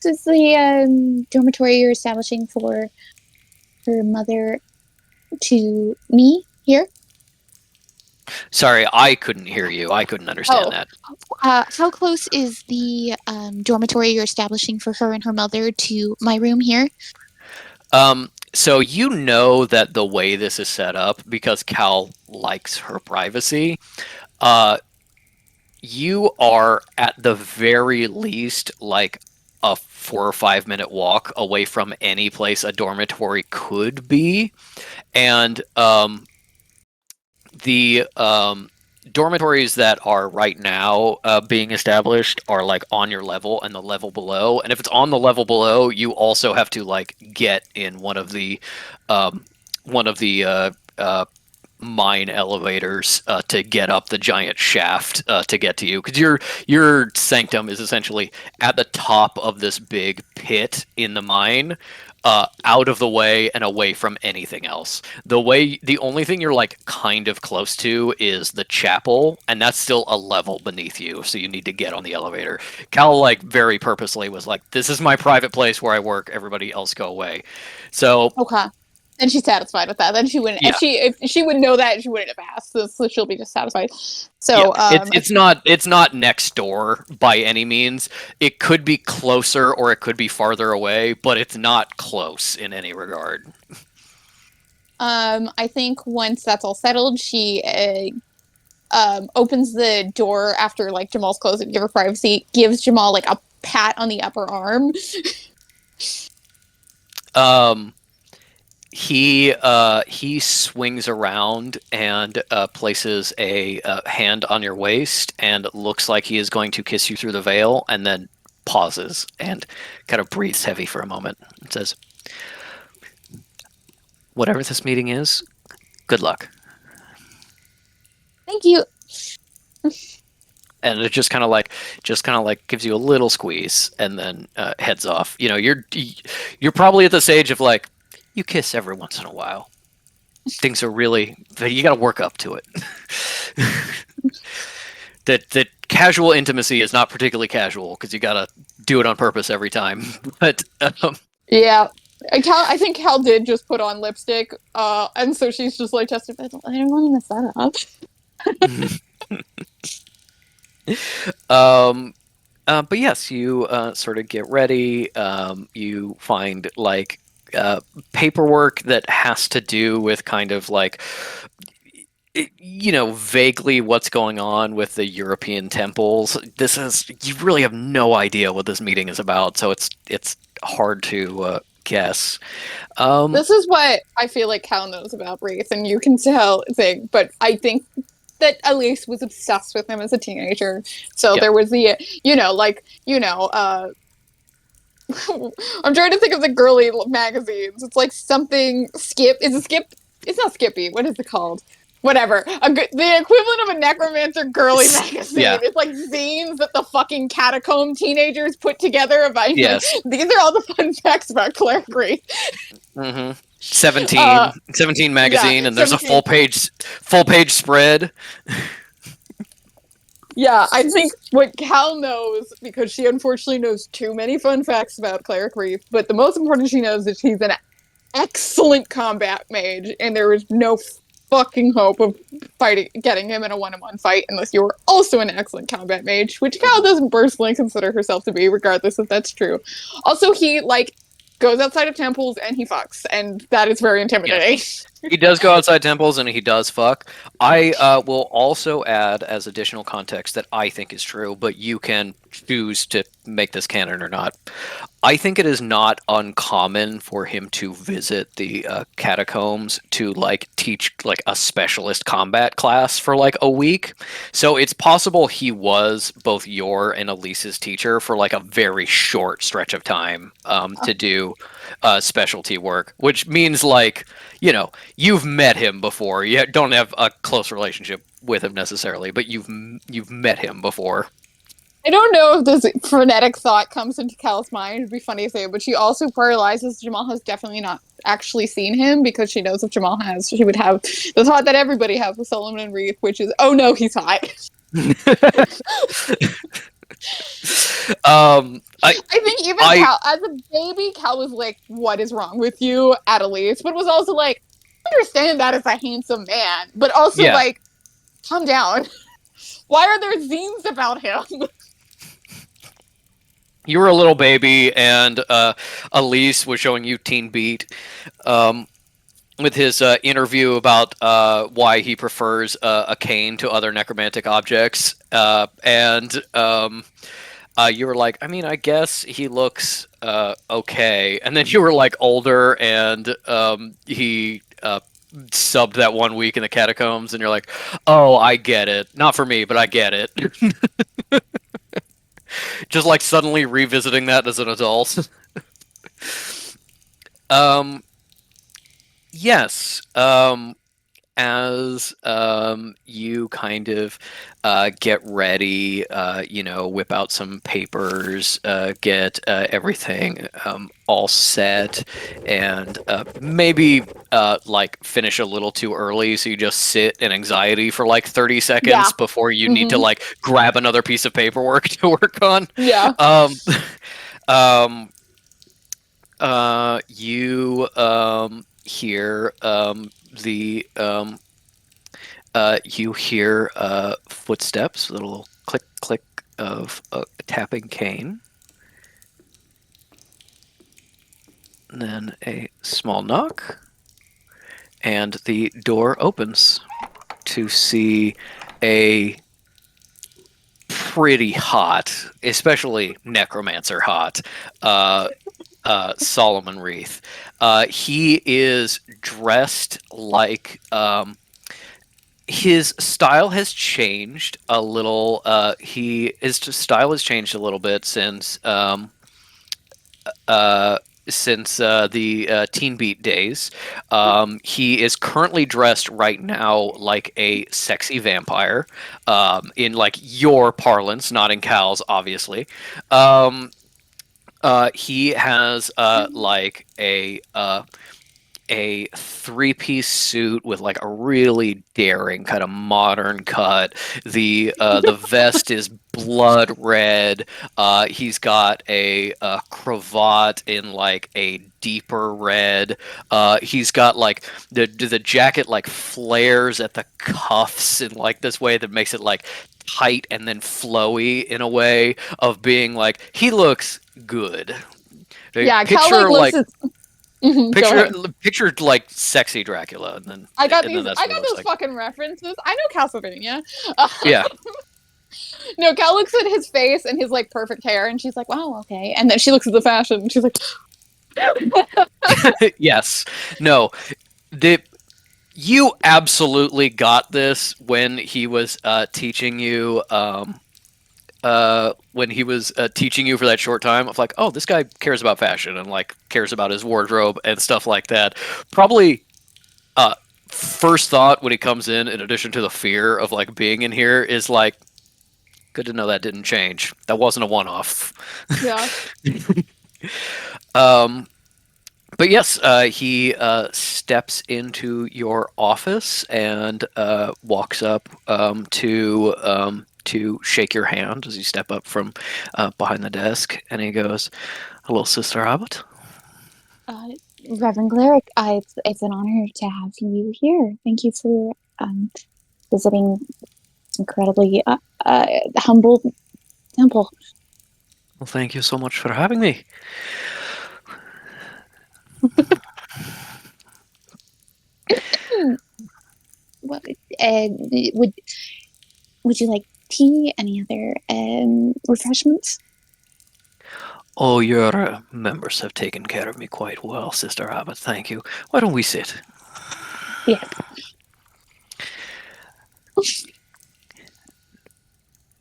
This is the dormitory you're establishing for her mother to me here? Sorry, I couldn't hear you. I couldn't understand that. How close is the dormitory you're establishing for her and her mother to my room here? So you know that the way this is set up, because Cal likes her privacy, you are at the very least like a 4 or 5 minute walk away from any place a dormitory could be, and the dormitories that are right now being established are like on your level and the level below, and if it's on the level below, you also have to like get in one of the mine elevators to get up the giant shaft to get to you, because your sanctum is essentially at the top of this big pit in the mine, out of the way and away from anything else. The only thing you're like kind of close to is the chapel, and that's still a level beneath you, so you need to get on the elevator. Cal like very purposely was like, "This is my private place where I work, everybody else go away." So Okay. And she's satisfied with that. Then she wouldn't. Yeah. If she would know that, she wouldn't have asked. So she'll be just satisfied. So yeah, it's not next door by any means. It could be closer or it could be farther away, but it's not close in any regard. I think once that's all settled, she opens the door after like Jamal's closed it to give her privacy. Gives Jamal like a pat on the upper arm. He swings around and places a hand on your waist and looks like he is going to kiss you through the veil, and then pauses and kind of breathes heavy for a moment and says, "Whatever this meeting is, good luck." Thank you. And it just kind of like gives you a little squeeze and then heads off. You know, you're probably at the stage of like you kiss every once in a while. Things are really you got to work up to it. that casual intimacy is not particularly casual because you got to do it on purpose every time. But Yeah. I think Cal did just put on lipstick, and so she's just like, Chester, I don't want to mess that up. But yes, you sort of get ready. You find like paperwork that has to do with kind of like, you know, vaguely what's going on with the European temples. You really have no idea what this meeting is about, so it's hard to guess. This is what I feel like Cal knows about Wraith, and you can tell but I think that Elise was obsessed with him as a teenager. So there was the, I'm trying to think of the girly magazines. It's like something Skip. Is it Skip? It's not Skippy. What is it called? Whatever. The equivalent of a necromancer girly magazine. Yeah. It's like zines that the fucking catacomb teenagers put together about. Yes. These are all the fun facts about Cleric Wraith. Mm-hmm. 17 magazine, yeah, and there's 17. a full page spread. Yeah, I think what Cal knows, because she unfortunately knows too many fun facts about Cleric Wraith, but the most important she knows is he's an excellent combat mage, and there is no fucking hope of getting him in a one-on-one fight unless you are also an excellent combat mage, which Cal doesn't personally consider herself to be, regardless if that's true. Also, he goes outside of temples and he fucks, and that is very intimidating. Yes. He does go outside temples and he does fuck. I will also add as additional context that I think is true, but you can choose to make this canon or not. I think it is not uncommon for him to visit the catacombs to teach a specialist combat class for a week. So it's possible he was both your and Elise's teacher for a very short stretch of time to do specialty work, which means you've met him before. You don't have a close relationship with him necessarily, but you've met him before. I don't know if this frenetic thought comes into Cal's mind. It'd be funny to say, but she also realizes Jamal has definitely not actually seen him, because she knows if Jamal has, she would have the thought that everybody has with Solomon and Wraith, which is, oh no, he's hot. I think even Cal, as a baby, Cal was like, what is wrong with you, at Elise? But was also like, I understand that as a handsome man, but also calm down. Why are there zines about him? You were a little baby, and Elise was showing you Teen Beat with his interview about why he prefers a cane to other necromantic objects. And you were like, I mean, I guess he looks okay. And then you were older, and he subbed that 1 week in the catacombs, and you're like, oh, I get it. Not for me, but I get it. Just suddenly revisiting that as an adult. Yes. As you kind of get ready, whip out some papers, get everything all set, and maybe finish a little too early, so you just sit in anxiety for 30 seconds before you need to grab another piece of paperwork to work on. Yeah. You hear you hear footsteps, a little click click of a tapping cane, and then a small knock, and the door opens to see a pretty hot, especially necromancer hot, Solomon Wraith. He is dressed like his style has changed a little. His style has changed a little bit since the Teen Beat days. He is currently dressed right now like a sexy vampire, in like your parlance, not in Cal's, obviously. He has like a three-piece suit with like a really daring kind of modern cut. The vest is blood red. He's got a cravat in like a deeper red. He's got like the jacket like flares at the cuffs in like this way that makes it like tight and then flowy in a way of being like he looks good. Yeah, Picture Cal like looks Mhm, go ahead. picture like sexy Dracula, and then I got and then these. that's I what it got looks those like. fucking references. I know Castlevania. Yeah, No, Cal looks at his face and his like perfect hair, and she's like, "Wow, okay." And then she looks at the fashion, and she's like, yes, no, you absolutely got this when he was teaching you. When he was teaching you for that short time of like, oh, this guy cares about fashion and like cares about his wardrobe and stuff like that. Probably first thought when he comes in addition to the fear of like being in here, is like, good to know that didn't change. That wasn't a one-off. "Yeah." But yes, he steps into your office and walks up to shake your hand as you step up from behind the desk, and he goes, "Hello, Sister Abbott." Reverend Cleric, it's an honor to have you here. Thank you for visiting this incredibly humble temple. Well, thank you so much for having me. What would you like tea? Any other refreshments? Oh, your members have taken care of me quite well, Sister Abbott. Thank you. Why don't we sit? Yes.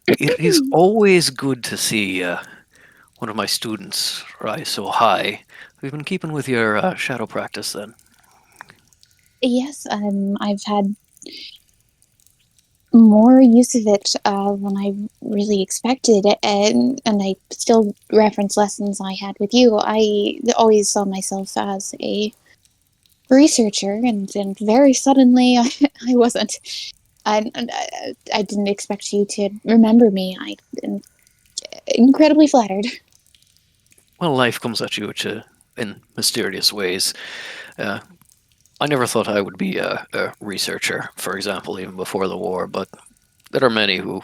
It is always good to see one of my students rise so high. We've been keeping with your shadow practice then. Yes, I've had more use of it than I really expected, and I still reference lessons I had with you. I always saw myself as a researcher, and then very suddenly I wasn't. I didn't expect you to remember me. I am incredibly flattered. Well, life comes at you in mysterious ways. I never thought I would be a researcher, for example, even before the war, but there are many who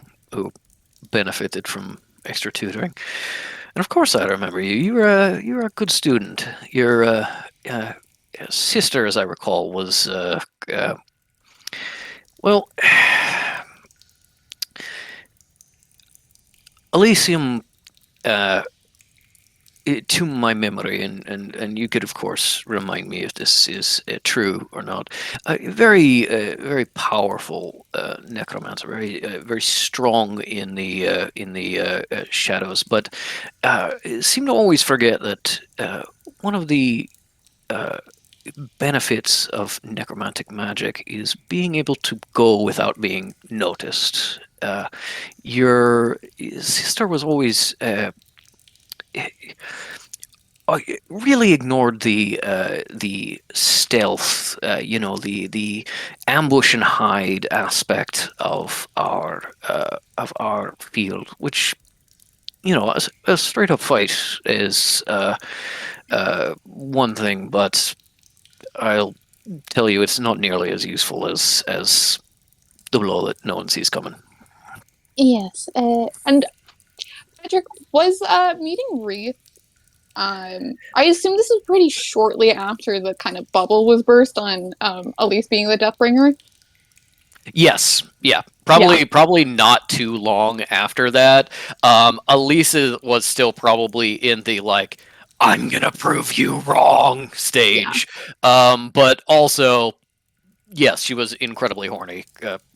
benefited from extra tutoring. And of course, I remember you. You were a good student. Your sister, as I recall, was well, Elysium. To my memory, and you could of course remind me if this is true or not. Very powerful necromancer, very strong in the shadows, but seem to always forget that one of the benefits of necromantic magic is being able to go without being noticed. Your sister was always really ignored the stealth, the ambush and hide aspect of our field, which, a straight up fight is one thing, but I'll tell you, it's not nearly as useful as the blow that no one sees coming. Yes, And Patrick was meeting Wreath. I assume this was pretty shortly after the kind of bubble was burst on Elise being the Deathbringer. Yes, yeah, probably not too long after that. Elise was still probably in the like, I'm gonna prove you wrong stage. But also, yes, she was incredibly horny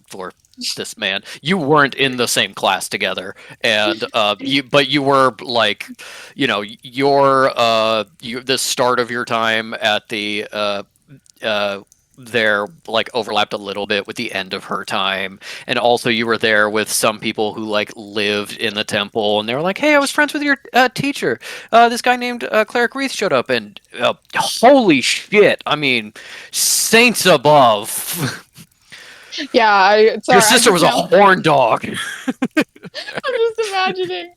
for this man. You weren't in the same class together, and you were like, the start of your time at the there like overlapped a little bit with the end of her time, and also you were there with some people who like lived in the temple, and they were like, hey, I was friends with your teacher, this guy named Cleric Wreath showed up, and holy shit, I mean, saints above. Yeah, sorry, Your sister was a horn dog. I'm just imagining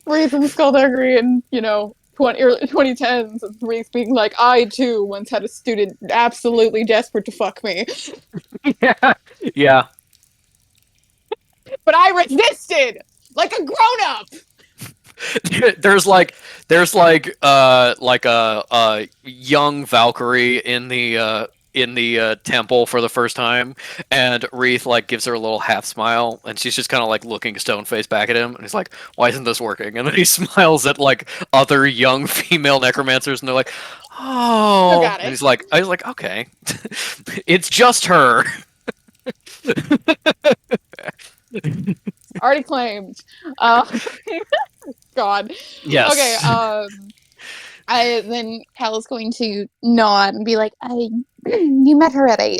Wreath and Skullduggery and, early 2010s, and Wreath being like, I too once had a student absolutely desperate to fuck me. Yeah. But I resisted! Like a grown-up! there's like a young Valkyrie in the temple for the first time, and Wreath like gives her a little half smile, and she's just kind of like looking stone faced back at him, and he's like, why isn't this working? And then he smiles at like other young female necromancers, and they're like, oh, got it. and I was like, okay. It's just her. Already claimed. God. Yes. Okay, then Cal is going to nod and be like, you met her at a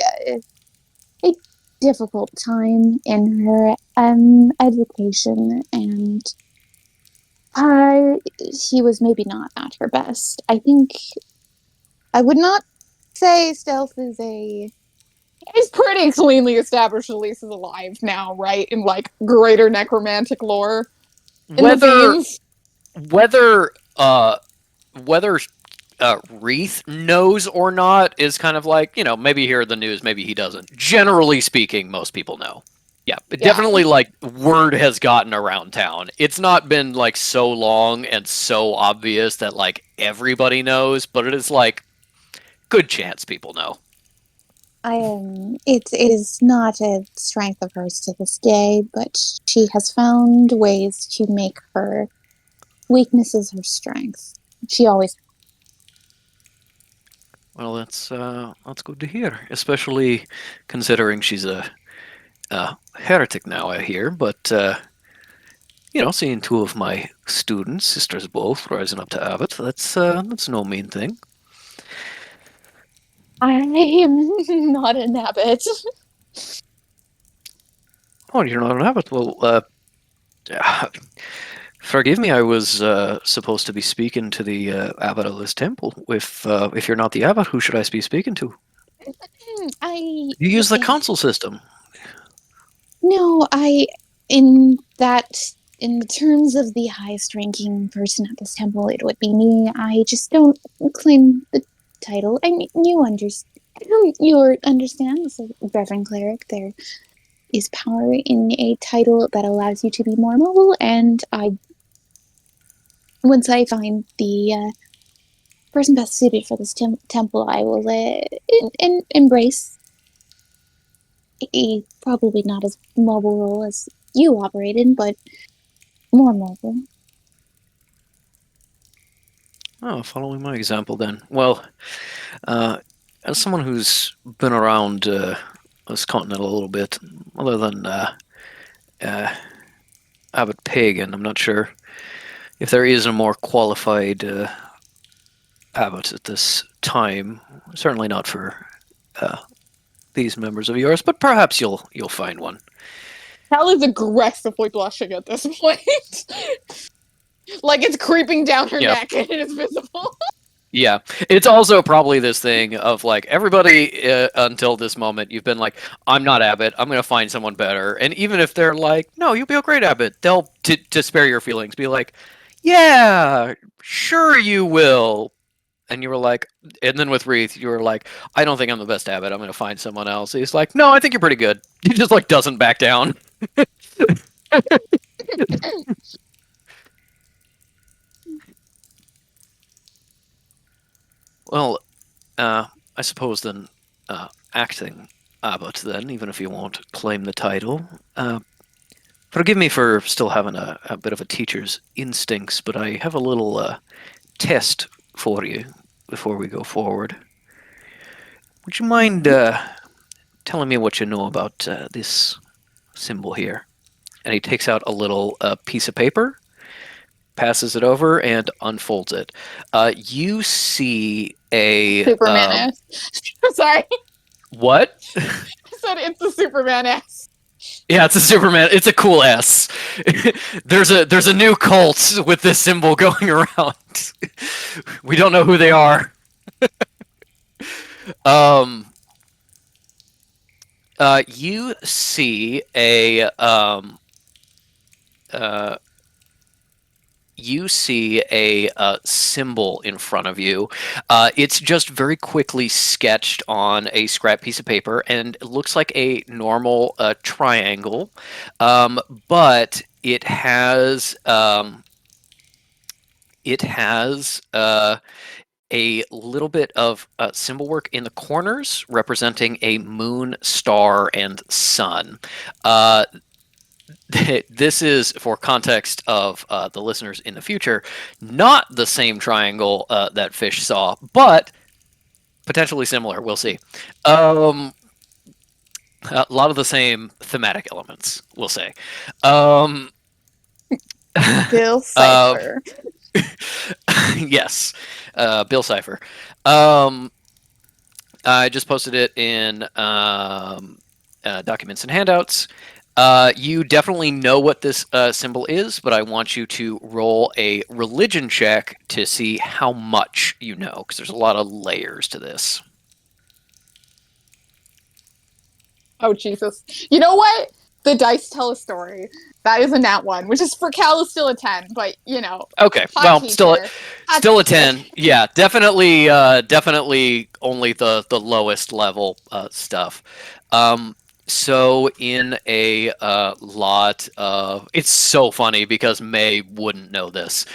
difficult time in her education, and she was maybe not at her best. I think I would not say stealth is pretty cleanly established. Elise is alive now, right? In like greater necromantic lore. Whether Wreath knows or not is kind of like, maybe you hear the news, maybe he doesn't. Generally speaking, most people know. Yeah, but definitely like word has gotten around town. It's not been like so long and so obvious that like everybody knows, but it is like good chance people know. It is not a strength of hers to this day, but she has found ways to make her weaknesses her strengths. She always. Well, that's good to hear, especially considering she's a heretic now, I hear. But seeing two of my students, sisters both, rising up to abbot, that's no mean thing. I am not an abbot. Oh, you're not an abbot? Well, forgive me. I was supposed to be speaking to the abbot of this temple. If you're not the abbot, who should I be speaking to? You use the council system. No, in the terms of the highest ranking person at this temple, it would be me. I just don't claim the title. I mean, you understand as a reverend cleric, there is power in a title that allows you to be more mobile, and once I find the person best suited for this temple, I will embrace a probably not as mobile role as you operate in, but more mobile. Oh, following my example then. Well, as someone who's been around this continent a little bit, other than Abbot Pagan, I'm not sure if there is a more qualified abbot at this time. Certainly not for these members of yours, but perhaps you'll find one. Cal is aggressively blushing at this point. Like it's creeping down her neck and it is visible. Yeah, it's also probably this thing of like everybody until this moment, you've been like, I'm not abbot, I'm going to find someone better. And even if they're like, no, you'll be a great abbot, they'll, to spare your feelings, be like, yeah, sure you will. And you were like, and then with Wreath, you were like, I don't think I'm the best abbot, I'm going to find someone else. He's like, no, I think you're pretty good. He just like doesn't back down. Well, I suppose then acting abbot then, even if you won't claim the title. Forgive me for still having a bit of a teacher's instincts, but I have a little test for you before we go forward. Would you mind telling me what you know about this symbol here. And he takes out a little piece of paper, passes it over, and unfolds it. You see a Superman ass. Sorry, what? I said it's the Superman ass. Yeah, it's a Superman. It's a cool S. There's a new cult with this symbol going around. We don't know who they are. You see a symbol in front of you. It's just very quickly sketched on a scrap piece of paper, and it looks like a normal triangle, but it has a little bit of symbol work in the corners representing a moon, star, and sun. This is, for context of the listeners in the future, not the same triangle that Fish saw, but potentially similar. We'll see. A lot of the same thematic elements, we'll say. Bill Cipher. Yes, Bill Cipher. I just posted it in documents and handouts. You definitely know what this symbol is, but I want you to roll a religion check to see how much you know, because there's a lot of layers to this. Oh, Jesus. You know what? The dice tell a story. That is a nat 1, which is for Cal is still a 10, but, you know. Okay, well, still a 10. Yeah, definitely only the lowest level stuff. So in a lot of, it's so funny because May wouldn't know this.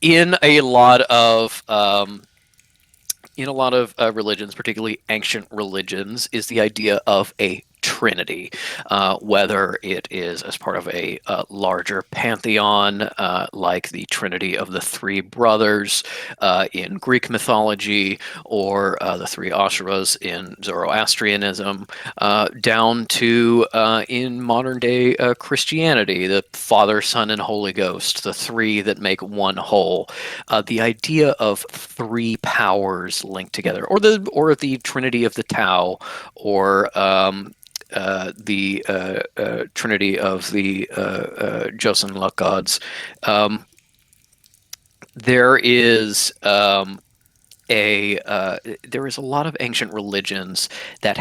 In a lot of religions, particularly ancient religions, is the idea of a trinity, whether it is as part of a larger pantheon, like the Trinity of the Three Brothers in Greek mythology, or the Three Asheras in Zoroastrianism, down to in modern day Christianity, the Father, Son, and Holy Ghost, the three that make one whole. The idea of three powers linked together, or the Trinity of the Tao, or the Trinity of the Joseon luck gods. There is a lot of ancient religions that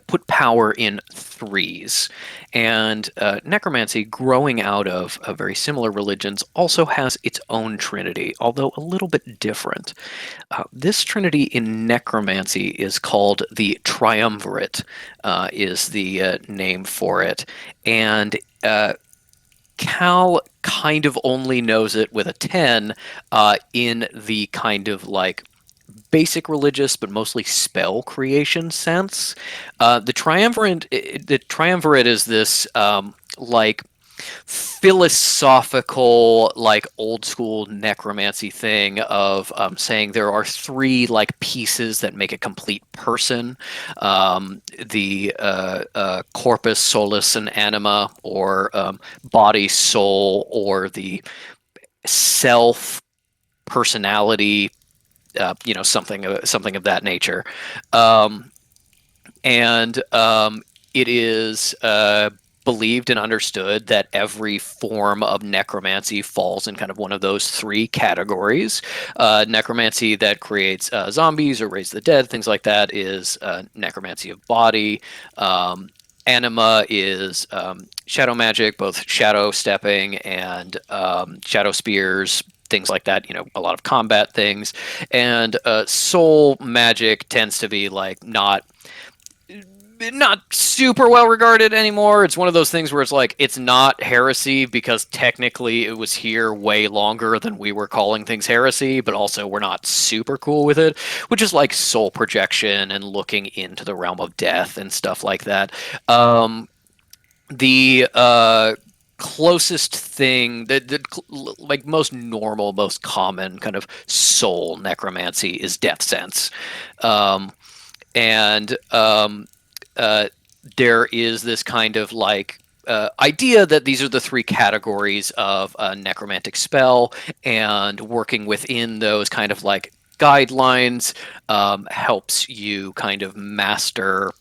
put power in threes, and necromancy, growing out of very similar religions, also has its own trinity, although a little bit different. This trinity in necromancy is called the triumvirate, is the name for it, and Cal kind of only knows it with a 10 in the kind of like basic religious but mostly spell creation sense. The triumvirate is this like philosophical, like old school necromancy thing of saying there are three like pieces that make a complete person: the corpus, solus, and anima, or body, soul, or the self, personality, something of that nature. And it is believed and understood that every form of necromancy falls in kind of one of those three categories. Necromancy that creates zombies or raise the dead, things like that, is necromancy of body. Anima is shadow magic, both shadow stepping and shadow spears, things like that, a lot of combat things. And soul magic tends to be like not super well regarded anymore. It's one of those things where it's like, it's not heresy because technically it was here way longer than we were calling things heresy, but also we're not super cool with it, which is like soul projection and looking into the realm of death and stuff like that. The closest thing, like most normal, most common kind of soul necromancy is death sense. and there is this kind of like idea that these are the three categories of a necromantic spell, and working within those kind of like guidelines helps you kind of master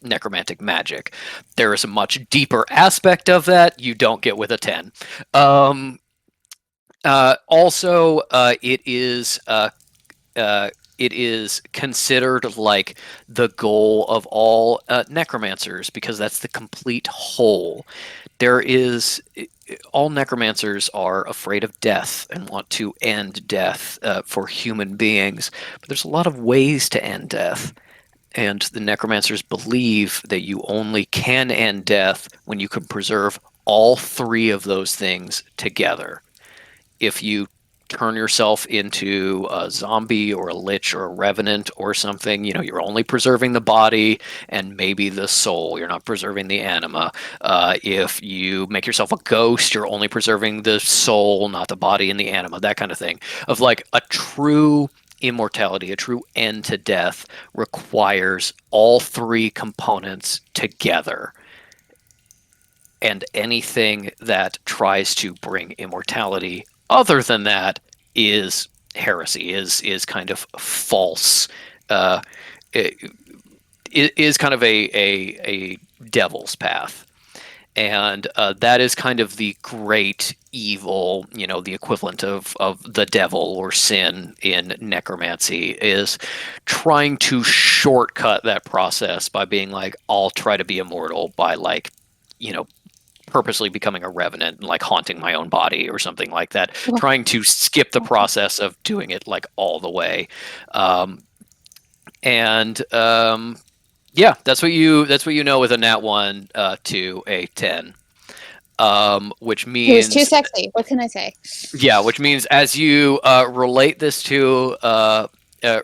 necromantic magic. There is a much deeper aspect of that you don't get with a 10. Also, it is considered like the goal of all necromancers, because that's the complete whole. All necromancers are afraid of death and want to end death for human beings, but there's a lot of ways to end death. And the necromancers believe that you only can end death when you can preserve all three of those things together. If you turn yourself into a zombie or a lich or a revenant or something, you're only preserving the body and maybe the soul. You're not preserving the anima. If you make yourself a ghost, you're only preserving the soul, not the body and the anima, that kind of thing. Of like a true immortality, a true end to death requires all three components together. And anything that tries to bring immortality other than that is heresy, is kind of false, is kind of a devil's path. And that is kind of the great evil, the equivalent of the devil or sin in necromancy, is trying to shortcut that process by being like, I'll try to be immortal by like, purposely becoming a revenant and like haunting my own body or something like that, trying to skip the process of doing it like all the way. Yeah, that's what you know with a nat 1 to a 10. Which means He was too sexy. What can I say? Yeah, which means as you relate this to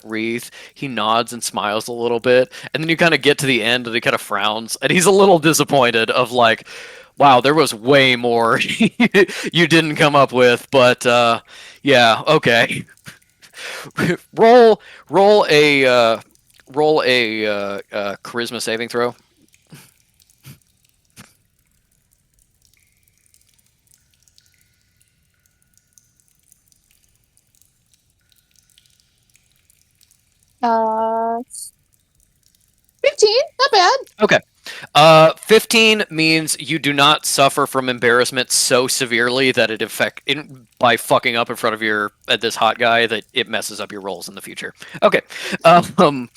Wreath, he nods and smiles a little bit, and then you kind of get to the end and he kind of frowns, and he's a little disappointed of like, wow, there was way more you didn't come up with, but yeah, okay. roll a charisma saving throw. Uh, 15, not bad. Okay. 15 means you do not suffer from embarrassment so severely that by fucking up in front of this hot guy that it messes up your rolls in the future. Okay. That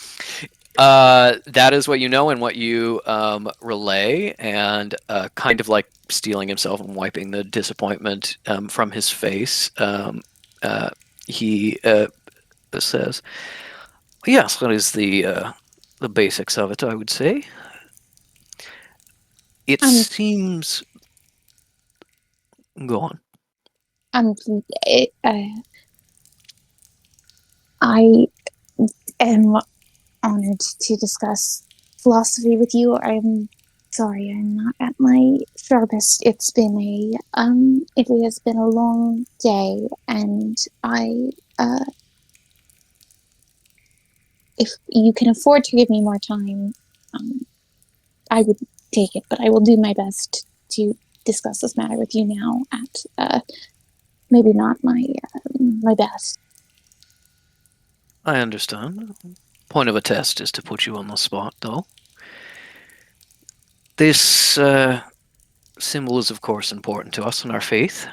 is what you know and what you relay, and kind of like steeling himself and wiping the disappointment from his face. He says, "Yes, that is the basics of it, I would say. It seems." Go on. I am honored to discuss philosophy with you. I'm sorry, I'm not at my sharpest. It has been a long day, and if you can afford to give me more time, I would take it, but I will do my best to discuss this matter with you now at maybe not my best. I understand. Point of a test is to put you on the spot, though. This symbol is, of course, important to us in our faith,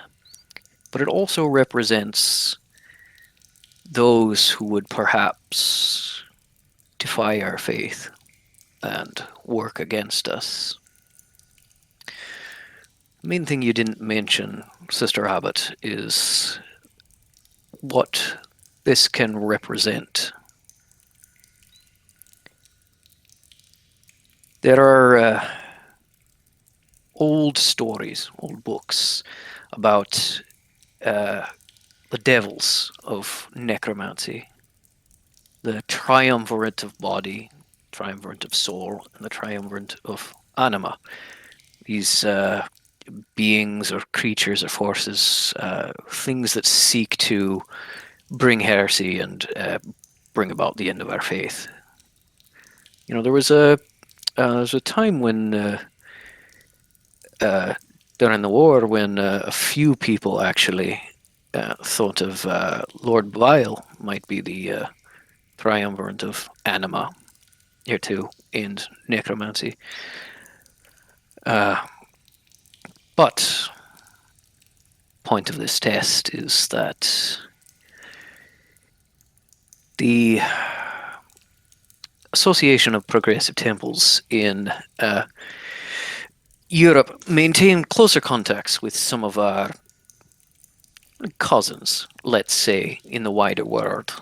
but it also represents those who would perhaps defy our faith and work against us. The main thing you didn't mention, Sister Abbott, is what this can represent. There are old stories, old books about the devils of necromancy, the triumvirate of body, triumvirate of soul, and the triumvirate of anima. These beings or creatures or forces, things that seek to bring heresy and bring about the end of our faith. There was a time when during the war when a few people actually thought of Lord Vile might be the triumvirate of anima here too in necromancy. But point of this test is that the Association of Progressive Temples in Europe maintain closer contacts with some of our cousins, let's say, in the wider world.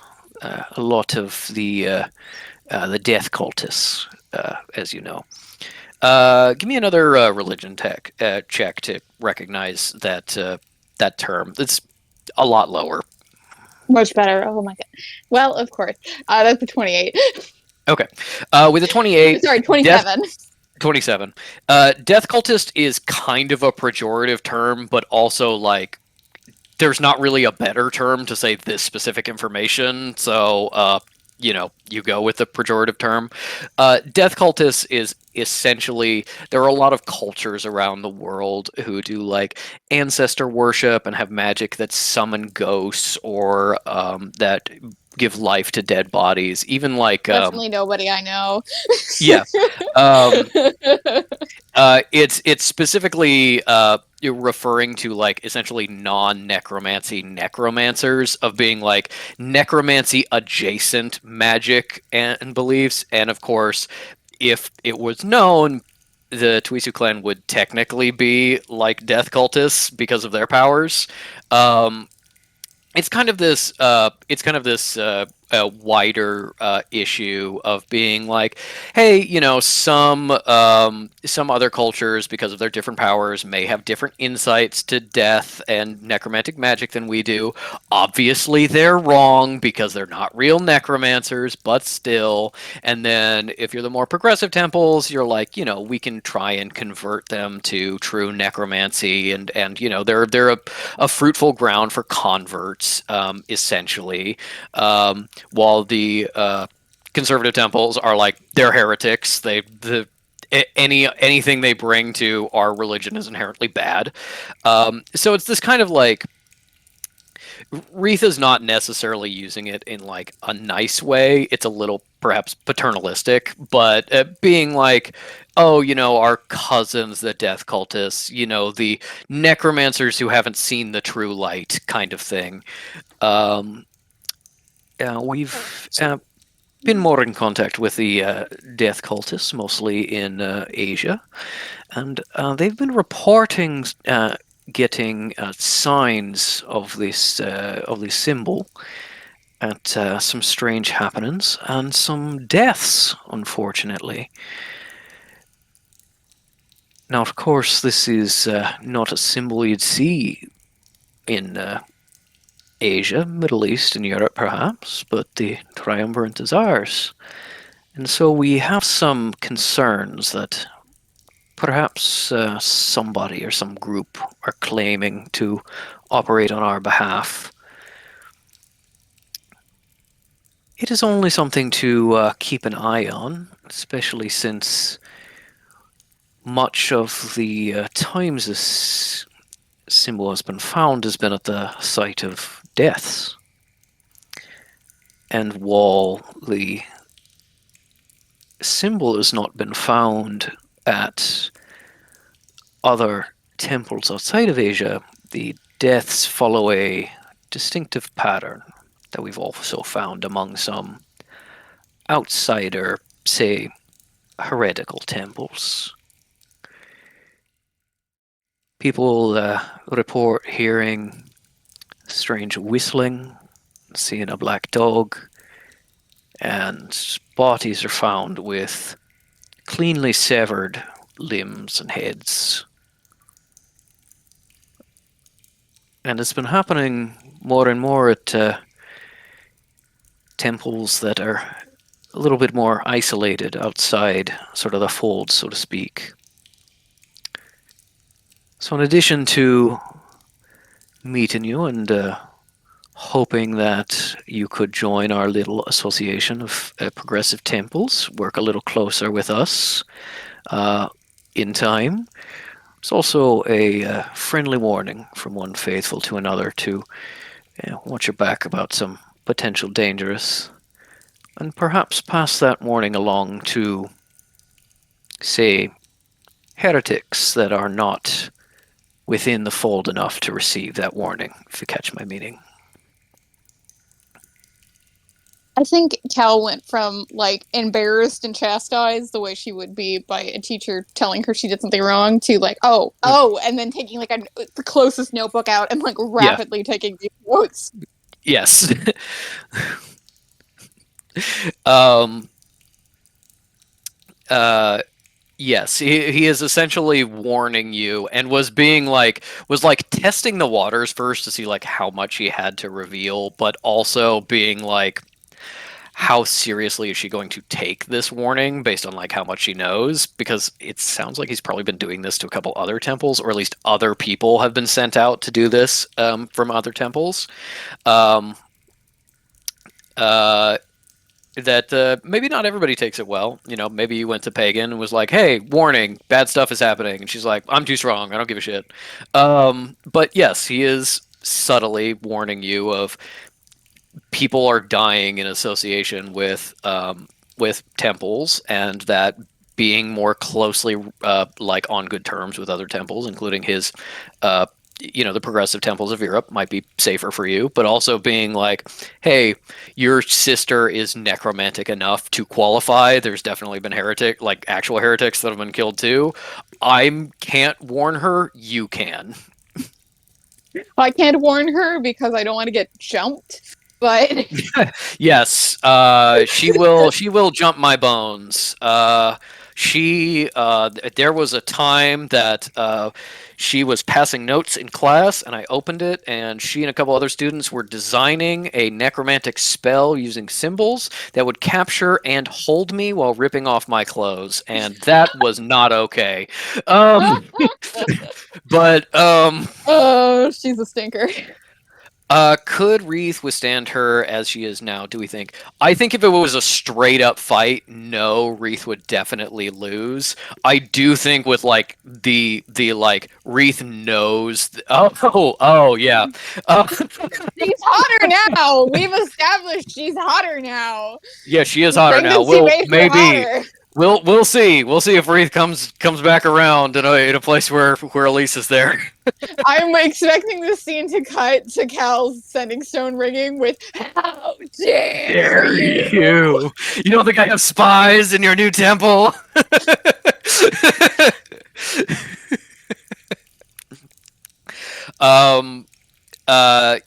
A lot of the death cultists, as you know. Give me another religion check to recognize that term. It's a lot lower. Much better. Oh my god. Well, of course. That's a 28. Okay. With a 28... Sorry, 27. 27. Death cultist is kind of a pejorative term, but also, like, there's not really a better term to say this specific information, so, you go with the pejorative term. Death cultist is essentially, there are a lot of cultures around the world who do, like, ancestor worship and have magic that summon ghosts or that give life to dead bodies. Even, like... Definitely nobody I know. Yeah. It's specifically you're referring to, like, essentially non-necromancy necromancers, of being like necromancy adjacent magic and beliefs. And of course, if it was known, the Tuisu clan would technically be like death cultists because of their powers. It's kind of this wider issue of being like, hey, some other cultures, because of their different powers, may have different insights to death and necromantic magic than we do. Obviously, they're wrong because they're not real necromancers, but still. And then if you're the more progressive temples, you're like, we can try and convert them to true necromancy, and they're a fruitful ground for converts, essentially. While the conservative temples are like, they're heretics. Anything they bring to our religion is inherently bad. So it's this kind of like, Retha's not necessarily using it in like a nice way. It's a little perhaps paternalistic, but being like, our cousins, the death cultists, the necromancers who haven't seen the true light, kind of thing. We've been more in contact with the death cultists, mostly in Asia, and they've been reporting getting signs of this symbol at some strange happenings and some deaths, unfortunately. Now, of course, this is not a symbol you'd see in Asia, Middle East, and Europe, perhaps, but the triumvirate is ours. And so we have some concerns that perhaps somebody or some group are claiming to operate on our behalf. It is only something to keep an eye on, especially since much of the times this symbol has been found has been at the site of deaths. And while the symbol has not been found at other temples outside of Asia, the deaths follow a distinctive pattern that we've also found among some outsider, say, heretical temples. People report hearing strange whistling, seeing a black dog, and bodies are found with cleanly severed limbs and heads. And it's been happening more and more at temples that are a little bit more isolated outside sort of the fold, so to speak. So in addition to meeting you and hoping that you could join our little association of progressive temples, work a little closer with us in time. It's also a friendly warning from one faithful to another to watch your back about some potential dangerous, and perhaps pass that warning along to, say, heretics that are not within the fold enough to receive that warning, if you catch my meaning. I think Cal went from like embarrassed and chastised the way she would be by a teacher telling her she did something wrong to like, oh, and then taking like the closest notebook out and like rapidly taking these notes. Yes. um. Yes, he is essentially warning you, and was testing the waters first to see like how much he had to reveal, but also being like, how seriously is she going to take this warning based on like how much she knows? Because it sounds like he's probably been doing this to a couple other temples, or at least other people have been sent out to do this from other temples. That maybe not everybody takes it well. You know, maybe you went to Pagan and was like, "Hey, warning, bad stuff is happening," and she's like, "I'm too strong. I don't give a shit." But yes, he is subtly warning you of people are dying in association with temples, and that being more closely like on good terms with other temples, including his the progressive temples of Europe, might be safer for you, but also being like, hey, your sister is necromantic enough to qualify. There's definitely been actual heretics that have been killed too. I can't warn her, you can. I can't warn her because I don't want to get jumped, but yes, she will jump my bones. There was a time that she was passing notes in class, and I opened it, and she and a couple other students were designing a necromantic spell using symbols that would capture and hold me while ripping off my clothes, and that was not okay. But oh, she's a stinker. Could Wreath withstand her as she is now, do we think? I think if it was a straight up fight, no, Wreath would definitely lose. I do think with like the like Wreath knows oh yeah. She's hotter now. We've established she's hotter now. Yeah, she is hotter now. We'll see. We'll see if Wreath comes back around in a place where Elise is there. I'm expecting this scene to cut to Cal's sending stone ringing with "How dare you!" You don't think I have spies in your new temple?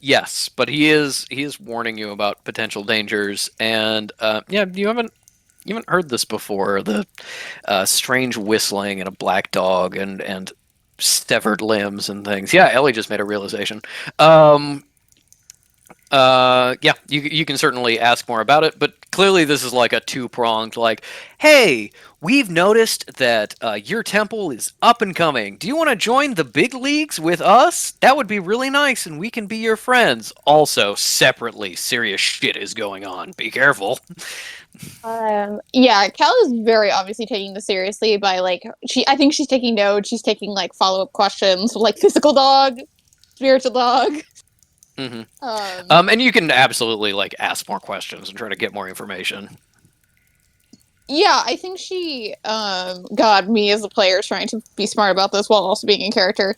Yes, but he is warning you about potential dangers, and you haven't heard this before, the strange whistling and a black dog and severed limbs and things. Yeah, Ellie just made a realization. You can certainly ask more about it, but clearly this is like a two-pronged, like, hey, we've noticed that your temple is up and coming. Do you want to join the big leagues with us? That would be really nice, and we can be your friends. Also, separately, serious shit is going on. Be careful. Yeah, Cal is very obviously taking this seriously by like I think she's taking notes, she's taking like follow-up questions, like physical dog, spiritual dog. Mm-hmm. And you can absolutely like ask more questions and try to get more information. Yeah, I think she God, me as a player is trying to be smart about this while also being in character.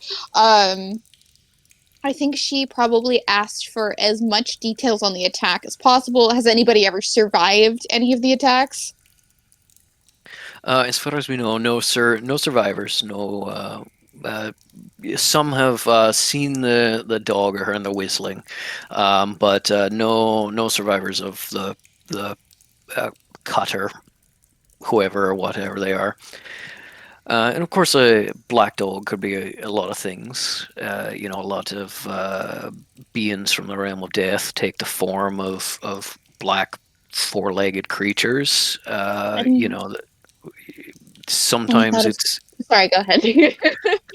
I think she probably asked for as much details on the attack as possible. Has anybody ever survived any of the attacks? As far as we know, no survivors. No. Some have seen the dog and the whistling, but no survivors of the cutter, whoever or whatever they are. And of course, a black dog could be a lot of things. A lot of beings from the realm of death take the form of black four-legged creatures. Sometimes it's. Sorry, go ahead.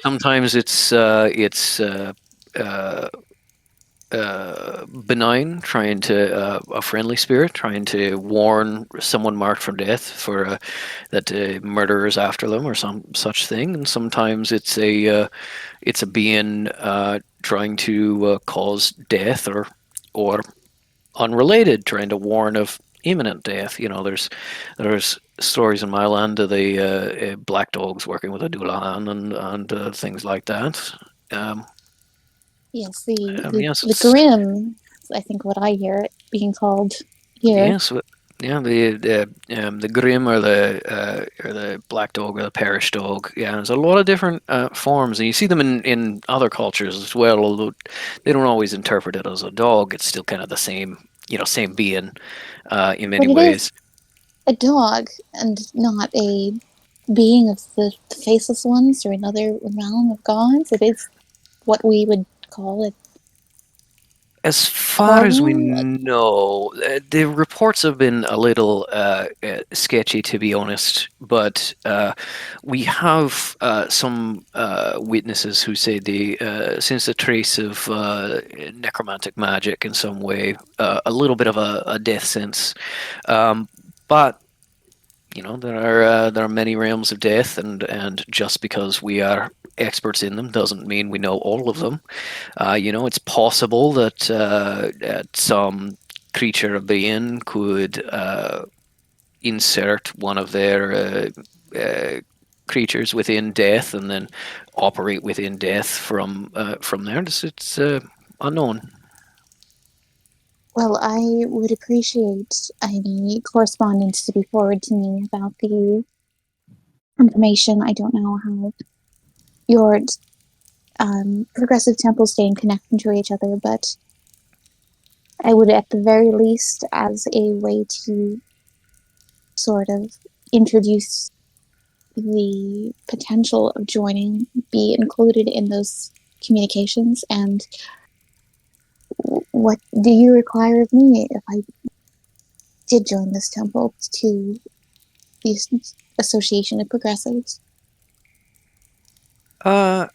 Sometimes it's benign, trying to a friendly spirit, trying to warn someone marked for death for that murder is after them or some such thing. And sometimes it's a being trying to cause death or unrelated, trying to warn of imminent death. There's stories in my land of the black dogs working with a Dullahan and things like that. Yes, Yes, the Grim, I think what I hear it being called here. yes, yeah, the Grim or the black dog or the parish dog. Yeah, there's a lot of different forms, and you see them in other cultures as well. Although they don't always interpret it as a dog, it's still kind of the same, same being in many But it ways. is a dog and not a being of the faceless ones or another realm of gods. It is what we would call it. As far as we Horrible? know, the reports have been a little sketchy, to be honest. But we have some witnesses who say they sense a trace of necromantic magic in some way, a little bit of a death sense. But there are many realms of death, and just because we are experts in them doesn't mean we know all of them. It's possible that some creature of being could insert one of their creatures within death and then operate within death from there. It's unknown. Well, I would appreciate any correspondence to be forwarded to me about the information. I don't know how your progressive temples stay in connection to each other, but I would, at the very least, as a way to sort of introduce the potential of joining, be included in those communications. And what do you require of me if I did join this temple to the Association of Progressives? Our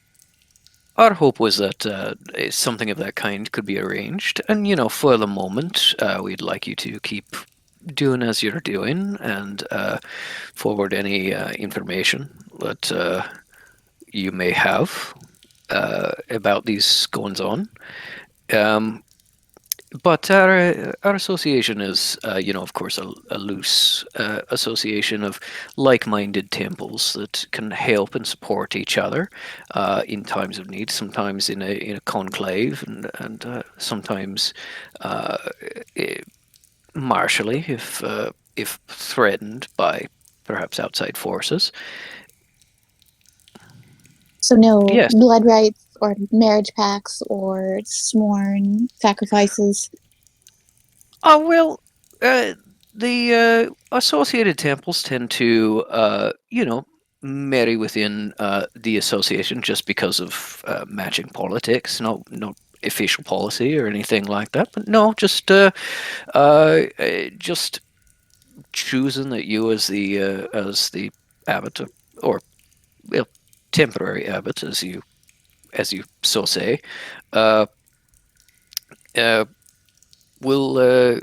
hope was that something of that kind could be arranged, and for the moment, we'd like you to keep doing as you're doing and forward any information that you may have about these goings on. But our association is, of course, a loose association of like-minded temples that can help and support each other in times of need. Sometimes in a conclave, and sometimes martially, if threatened by perhaps outside forces. So no Yes. blood rights or marriage pacts or sworn sacrifices. Oh, well, the associated temples tend to, marry within the association just because of matching politics. No official policy or anything like that. But no, just choosing that you as the abbot or well, temporary abbot, as you so say, will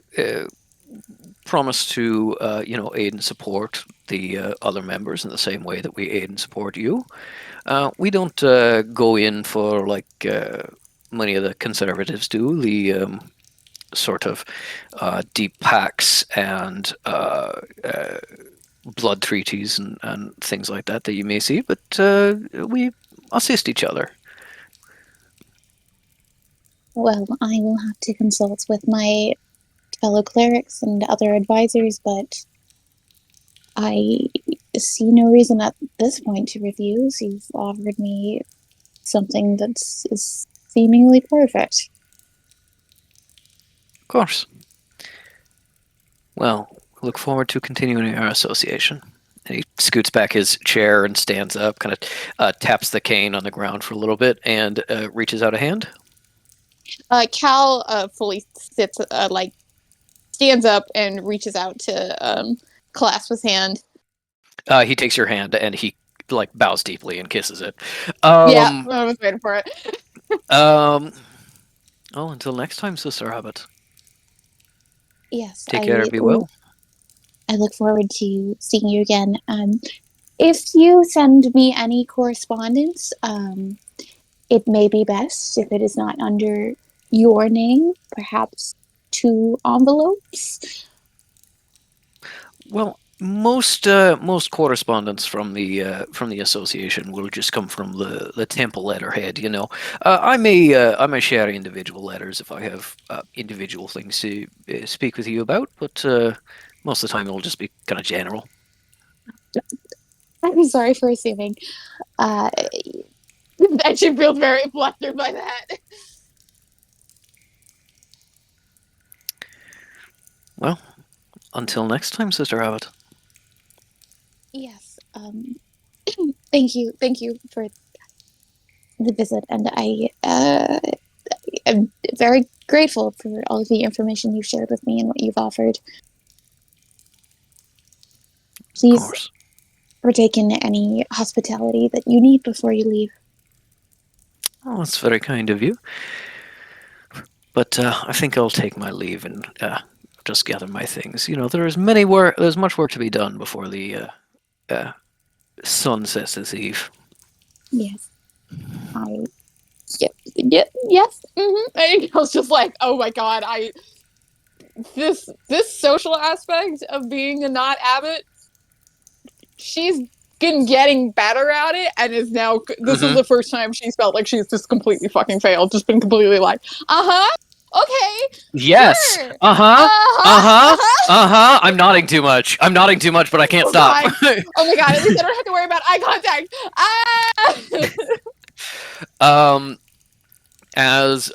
promise to aid and support the other members in the same way that we aid and support you. We don't go in for like many of the conservatives do, the sort of deep pacts and blood treaties and things like that you may see, but we assist each other. Well, I will have to consult with my fellow clerics and other advisors, but I see no reason at this point to refuse. You've offered me something is seemingly perfect. Of course. Well, look forward to continuing our association. And he scoots back his chair and stands up, kind of taps the cane on the ground for a little bit, and reaches out a hand. Cal fully sits, stands up and reaches out to clasp his hand. He takes your hand and he bows deeply and kisses it. Yeah, I was waiting for it. Oh, until next time, Sister Rabbit. Yes, Take care, be well. I look forward to seeing you again. If you send me any correspondence, it may be best if it is not under your name, perhaps 2 envelopes. Well, most correspondence from the association will just come from the temple letterhead. You know, I may share individual letters if I have individual things to speak with you about, but most of the time it'll just be kind of general. I'm sorry for assuming. That she feels very flustered by that. Well, until next time, Sister Rabbit. Yes. Thank you for the visit, and I am very grateful for all of the information you've shared with me and what you've offered. Of Please course. partake in any hospitality that you need before you leave. Oh, that's very kind of you. But I think I'll take my leave and just gather my things. You know, there's much work to be done before the sun sets this eve. Yes. Yes. I was just like, oh my god, this social aspect of being a not abbot, she's been getting better at it, and is now. This is the first time she's felt like she's just completely fucking failed. Just been completely like, okay. Yes. Sure. I'm nodding too much. But I can't stop. Oh my god! At least I don't have to worry about eye contact. As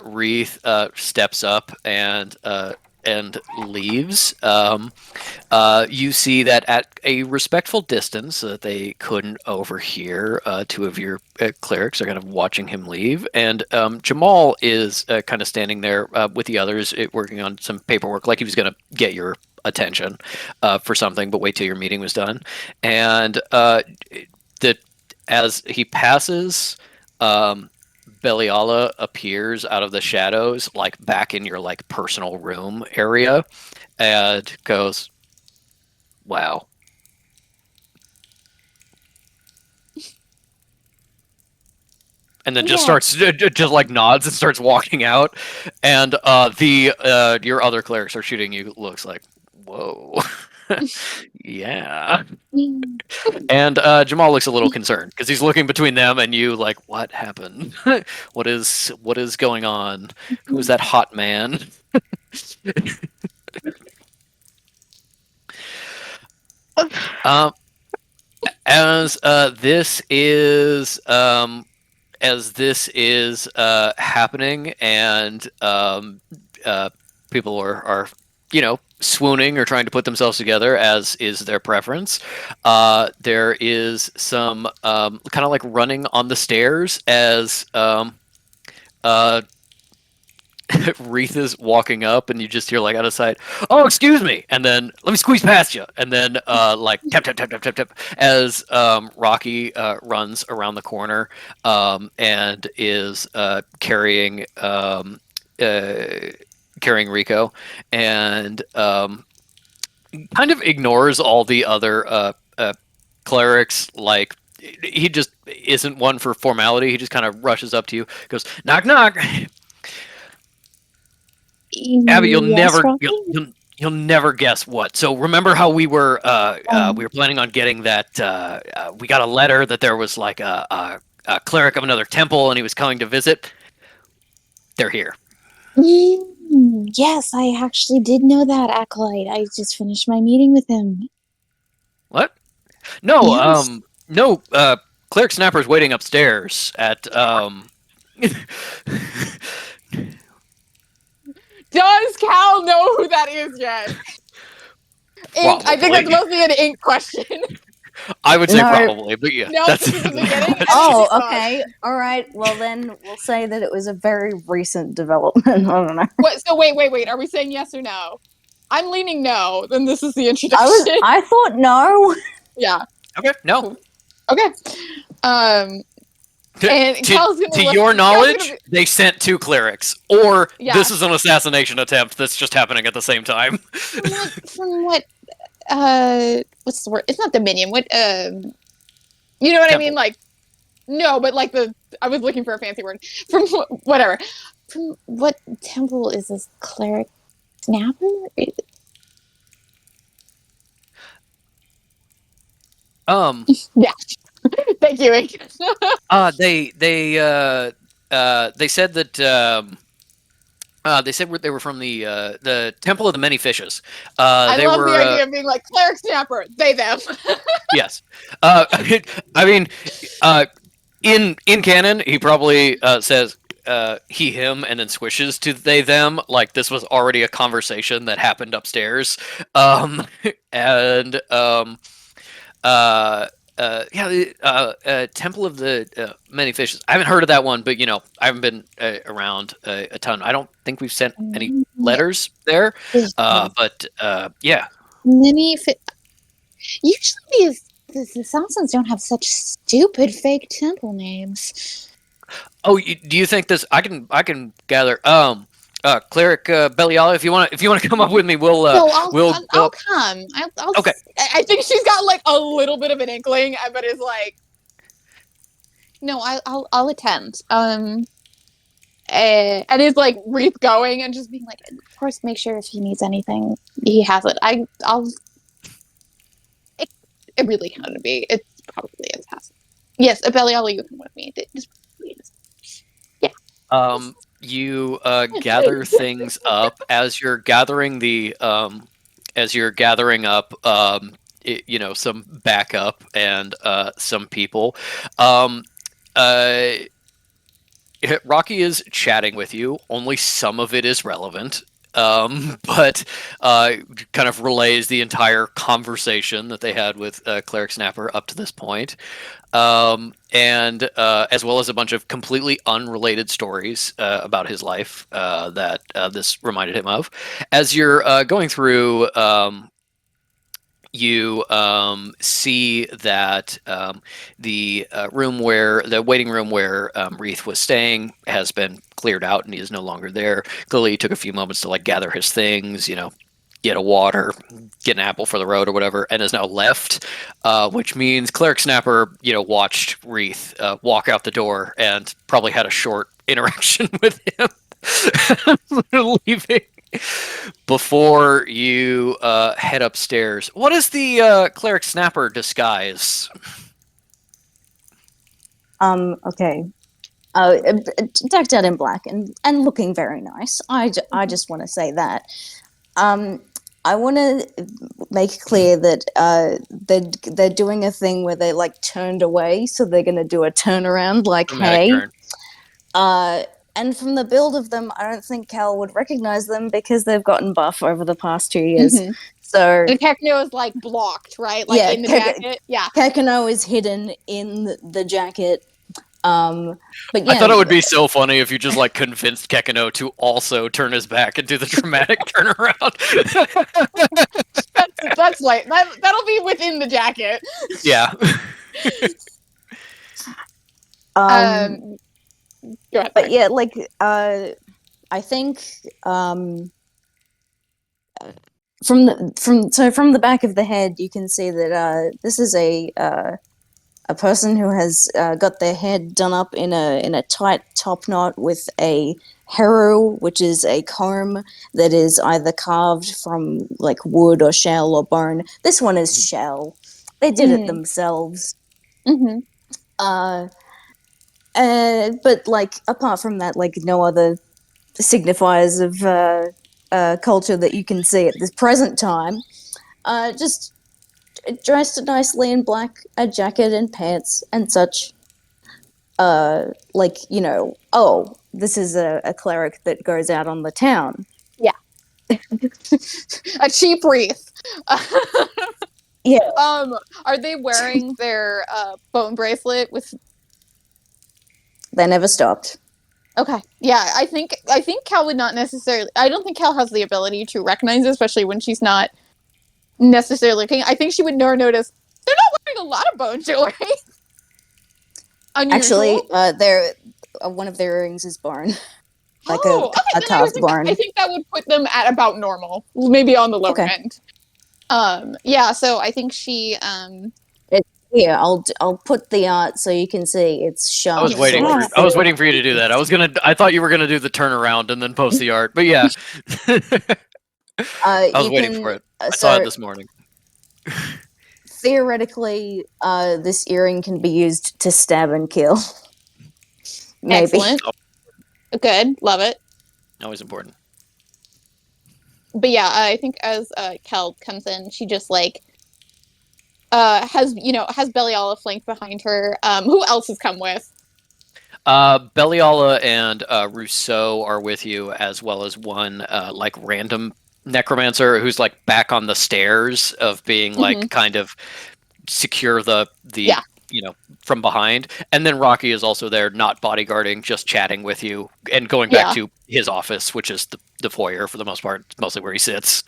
Wreath steps up and leaves, you see that at a respectful distance, so that they couldn't overhear, 2 of your clerics are kind of watching him leave, and Jamal is kind of standing there with the others, working on some paperwork, like he was going to get your attention for something, but wait till your meeting was done, and as he passes, Beliala appears out of the shadows, like back in your like personal room area, and goes, "Wow." And then just starts, just like nods and starts walking out, and your other clerics are shooting you looks like, "Whoa." Yeah. And Jamal looks a little concerned because he's looking between them and you, like, what happened? what is going on? Who's that hot man? As this is happening, and people are swooning or trying to put themselves together, as is their preference. There is some kind of like running on the stairs as Wreath is walking up, and you just hear like out of sight, "Oh, excuse me," and then "Let me squeeze past you," and then like tap tap tap tap tap tap as Rocky runs around the corner and is carrying Rico, and kind of ignores all the other clerics. Like, he just isn't one for formality. He just kind of rushes up to you, goes, "Knock knock." Abby, you'll never guess what. So remember how we were planning on getting that? We got a letter that there was like a cleric of another temple, and he was coming to visit. They're here. Yes, I actually did know that, Acolyte. I just finished my meeting with him. What? No, Yes. no. Cleric Snapper's waiting upstairs at Does Cal know who that is yet? Ink, I think that's mostly an Ink question. I would say No. probably, but yeah. No, that's this is the beginning. Oh, She's not. okay. All right. Well, then we'll say that it was a very recent development. I don't know. Wait. Are we saying yes or no? I'm leaning no. Then this is the introduction. I thought no. Yeah. Okay, no. Okay. And Cal's gonna To look- your Cal's gonna knowledge, be- they sent 2 clerics, or Yeah. this is an assassination attempt that's just happening at the same time. from what what's the word? It's not Dominion. What you know what I Temple. mean? Like no, but like I was looking for a fancy word. From whatever. From what temple is this cleric snapper? Yeah. Thank you. Ink. They said that they said they were from the Temple of the Many Fishes. I They love were the idea of being like cleric snapper. They them. yes. I mean, in canon, he probably says he him and then swishes to they them like this was already a conversation that happened upstairs. And Temple of the Many Fishes. I haven't heard of that one, but I haven't been around a ton. I don't think we've sent any letters there, but yeah. Usually the Sansons don't have such stupid fake temple names. Oh, do you think this? I can gather. Cleric Belial, if you want to come up with me, we'll I'll come. I'll Okay. I think she's got like a little bit of an inkling, but it's like, no, I'll attend. And it's like Wreath going and just being like, of course, make sure if he needs anything, he has it. It really counted be. It's probably a task. Yes, Belial, you can with me. You gather things up as you're gathering up some backup and some people. Rocky is chatting with you. Only some of it is relevant. But kind of relays the entire conversation that they had with Cleric Snapper up to this point. And as well as a bunch of completely unrelated stories about his life that this reminded him of. As you're going through, you see that the waiting room where Wreath was staying has been cleared out and he is no longer there. Clearly, he took a few moments to gather his things, get a water, get an apple for the road or whatever, and is now left, which means Cleric Snapper, watched Wreath walk out the door and probably had a short interaction with him leaving before you head upstairs. What is the Cleric Snapper disguise? Okay. Decked out in black and looking very nice. I just want to say that. I want to make clear that they're doing a thing where they turned away, so they're going to do a turnaround, Dramatic hey. turn. And from the build of them, I don't think Cal would recognize them because they've gotten buff over the past 2 years. Mhm. So And Kekno is blocked, right? Yeah, In the jacket. Yeah. Kekano is hidden in the jacket. But yeah, I thought it would be so funny if you just convinced Kekano to also turn his back and do the dramatic turnaround. That's that'll be within the jacket. Yeah. Go ahead. But yeah, I think from the back of the head, you can see that this is a person who has got their head done up in a tight top knot with a heru, which is a comb that is either carved from wood or shell or bone. This one is shell. They did it themselves. Mm-hmm. But apart from that, no other signifiers of culture that you can see at this present time. Just dressed nicely in black, a jacket and pants and such. This is a cleric that goes out on the town. Yeah. A cheap wreath. Yeah. Are they wearing their bone bracelet with? They never stopped. Okay. Yeah, I think Cal would not necessarily. I don't think Cal has the ability to recognize it, especially when she's not necessarily looking. I think she would never notice. They're not wearing a lot of bone jewelry. Actually, unusual. their one of their earrings is bone, like Oh, okay, a then carved I bone. think that would put them at about normal, maybe on the lower Okay. end. Yeah, so I think she Here, I'll put the art so you can see it's I sharp. was waiting so for it I was fits. waiting for you to do that. I thought you were gonna do the turnaround and then post the art, but yeah. I was You waiting can for it. I saw so it this morning. theoretically, this earring can be used to stab and kill. Maybe. excellent. Good, love it. Always important. But yeah, I think as Kel comes in, she just like has Beliala flanked behind her. Who else has come with? Beliala and Rousseau are with you, as well as one like random necromancer who's like back on the stairs of being like kind of secure the Yeah. from behind. And then Rocky is also there, not bodyguarding, just chatting with you and going Yeah. back to his office, which is the foyer for the most part, mostly where he sits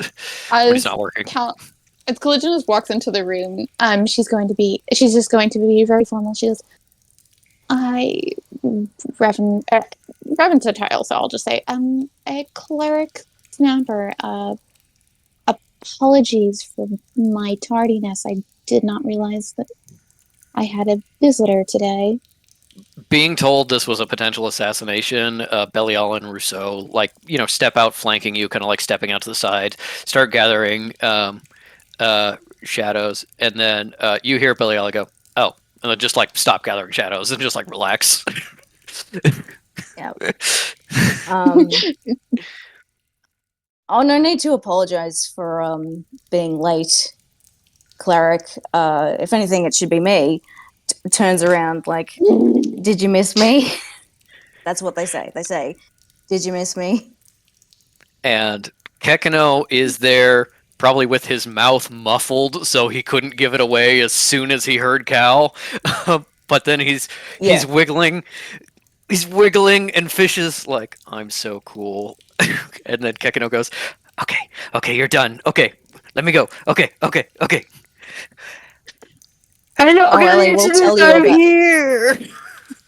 when As he's not working. as Collisionist walks into the room, she's just going to be very formal. She goes, Reverend Satile, so I'll just say, a cleric Snapper, apologies for my tardiness. I did not realize that I had a visitor today. Being told this was a potential assassination, Belial and Rousseau, like, step out flanking you, kind of like stepping out to the side, start gathering shadows, and then you hear Belial go, oh, and then just like stop gathering shadows and just like relax. Yeah. Oh, no need to apologize for being late, cleric. If anything, it should be me. Turns around like, did you miss me? That's what they say. They say, did you miss me? And Kekino is there, probably with his mouth muffled, so he couldn't give it away as soon as he heard Cal. But then he's wiggling. He's wiggling, and Fish is like, I'm so cool. And then Kekino goes, okay, you're done. Okay, let me go. Okay. I know. Oh, Ellie will tell you about. Here.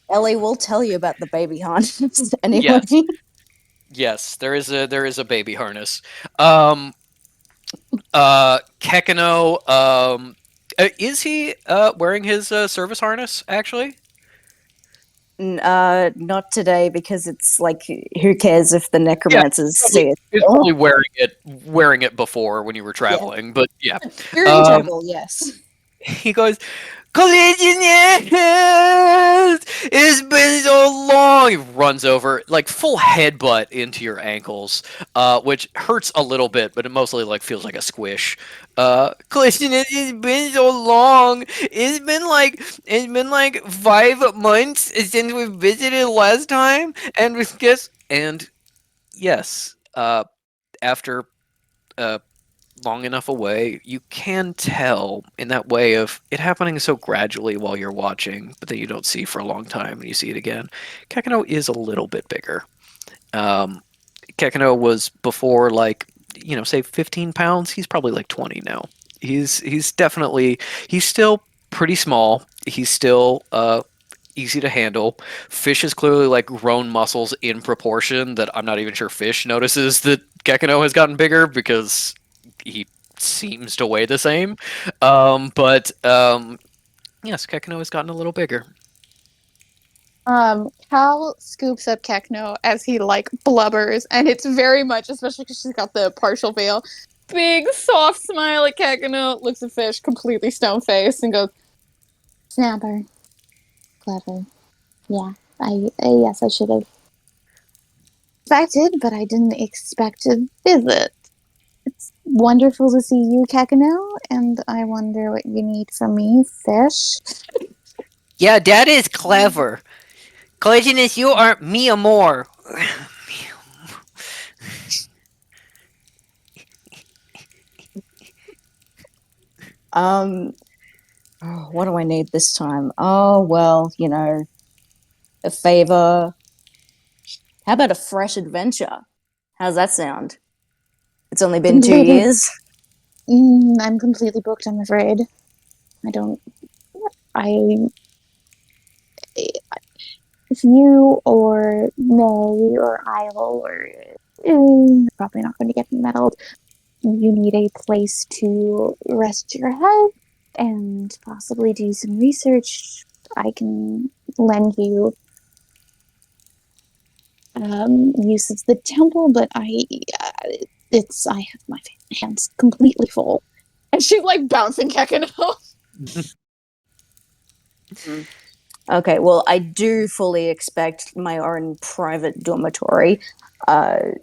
Ellie will tell you about the baby harness anyway. Yes, there is a baby harness. Kekino, is he wearing his service harness actually? Not today, because it's like, who cares if the necromancers see it? He's probably wearing it before when you were traveling, but yeah. During travel, yes. He goes, Collisionist! It's been so long! He runs over, like, full headbutt into your ankles, which hurts a little bit, but it mostly, like, feels like a squish. Collisionist, it's been so long! It's been like 5 months since we visited last time, and yes, after, long enough away, you can tell in that way of it happening so gradually while you're watching, but then you don't see for a long time and you see it again. Kekino is a little bit bigger. Kekino was before, like, say 15 pounds. He's probably like 20 now. He's still pretty small. He's still easy to handle. Fish has clearly like grown muscles in proportion that I'm not even sure Fish notices that Kekino has gotten bigger, because he seems to weigh the same. But yes, Kekino has gotten a little bigger. Cal scoops up Kekno as he like blubbers, and it's very much, especially because she's got the partial veil, big soft smile at Kekno, looks at Fish completely stone faced, and goes, Snapper. Clever. Yeah, yes, I should have expected, but I didn't expect a visit. It's wonderful to see you, Kekino, and I wonder what you need from me, Fish. Yeah, that is clever. Collisionist, you are me more. What do I need this time? Oh, well, a favor. How about a fresh adventure? How's that sound? It's only been 2 years. I'm completely booked, I'm afraid. if you or May or Isle or probably not going to get meddled, you need a place to rest your head and possibly do some research, I can lend you use of the temple, but I have my hands completely full. And she's like bouncing Kekino. Okay, well, I do fully expect my own private dormitory.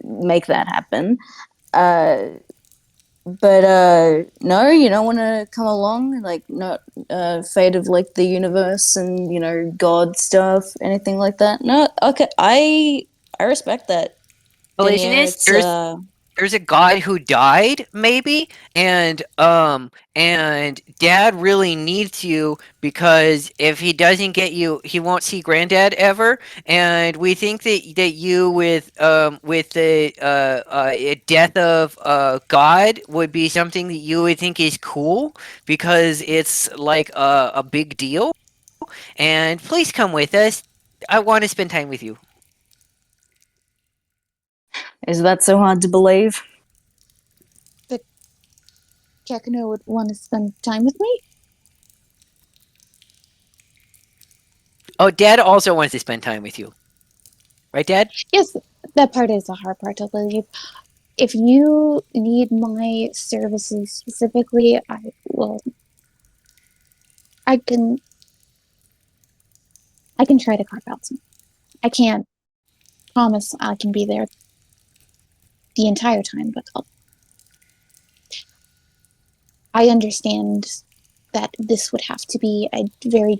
Make that happen. But no, you don't want to come along, like not fate of like the universe and God stuff, anything like that. No, okay, I respect that. Denia, Religionist, there's a god who died, maybe, and Dad really needs you because if he doesn't get you, he won't see Granddad ever. And we think that you with the death of God would be something that you would think is cool because it's like a big deal. And please come with us. I want to spend time with you. Is that so hard to believe? Kekino would want to spend time with me. Oh, Dad also wants to spend time with you. Right, Dad? Yes, that part is the hard part to believe. If you need my services specifically, I can try to carve out some. I can't promise I can be there the entire time, but I understand that this would have to be a very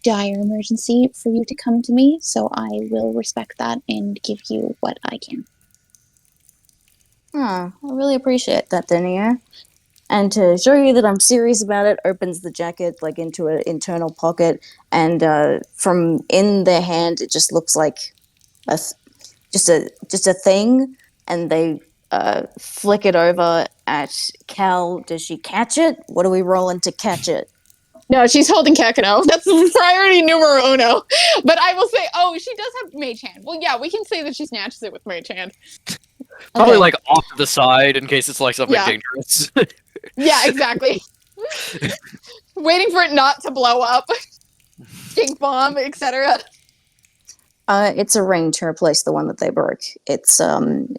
dire emergency for you to come to me, so I will respect that and give you what I can. I really appreciate that, Denia. And to show you that I'm serious about it, opens the jacket like into an internal pocket, and from in their hand, it just looks like just a thing, and they flick it over at Cal. Does she catch it? What are we rolling to catch it? No, she's holding Kekino. That's priority numero uno. But I will say, she does have Mage Hand. Well, yeah, we can say that she snatches it with Mage Hand. Probably Okay. like off to the side in case it's like something Yeah. dangerous. Yeah, exactly. Waiting for it not to blow up. Stink bomb, etc. It's a ring to replace the one that they broke. It's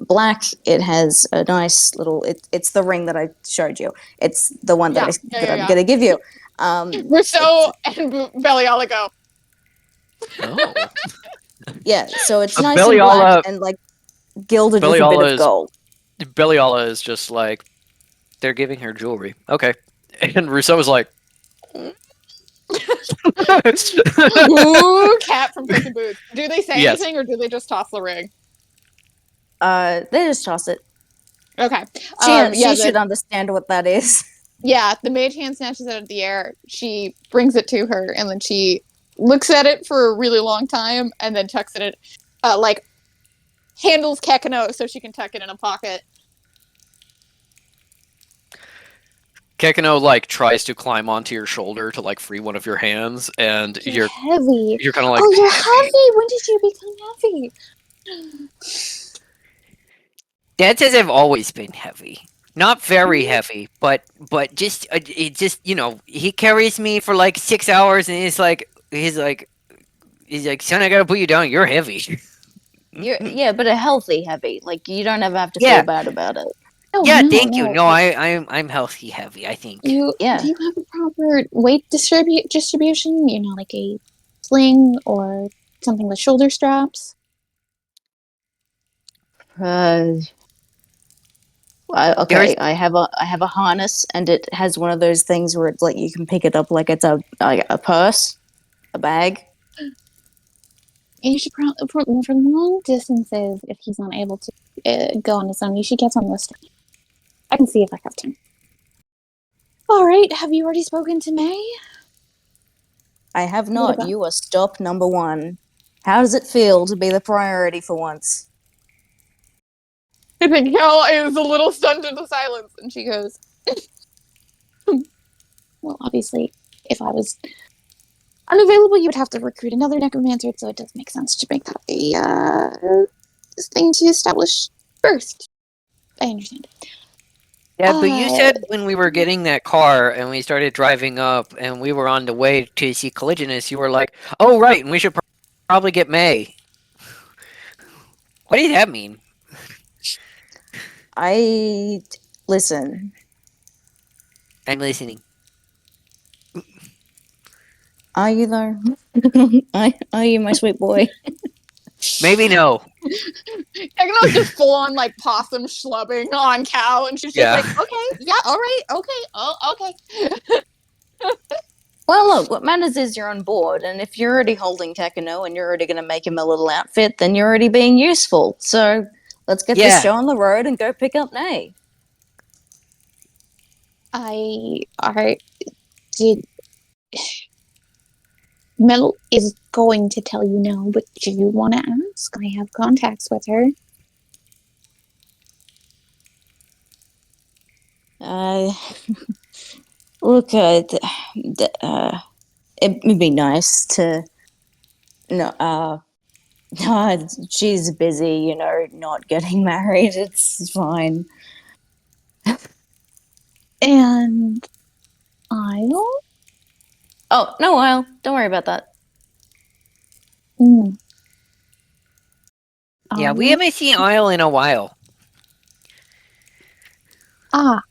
black. It has a nice little. It's the ring that I showed you. It's the one that I'm gonna give you. Rousseau and Beliala go. Oh. Yeah, so it's A nice and Beliala- black and like gilded with a bit Beliala of is- gold. Beliala is just like, they're giving her jewelry. Okay. And Rousseau is like, Ooh, cat from Puss in Boots. Do they say Yes. anything or do they just toss the ring? They just toss it. Okay. She should understand what that is. Yeah, the mage hand snatches it out of the air. She brings it to her, and then she looks at it for a really long time, and then tucks it in, handles Kekino so she can tuck it in a pocket. Kekino like tries to climb onto your shoulder to like free one of your hands, and You're heavy. you're kind of like, Oh, you're heavy. When did you become heavy? Dad says I've always been heavy. Not very heavy, but just it just he carries me for like 6 hours, and he's like, son, I gotta put you down. You're heavy. Yeah, but a healthy heavy. Like you don't ever have to Yeah. feel bad about it. Oh, Yeah, no, thank you. no. No, I'm healthy heavy, I think. Yeah. Do you have a proper weight distribution? Like a sling or something with shoulder straps? Okay, I have a harness, and it has one of those things where it's like you can pick it up like it's a purse, a bag. And you should for long distances, if he's not able to go on his own, you should get some listed. I can see if I have time. All right, have you already spoken to May? I have What not. about- You are stop number one. How does it feel to be the priority for once? I think Cal is a little stunned into silence, and she goes, Well, obviously, if I was unavailable, you would have to recruit another necromancer, so it does make sense to make that a thing to establish first. I understand. Yeah, but you said when we were getting that car and we started driving up and we were on the way to see Caligulus, you were like, "Oh, right, and we should probably get May." What did that mean? Listen. I'm listening. Are you though? Are you my sweet boy? Maybe no. Ekano's just full on like possum schlubbing on Cal, and she's just Yeah. like, okay, yeah, all right, okay, oh, okay. Well, look, what matters is you're on board, and if you're already holding Kakano and you're already going to make him a little outfit, then you're already being useful. So let's get Yeah. this show on the road and go pick up Nay. Mel is going to tell you no, but do you want to ask? I have contacts with her. Look, it would be nice to. No, she's busy, not getting married. It's fine. And Isle? Oh, no, don't worry about that. Mm. Yeah, we haven't seen Isle in a while. Ah,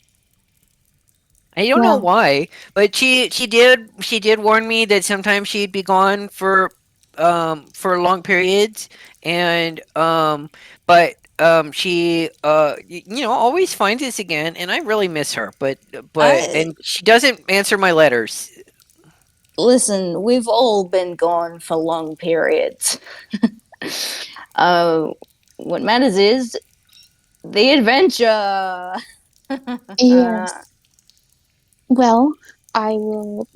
I don't know Well. why, but she did warn me that sometimes she'd be gone for long periods, and she always finds us again, and I really miss her. But and she doesn't answer my letters. Listen, we've all been gone for long periods. What matters is the adventure. yes. Well, I will.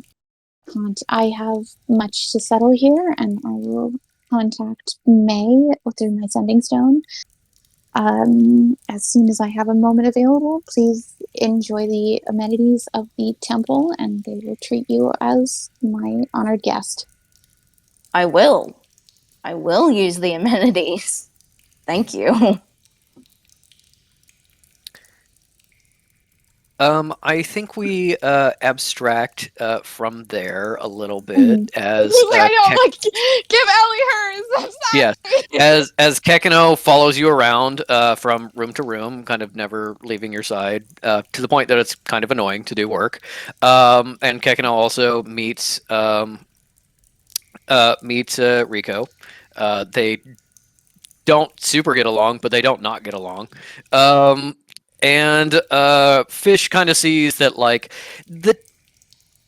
I have much to settle here, and I will contact May through my sending stone. As soon as I have a moment available, please enjoy the amenities of the temple, and they will treat you as my honored guest. I will use the amenities. Thank you. I think we abstract from there a little bit Mhm. as I know, like, give Ellie hers. I'm sorry. yeah, as Kekino follows you around from room to room, kind of never leaving your side, to the point that it's kind of annoying to do work. And Kekino also meets Rico. They don't super get along, but they don't not get along. And Fish kind of sees that, like, the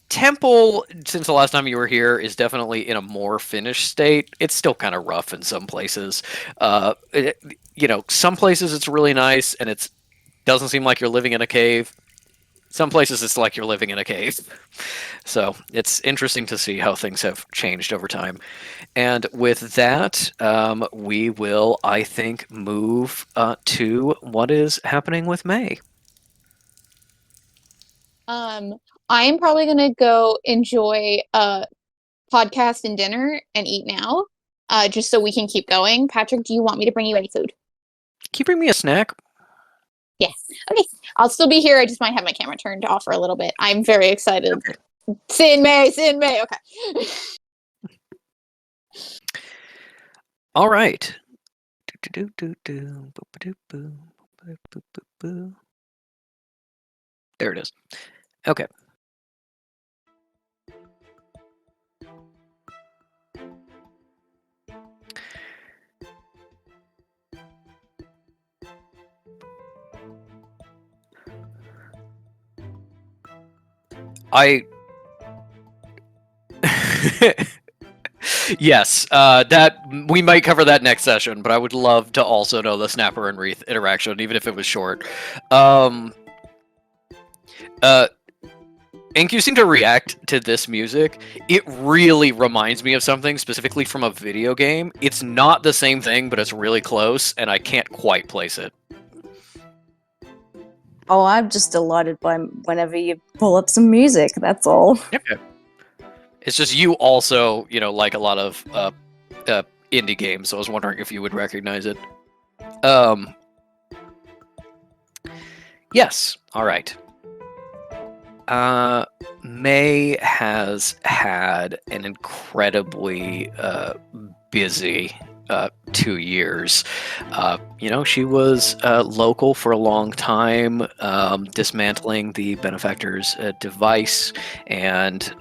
temple, since the last time you were here, is definitely in a more finished state. It's still kind of rough in some places. Some places it's really nice, and it doesn't seem like you're living in a cave. Some places it's like you're living in a cave. So it's interesting to see how things have changed over time. And with that, we will, I think, move to what is happening with May. I am probably gonna go enjoy a podcast and dinner and eat now, just so we can keep going. Patrick, do you want me to bring you any food? Can you bring me a snack? Yes. Okay. I'll still be here. I just might have my camera turned off for a little bit. I'm very excited. Okay. Sin May. Okay. All right. There it is. Okay. Yes, that we might cover that next session, but I would love to also know the Snapper and Wreath interaction, even if it was short. Ink, you seem to react to this music. It really reminds me of something, specifically from a video game. It's not the same thing, but it's really close, and I can't quite place it. Oh, I'm just delighted by whenever you pull up some music. That's all. Okay. It's just you also, like a lot of indie games, so I was wondering if you would recognize it. Yes, all right. May has had an incredibly busy 2 years. She was local for a long time, dismantling the benefactor's device and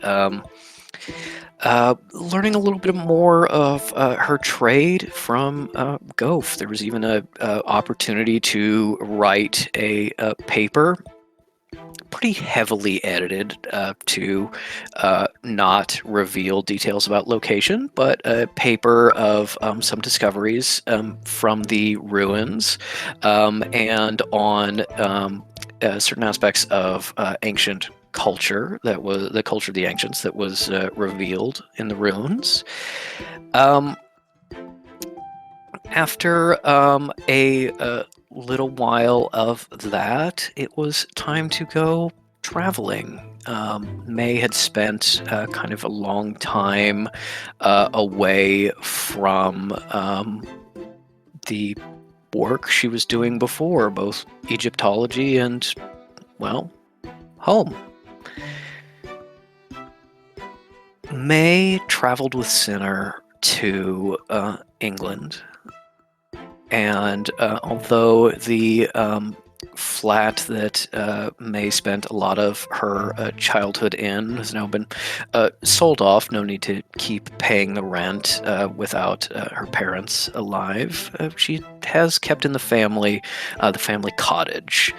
learning a little bit more of her trade from Goph. There was even a opportunity to write a paper, pretty heavily edited to not reveal details about location, but a paper of some discoveries from the ruins and on certain aspects of ancient culture, that was the culture of the ancients, that was revealed in the ruins. After a little while of that, it was time to go traveling. May had spent kind of a long time away from the work she was doing before, both Egyptology and, well, home. May traveled with Cinner to England. And although the flat that May spent a lot of her childhood in has now been sold off, no need to keep paying the rent without her parents alive, she has kept in the family cottage,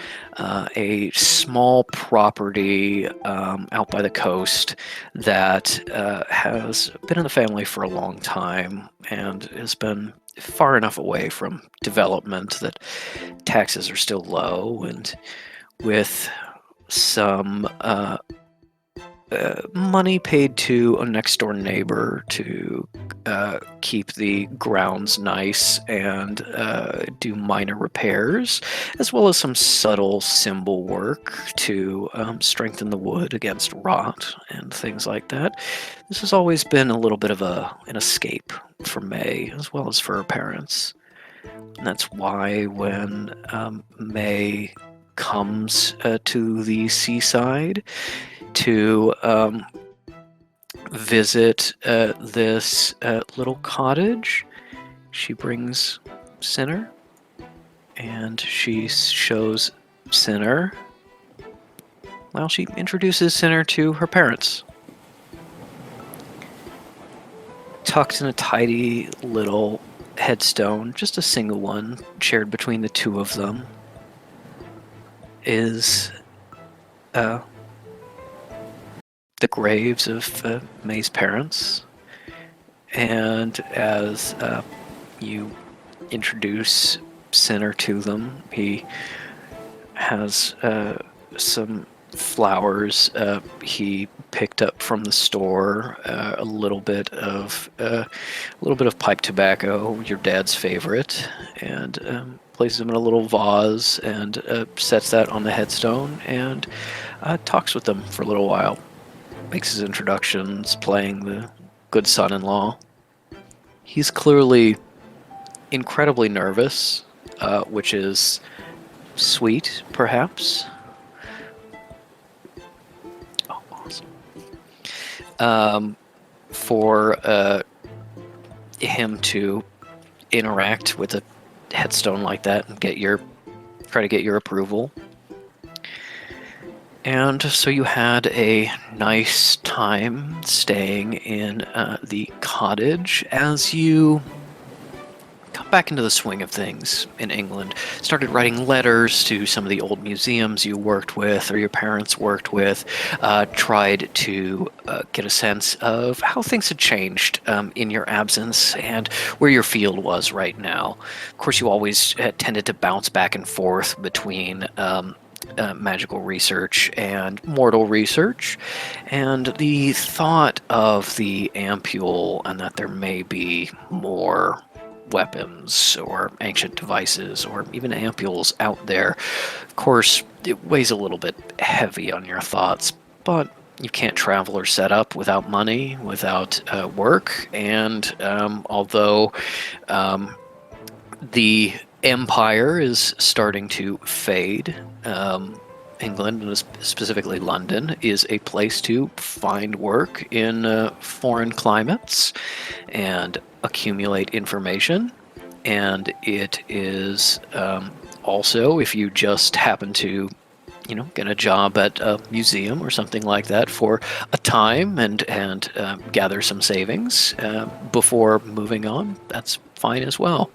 a small property out by the coast that has been in the family for a long time and has been far enough away from development that taxes are still low, and with some money paid to a next door neighbor to keep the grounds nice and do minor repairs, as well as some subtle symbol work to strengthen the wood against rot and things like that. This has always been a little bit of an escape for May, as well as for her parents. And that's why when May comes to the seaside to visit this little cottage, she brings Cinner, and she shows Cinner, well, she introduces Cinner to her parents. Tucked in a tidy little headstone, just a single one, shared between the two of them, is the graves of May's parents. And as you introduce Cinner to them, he has some flowers he picked up from the store, a little bit of pipe tobacco, your dad's favorite, and places them in a little vase and sets that on the headstone and talks with them for a little while. Makes his introductions, playing the good son-in-law. He's clearly incredibly nervous, which is sweet, perhaps. For him to interact with a headstone like that and try to get your approval. And so you had a nice time staying in the cottage as you got back into the swing of things in England. Started writing letters to some of the old museums you worked with or your parents worked with. Tried to get a sense of how things had changed in your absence and where your field was right now. Of course, you always tended to bounce back and forth between magical research and mortal research, and the thought of the ampule and that there may be more weapons or ancient devices or even ampules out there, of course, it weighs a little bit heavy on your thoughts, but you can't travel or set up without money, without work, and although the empire is starting to fade, England, and specifically London, is a place to find work in foreign climates and accumulate information. And it is also, if you just happen to, get a job at a museum or something like that for a time and gather some savings before moving on, that's fine as well.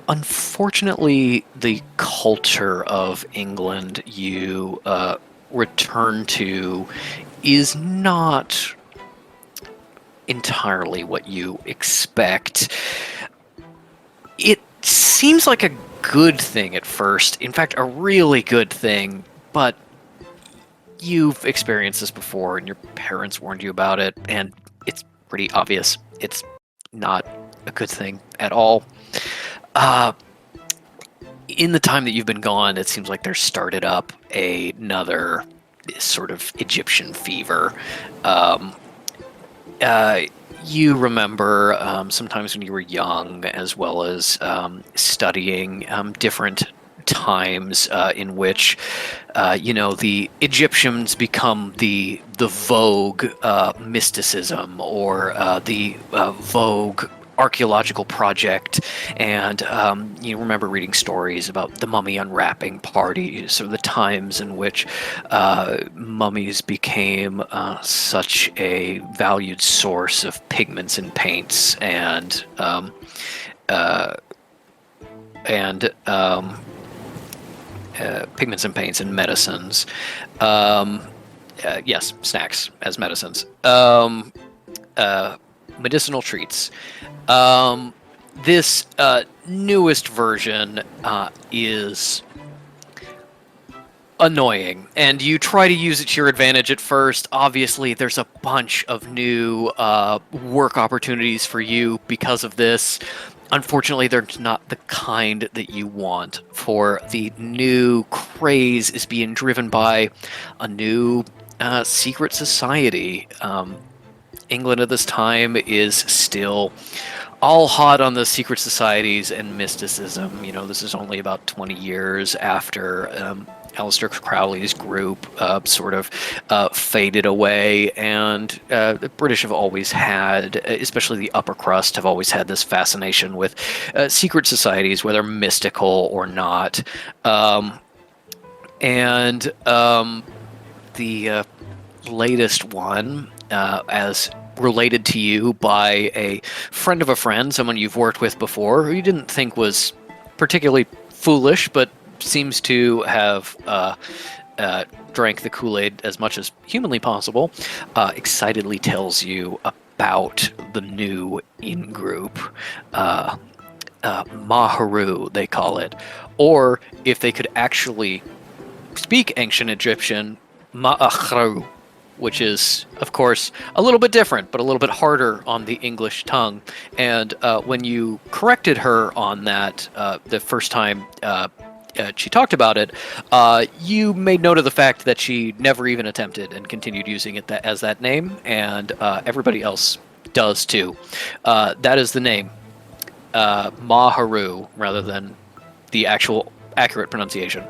Unfortunately, the culture of England you return to is not entirely what you expect. It seems like a good thing at first, in fact, a really good thing, but you've experienced this before and your parents warned you about it, and it's pretty obvious it's not a good thing at all. In the time that you've been gone, it seems like there's started up another sort of Egyptian fever. You remember sometimes when you were young, as well as studying different times in which, the Egyptians become the vogue mysticism, or the vogue archaeological project, and you remember reading stories about the mummy unwrapping parties, or the times in which mummies became such a valued source of pigments and paints, and pigments and paints and medicines. Yes, snacks as medicines. Medicinal treats. This newest version is annoying, and you try to use it to your advantage at first. Obviously, there's a bunch of new work opportunities for you because of this. Unfortunately, they're not the kind that you want, for the new craze is being driven by a new secret society. England at this time is still all hot on the secret societies and mysticism. This is only about 20 years after Aleister Crowley's group sort of faded away, and the British have always had, especially the upper crust, have always had this fascination with secret societies, whether mystical or not. The latest one, as related to you by a friend of a friend, someone you've worked with before, who you didn't think was particularly foolish, but seems to have drank the Kool-Aid as much as humanly possible, excitedly tells you about the new in-group. Maharu, they call it. Or, if they could actually speak ancient Egyptian, Ma'akhru, which is, of course, a little bit different, but a little bit harder on the English tongue. And when you corrected her on that the first time she talked about it, you made note of the fact that she never even attempted and continued using it as that name, and everybody else does too. That is the name, Maharu, rather than the actual accurate pronunciation.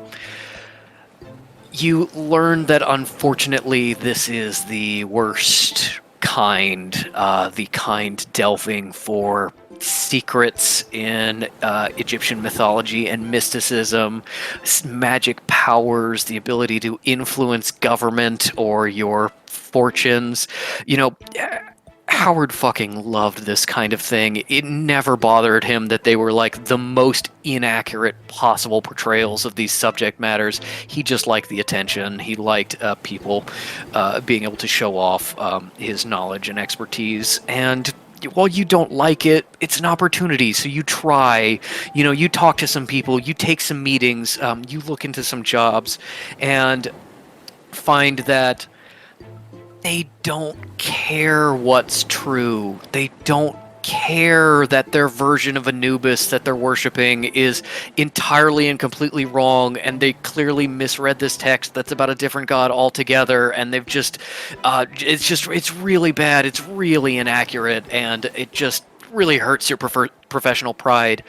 You learn that, unfortunately, this is the worst kind, the kind delving for secrets in Egyptian mythology and mysticism, magic powers, the ability to influence government or your fortunes. Howard fucking loved this kind of thing. It never bothered him that they were like the most inaccurate possible portrayals of these subject matters. He just liked the attention. He liked people being able to show off his knowledge and expertise. And while you don't like it, it's an opportunity. So you try, you talk to some people, you take some meetings, you look into some jobs, and find that they don't care what's true. They don't care that their version of Anubis that they're worshiping is entirely and completely wrong, and they clearly misread this text that's about a different god altogether, and they've just it's really bad, it's really inaccurate, and it just really hurts your professional pride.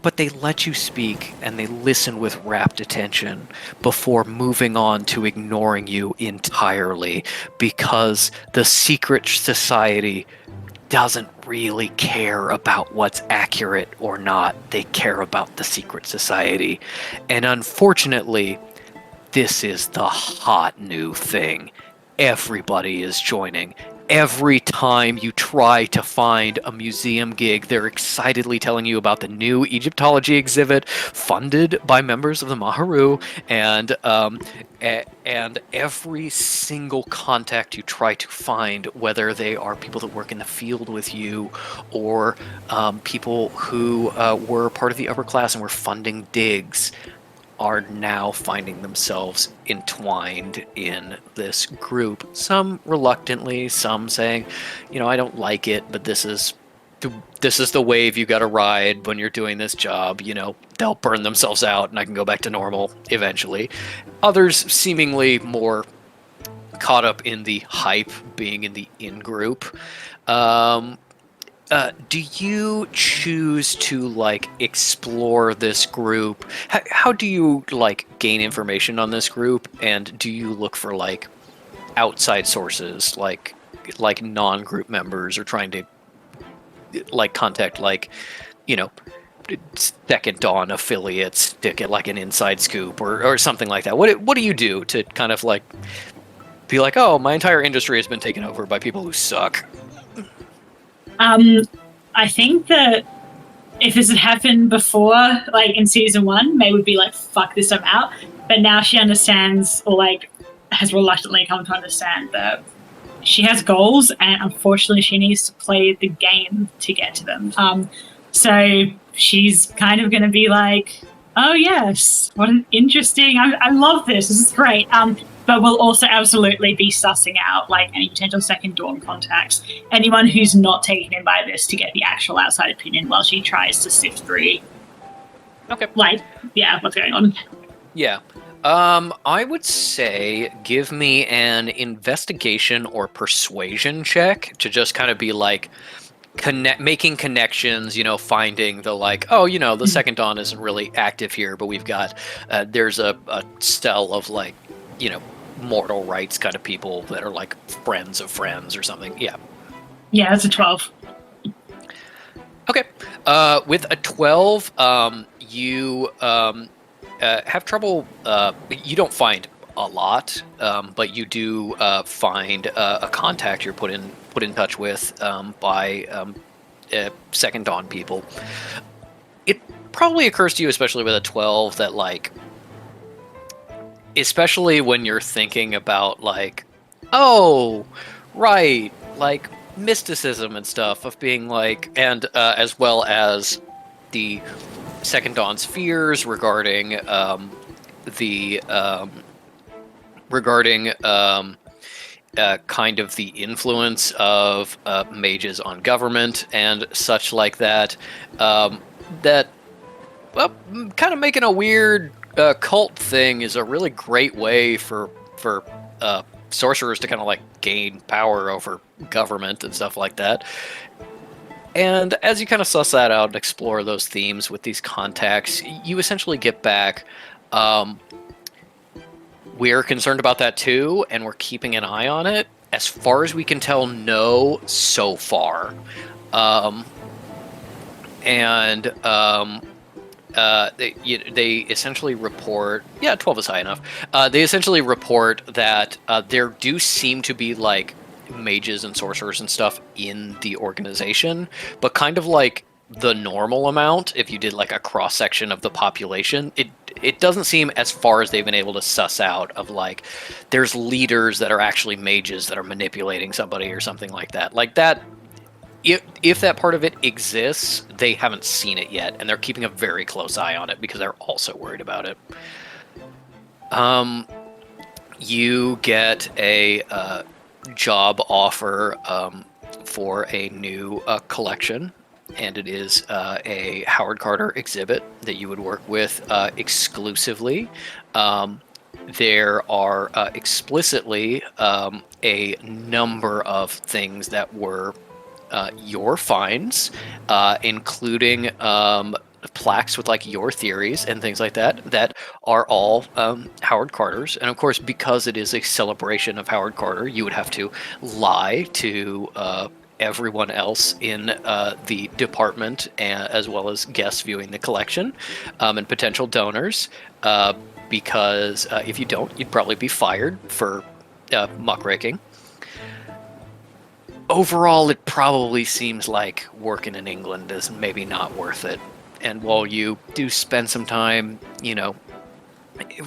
But they let you speak, and they listen with rapt attention before moving on to ignoring you entirely, because the secret society doesn't really care about what's accurate or not. They care about the secret society. And unfortunately, this is the hot new thing. Everybody is joining. Every time you try to find a museum gig, they're excitedly telling you about the new Egyptology exhibit funded by members of the Maharu, and every single contact you try to find, whether they are people that work in the field with you or people who were part of the upper class and were funding digs, are now finding themselves entwined in this group. Some reluctantly, some saying, I don't like it, but this is the wave you got to ride when you're doing this job. They'll burn themselves out and I can go back to normal eventually. Others seemingly more caught up in the hype, being in the in-group. Do you choose to explore this group? How do you gain information on this group, and do you look for outside sources like non-group members, or trying to contact Second Dawn affiliates to get an inside scoop or something like that? What do you do to kind of be oh, my entire industry has been taken over by people who suck? I think that if this had happened before, in season 1, May would be fuck this, I'm out. But now she understands, or has reluctantly come to understand that she has goals, and unfortunately she needs to play the game to get to them. So she's kind of going to be oh yes, what an interesting, I love this is great. But we'll also absolutely be sussing out any potential Second Dawn contacts, anyone who's not taken in by this, to get the actual outside opinion while she tries to sift through. Okay. What's going on? Yeah. I would say give me an investigation or persuasion check to just kind of be making connections, finding the the Second Dawn isn't really active here, but we've got there's a cell of mortal rights kind of people that are friends of friends or something. Yeah, that's a 12. Okay. With a 12, you have trouble. You don't find a lot, but you do find a contact you're put in touch with by Second Dawn people. It probably occurs to you, especially with a 12, that especially when you're thinking about oh, right, mysticism and stuff, of being and as well as the Second Dawn's fears regarding kind of the influence of mages on government and such like that, that kind of making a weird cult thing is a really great way for sorcerers to kind of gain power over government and stuff like that. And as you kind of suss that out and explore those themes with these contacts, you essentially get back, we're concerned about that too, and we're keeping an eye on it. As far as we can tell, no, so far. They essentially report, 12 is high enough. They essentially report that there do seem to be mages and sorcerers and stuff in the organization, but kind of the normal amount. If you did a cross section of the population, it doesn't seem, as far as they've been able to suss out, of there's leaders that are actually mages that are manipulating somebody or something like that. That. If that part of it exists, they haven't seen it yet, and they're keeping a very close eye on it because they're also worried about it. You get a job offer for a new collection, and it is a Howard Carter exhibit that you would work with exclusively. There are explicitly a number of things that were your finds, including plaques with like your theories and things like that are all Howard Carter's. And of course, because it is a celebration of Howard Carter, you would have to lie to everyone else in the department, as well as guests viewing the collection, and potential donors, because if you don't, you'd probably be fired for muckraking. Overall, it probably seems like working in England is maybe not worth it. And while you do spend some time,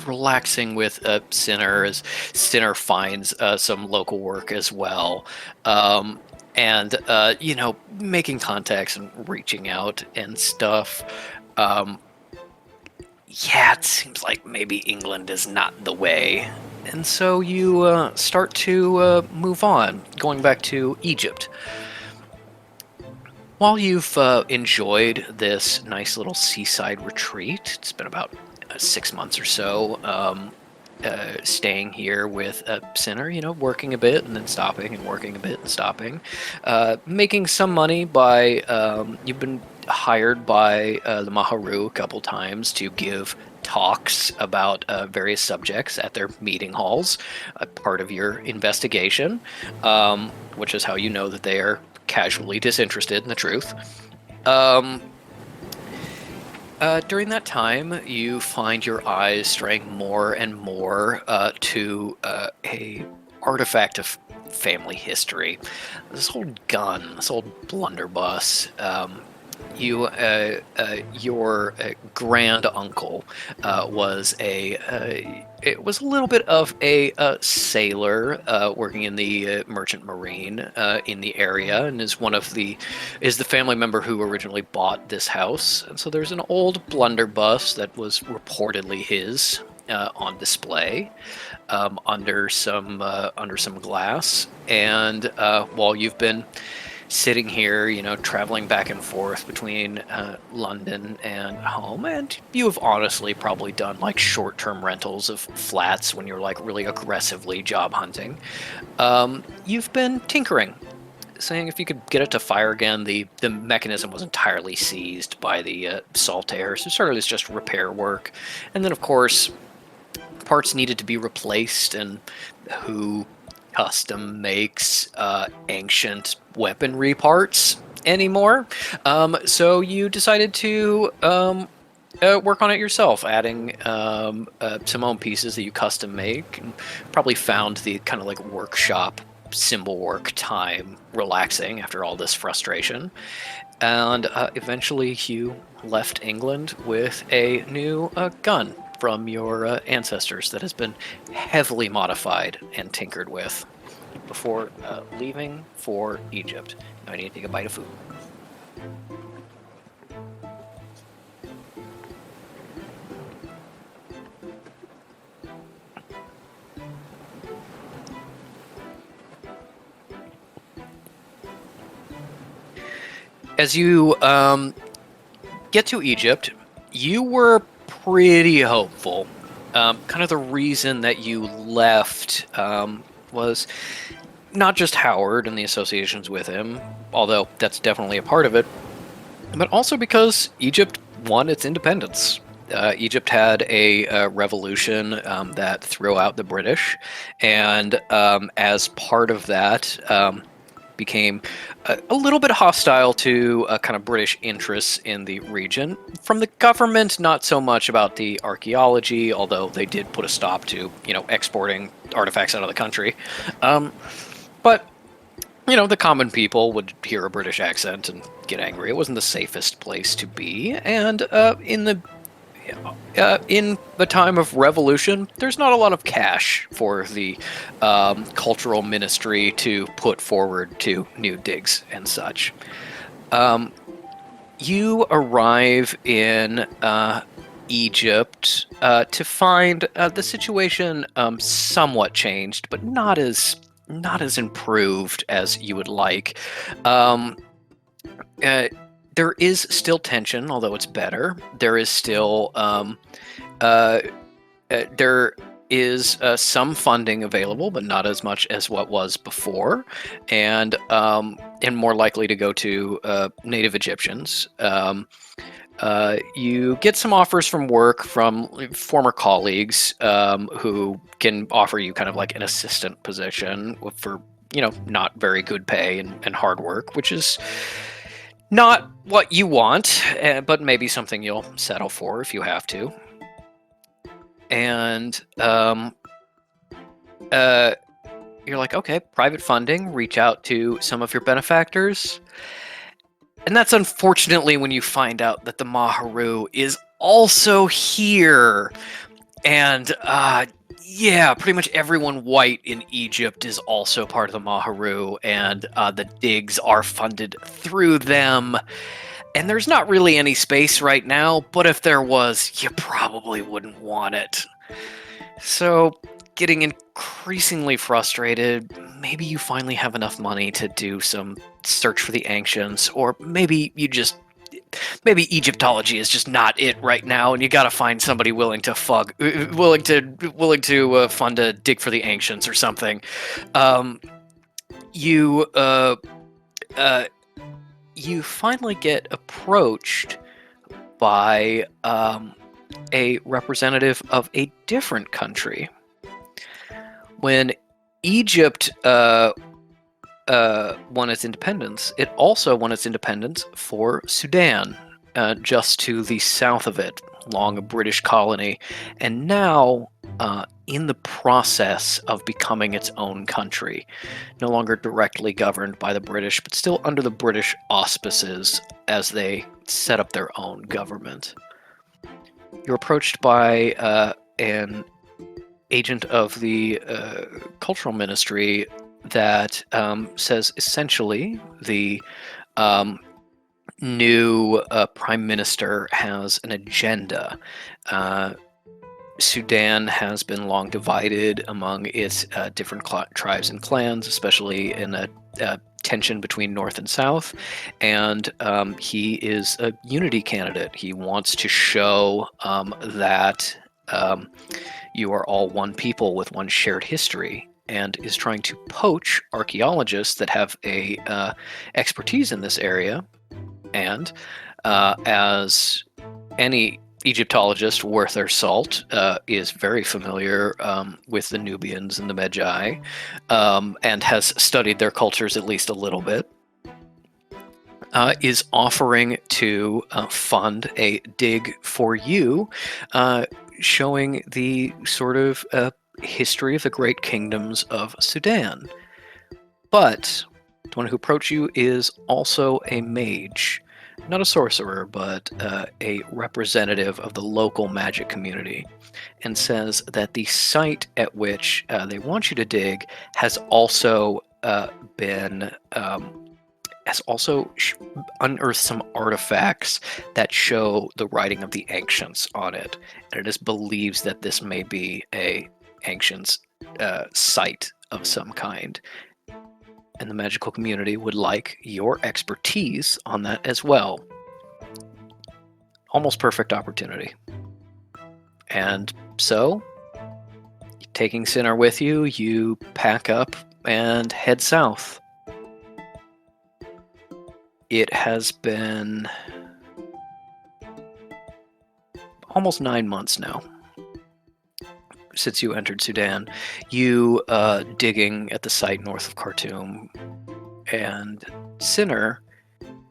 relaxing with Sinner, as Sinner finds some local work as well, and making contacts and reaching out and stuff. It seems like maybe England is not the way. And so you start to move on, going back to Egypt. While you've enjoyed this nice little seaside retreat, it's been about 6 months or so, staying here with Sinner, working a bit and then stopping and working a bit and stopping, making some money by, you've been hired by the Maharu a couple times to give talks about various subjects at their meeting halls, part of your investigation, which is how you know that they are casually disinterested in the truth. During that time, you find your eyes straying more and more to a artifact of family history. This old gun, this old blunderbuss. Your grand uncle was it was a little bit of a sailor working in the merchant marine in the area, and is the family member who originally bought this house. And so there's an old blunderbuss that was reportedly his on display under some glass. And while you've been sitting here, traveling back and forth between London and home, and you have honestly probably done like short-term rentals of flats when you're like really aggressively job hunting. You've been tinkering, saying if you could get it to fire again. The mechanism was entirely seized by the Saltaire, so sort of it's just repair work. And then of course parts needed to be replaced, and who custom makes ancient weaponry parts anymore. So you decided to work on it yourself, adding some own pieces that you custom make, and probably found the kind of like workshop symbol work time relaxing after all this frustration. And eventually you left England with a new gun from your ancestors that has been heavily modified and tinkered with before leaving for Egypt. Now I need to take a bite of food. As you get to Egypt, you were pretty hopeful. Kind of the reason that you left was not just Howard and the associations with him, although that's definitely a part of it, but also because Egypt won its independence. Egypt had a revolution that threw out the British, and as part of that, became a little bit hostile to kind of British interests in the region. From the government, not so much about the archaeology, although they did put a stop to, exporting artifacts out of the country. But, the common people would hear a British accent and get angry. It wasn't the safest place to be. And in the time of revolution, there's not a lot of cash for the cultural ministry to put forward to new digs and such. You arrive in Egypt to find the situation somewhat changed, but not as not as improved as you would like. There is still tension, although it's better. There is still there is some funding available, but not as much as what was before, and more likely to go to native Egyptians. You get some offers from work from former colleagues who can offer you kind of like an assistant position for, not very good pay and hard work, which is not what you want, but maybe something you'll settle for if you have to. And you're like, okay, private funding, reach out to some of your benefactors. And that's unfortunately when you find out that the Maharu is also here. And pretty much everyone white in Egypt is also part of the Maharu, and the digs are funded through them. And there's not really any space right now, but if there was, you probably wouldn't want it. So, getting increasingly frustrated, maybe you finally have enough money to do some search for the ancients, or maybe Egyptology is just not it right now, and you gotta find somebody willing to fund a dig for the ancients or something. You finally get approached by a representative of a different country. When Egypt won its independence, it also won its independence for Sudan, just to the south of it, long a British colony, and now in the process of becoming its own country, no longer directly governed by the British, but still under the British auspices as they set up their own government. You're approached by an agent of the cultural ministry that says essentially the new prime minister has an agenda. Sudan has been long divided among its different tribes and clans, especially in a tension between North and South, and he is a unity candidate. He wants to show that you are all one people with one shared history, and is trying to poach archaeologists that have a expertise in this area. And as any Egyptologist worth their salt is very familiar with the Nubians and the Magi, and has studied their cultures at least a little bit, is offering to fund a dig for you, showing the sort of history of the great kingdoms of Sudan. But the one who approached you is also a mage. Not a sorcerer, but a representative of the local magic community, and says that the site at which they want you to dig has also unearthed some artifacts that show the writing of the ancients on it, and it is believed that this may be a ancients site of some kind. And the magical community would like your expertise on that as well. Almost perfect opportunity. And so, taking Sinner with you, you pack up and head south. It has been almost 9 months now since you entered Sudan. You digging at the site north of Khartoum, and Sinner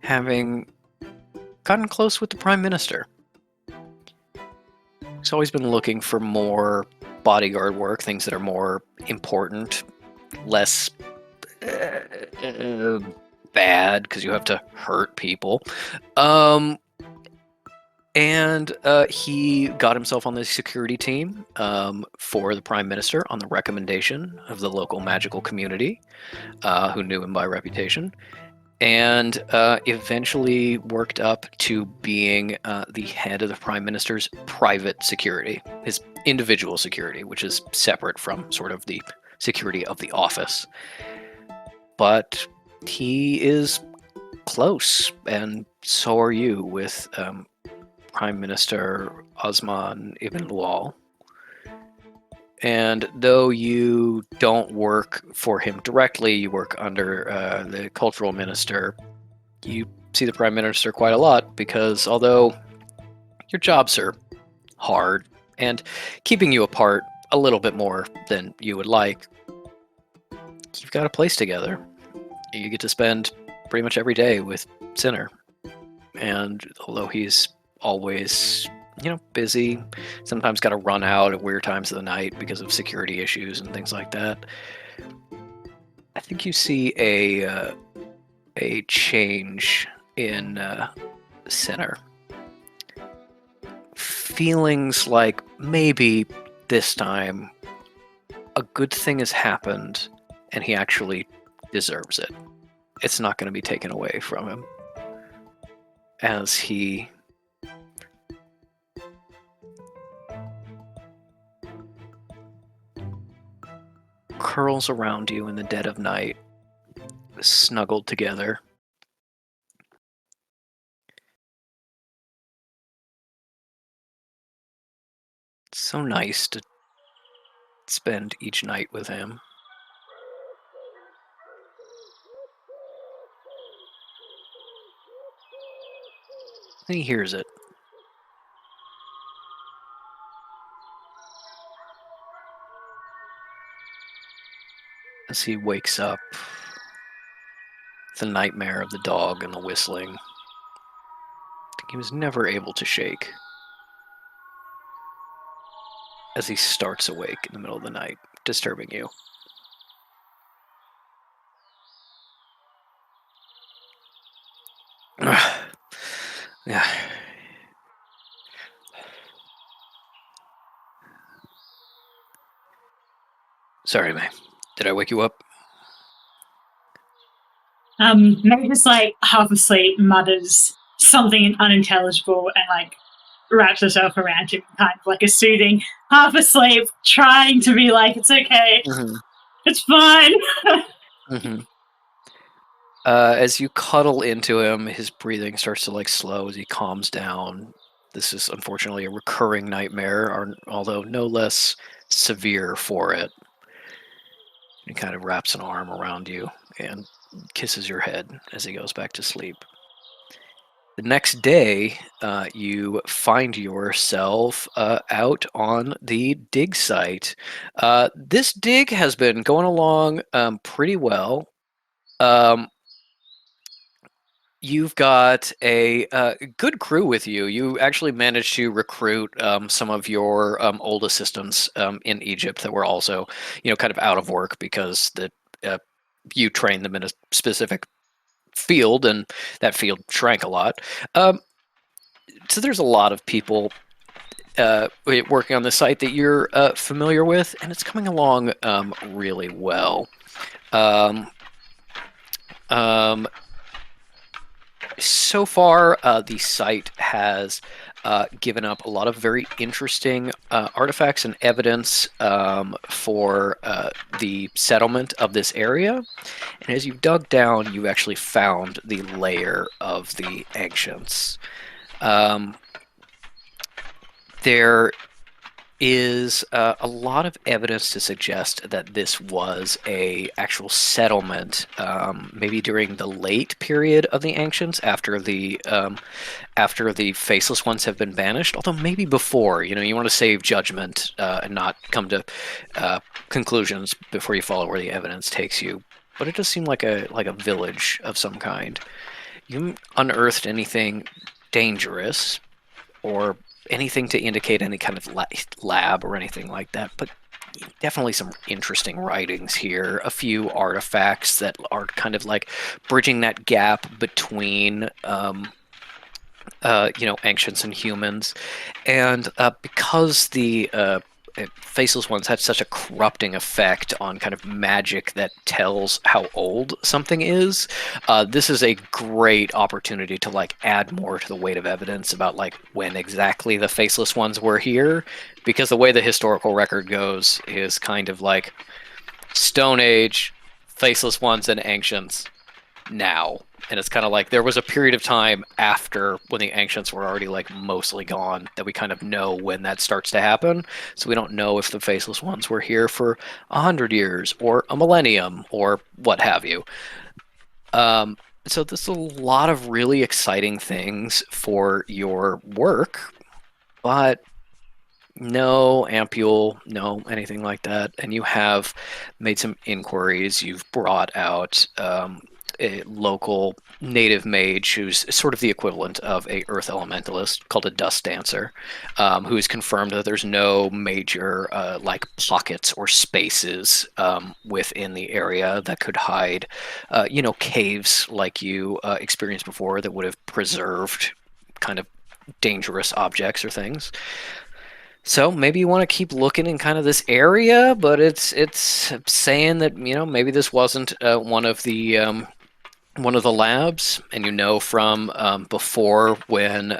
having gotten close with the Prime Minister. He's always been looking for more bodyguard work, things that are more important, less bad because you have to hurt people. And he got himself on the security team for the Prime Minister on the recommendation of the local magical community, who knew him by reputation, and eventually worked up to being the head of the Prime Minister's private security, his individual security, which is separate from sort of the security of the office. But he is close, and so are you with Prime Minister Osman Ibn Lawal. And though you don't work for him directly, you work under the cultural minister, you see the Prime Minister quite a lot, because although your jobs are hard and keeping you apart a little bit more than you would like, you've got a place together. You get to spend pretty much every day with Sinner. And although he's always, busy, sometimes got to run out at weird times of the night because of security issues and things like that, I think you see a change in Sinner. Feelings like maybe this time a good thing has happened and he actually deserves it. It's not going to be taken away from him. As he curls around you in the dead of night, snuggled together. It's so nice to spend each night with him. And he hears it. As he wakes up, the nightmare of the dog and the whistling, he was never able to shake. As he starts awake in the middle of the night, disturbing you. Yeah. Sorry, May. Did I wake you up? May just like half asleep mutters something unintelligible and wraps herself around him, kind of like a soothing, half asleep, trying to be like, it's okay, it's fine. As you cuddle into him, his breathing starts to slow as he calms down. This is unfortunately a recurring nightmare, although no less severe for it. He kind of wraps an arm around you and kisses your head as he goes back to sleep. The next day, you find yourself out on the dig site. This dig has been going along pretty well. You've got a good crew with you. You actually managed to recruit some of your old assistants in Egypt that were also, kind of out of work because you trained them in a specific field, and that field shrank a lot. So there's a lot of people working on the site that you're familiar with, and it's coming along really well. So far, the site has given up a lot of very interesting artifacts and evidence for the settlement of this area. And as you've dug down, you've actually found the lair of the ancients. There is a lot of evidence to suggest that this was a actual settlement, maybe during the late period of the ancients, after the faceless ones have been banished. Although maybe before, you want to save judgment and not come to conclusions before you follow where the evidence takes you. But it does seem like a village of some kind. You haven't unearthed anything dangerous or anything to indicate any kind of lab or anything like that, but definitely some interesting writings here. A few artifacts that are kind of bridging that gap between ancients and humans. And because the faceless ones had such a corrupting effect on kind of magic that tells how old something is, this is a great opportunity to add more to the weight of evidence about when exactly the faceless ones were here, because the way the historical record goes is kind of Stone Age, Faceless Ones, and Ancients now. And it's kind of like there was a period of time after when the Ancients were already like mostly gone that we kind of know when that starts to happen. So we don't know if the Faceless Ones were here for 100 years or a millennium or what have you. So there's a lot of really exciting things for your work, but no ampule, no anything like that. And you have made some inquiries. You've brought out a local native mage who's sort of the equivalent of a earth elementalist called a dust dancer, who's confirmed that there's no major like pockets or spaces within the area that could hide caves like you experienced before that would have preserved kind of dangerous objects or things. So maybe you want to keep looking in kind of this area, but it's saying that maybe this wasn't one of the labs, and from before when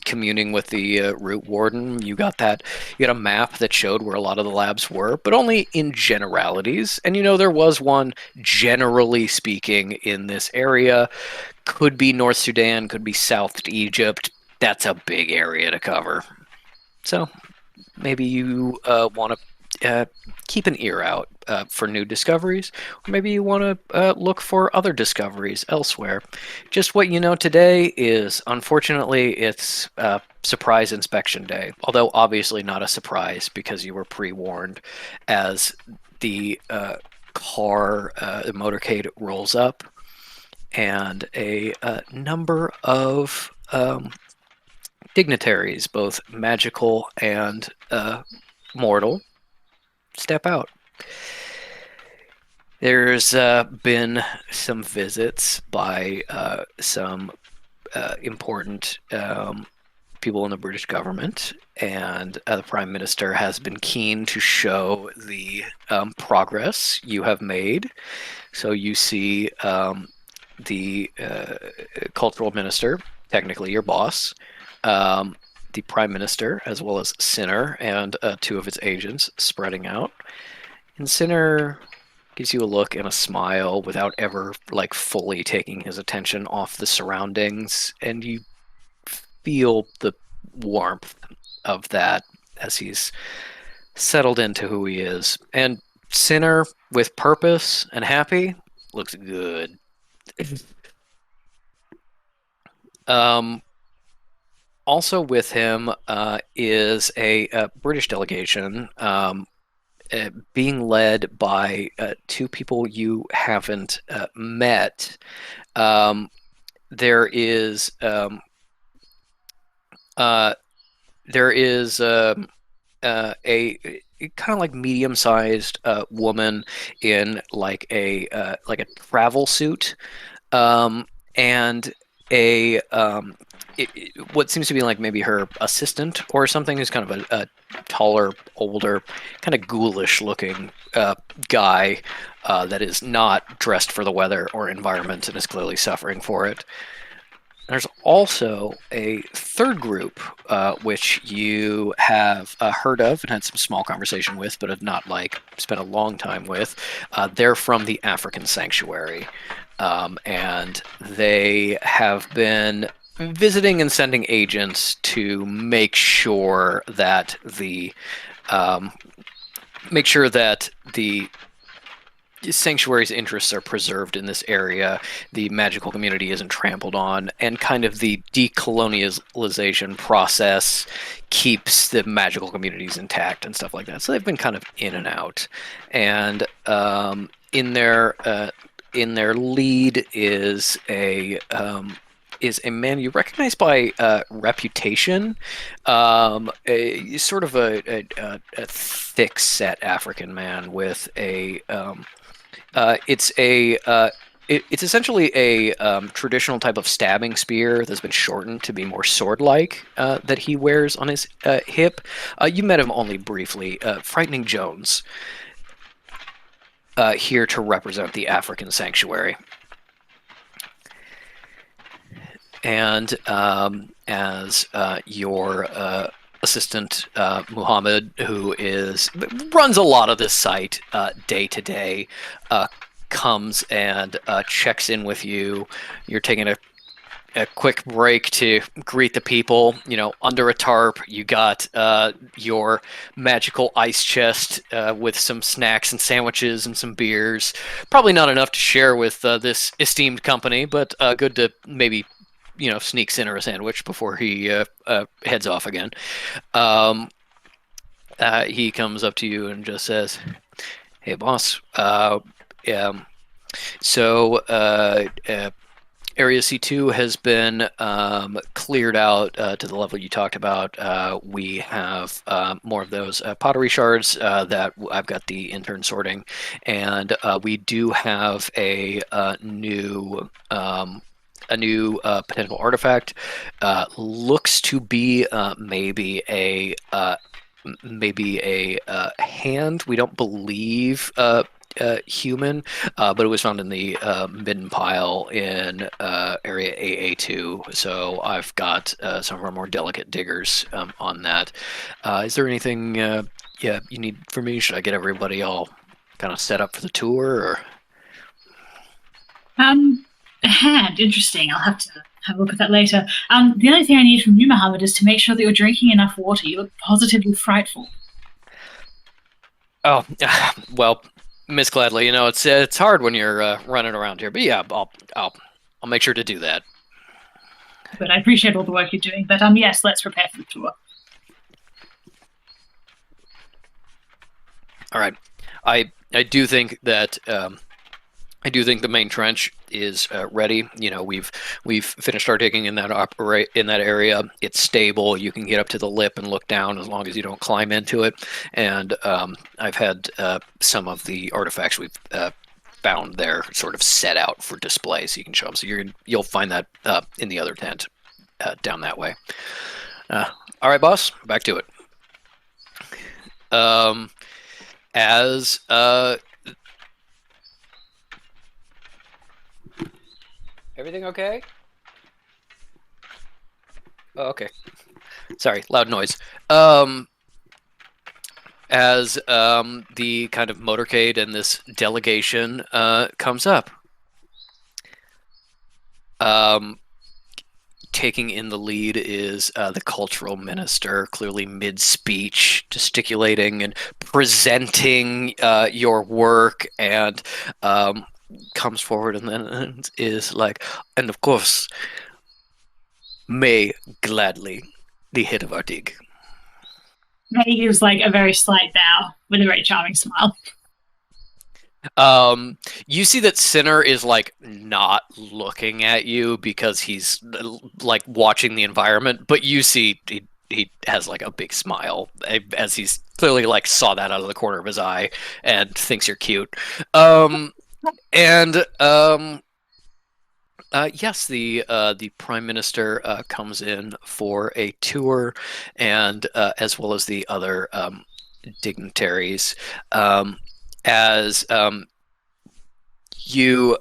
communing with the root warden, you got a map that showed where a lot of the labs were, but only in generalities. And there was one, generally speaking, in this area. Could be North Sudan, could be South Egypt. That's a big area to cover. So maybe you want to keep an ear out for new discoveries, or maybe you want to look for other discoveries elsewhere. Just what you know today is, unfortunately, it's surprise inspection day, although obviously not a surprise because you were pre-warned as the car, the motorcade rolls up, and a number of dignitaries, both magical and mortal, step out. There's been some visits by some important people in the British government, and the Prime Minister has been keen to show the progress you have made. So you see the cultural minister, technically your boss, the Prime Minister, as well as Sinner and two of his agents spreading out. And Sinner gives you a look and a smile without ever fully taking his attention off the surroundings, and you feel the warmth of that as he's settled into who he is. And Sinner, with purpose and happy, looks good. Also with him is a British delegation being led by two people you haven't met. There is a kind of like medium-sized woman in like a travel suit, and a what seems to be like maybe her assistant or something, who's kind of a taller, older, kind of ghoulish-looking guy that is not dressed for the weather or environment and is clearly suffering for it. There's also a third group, which you have heard of and had some small conversation with, but have not spent a long time with. They're from the African Sanctuary, and they have been visiting and sending agents to make sure that the sanctuary's interests are preserved in this area, the magical community isn't trampled on, and kind of the decolonialization process keeps the magical communities intact and stuff like that. So they've been kind of in and out. And in their lead is a man you recognize by reputation, a sort of a thick-set African man with a it's essentially a traditional type of stabbing spear that's been shortened to be more sword-like, that he wears on his hip. You met him only briefly. Frightening Jones, here to represent the African Sanctuary. And as your assistant Muhammad, who runs a lot of this site day to day, comes and checks in with you. You're taking a quick break to greet the people. Under a tarp, you got your magical ice chest with some snacks and sandwiches and some beers. Probably not enough to share with this esteemed company, but good to maybe sneak Sinner a sandwich before he heads off again. He comes up to you and just says, "Hey, boss. So Area C2 has been cleared out to the level you talked about. We have more of those pottery shards that I've got the intern sorting, and we do have a new potential artifact. Looks to be maybe a hand. We don't believe human, but it was found in the midden pile in area AA2. So I've got some of our more delicate diggers on that. Is there anything you need from me? Should I get everybody all kind of set up for the tour? A hand, interesting. I'll have to have a look at that later. The only thing I need from you, Muhammad, is to make sure that you're drinking enough water. You look positively frightful. Oh, well, Miss Gladly, it's hard when you're running around here, but yeah, I'll make sure to do that. But I appreciate all the work you're doing. But yes, let's prepare for the tour. All right, I do think that the main trench is ready. We've finished our digging in that area. It's stable. You can get up to the lip and look down as long as you don't climb into it. And I've had some of the artifacts we've found there sort of set out for display, so you can show them. So you'll find that in the other tent down that way. All right, boss. Back to it. Everything okay? Oh, okay. Sorry, loud noise. As the kind of motorcade and this delegation comes up, taking in the lead is the cultural minister, clearly mid-speech, gesticulating and presenting your work, and comes forward and then is like, and of course, May Gladly, the head of our dig. May gives like a very slight bow with a very charming smile. You see that Sinner is like not looking at you because he's like watching the environment, but you see he has like a big smile as he's clearly like saw that out of the corner of his eye and thinks you're cute. Yes, the Prime Minister comes in for a tour, and as well as the other dignitaries. As you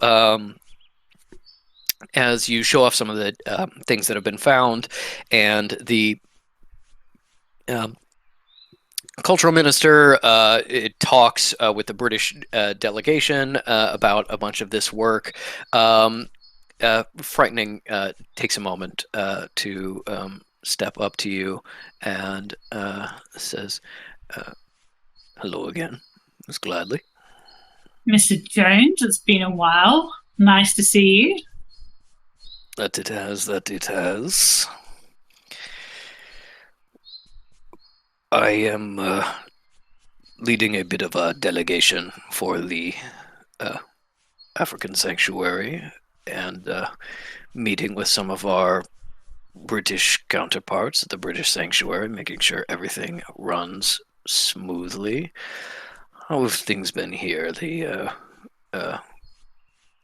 show off some of the things that have been found, and the cultural minister it talks with the British delegation about a bunch of this work. Frightening takes a moment to step up to you and says, "Hello again, Miss Gladly." Mr. Jones, it's been a while. Nice to see you. That it has. I am leading a bit of a delegation for the African Sanctuary, and meeting with some of our British counterparts at the British Sanctuary, making sure everything runs smoothly. How have things been here? The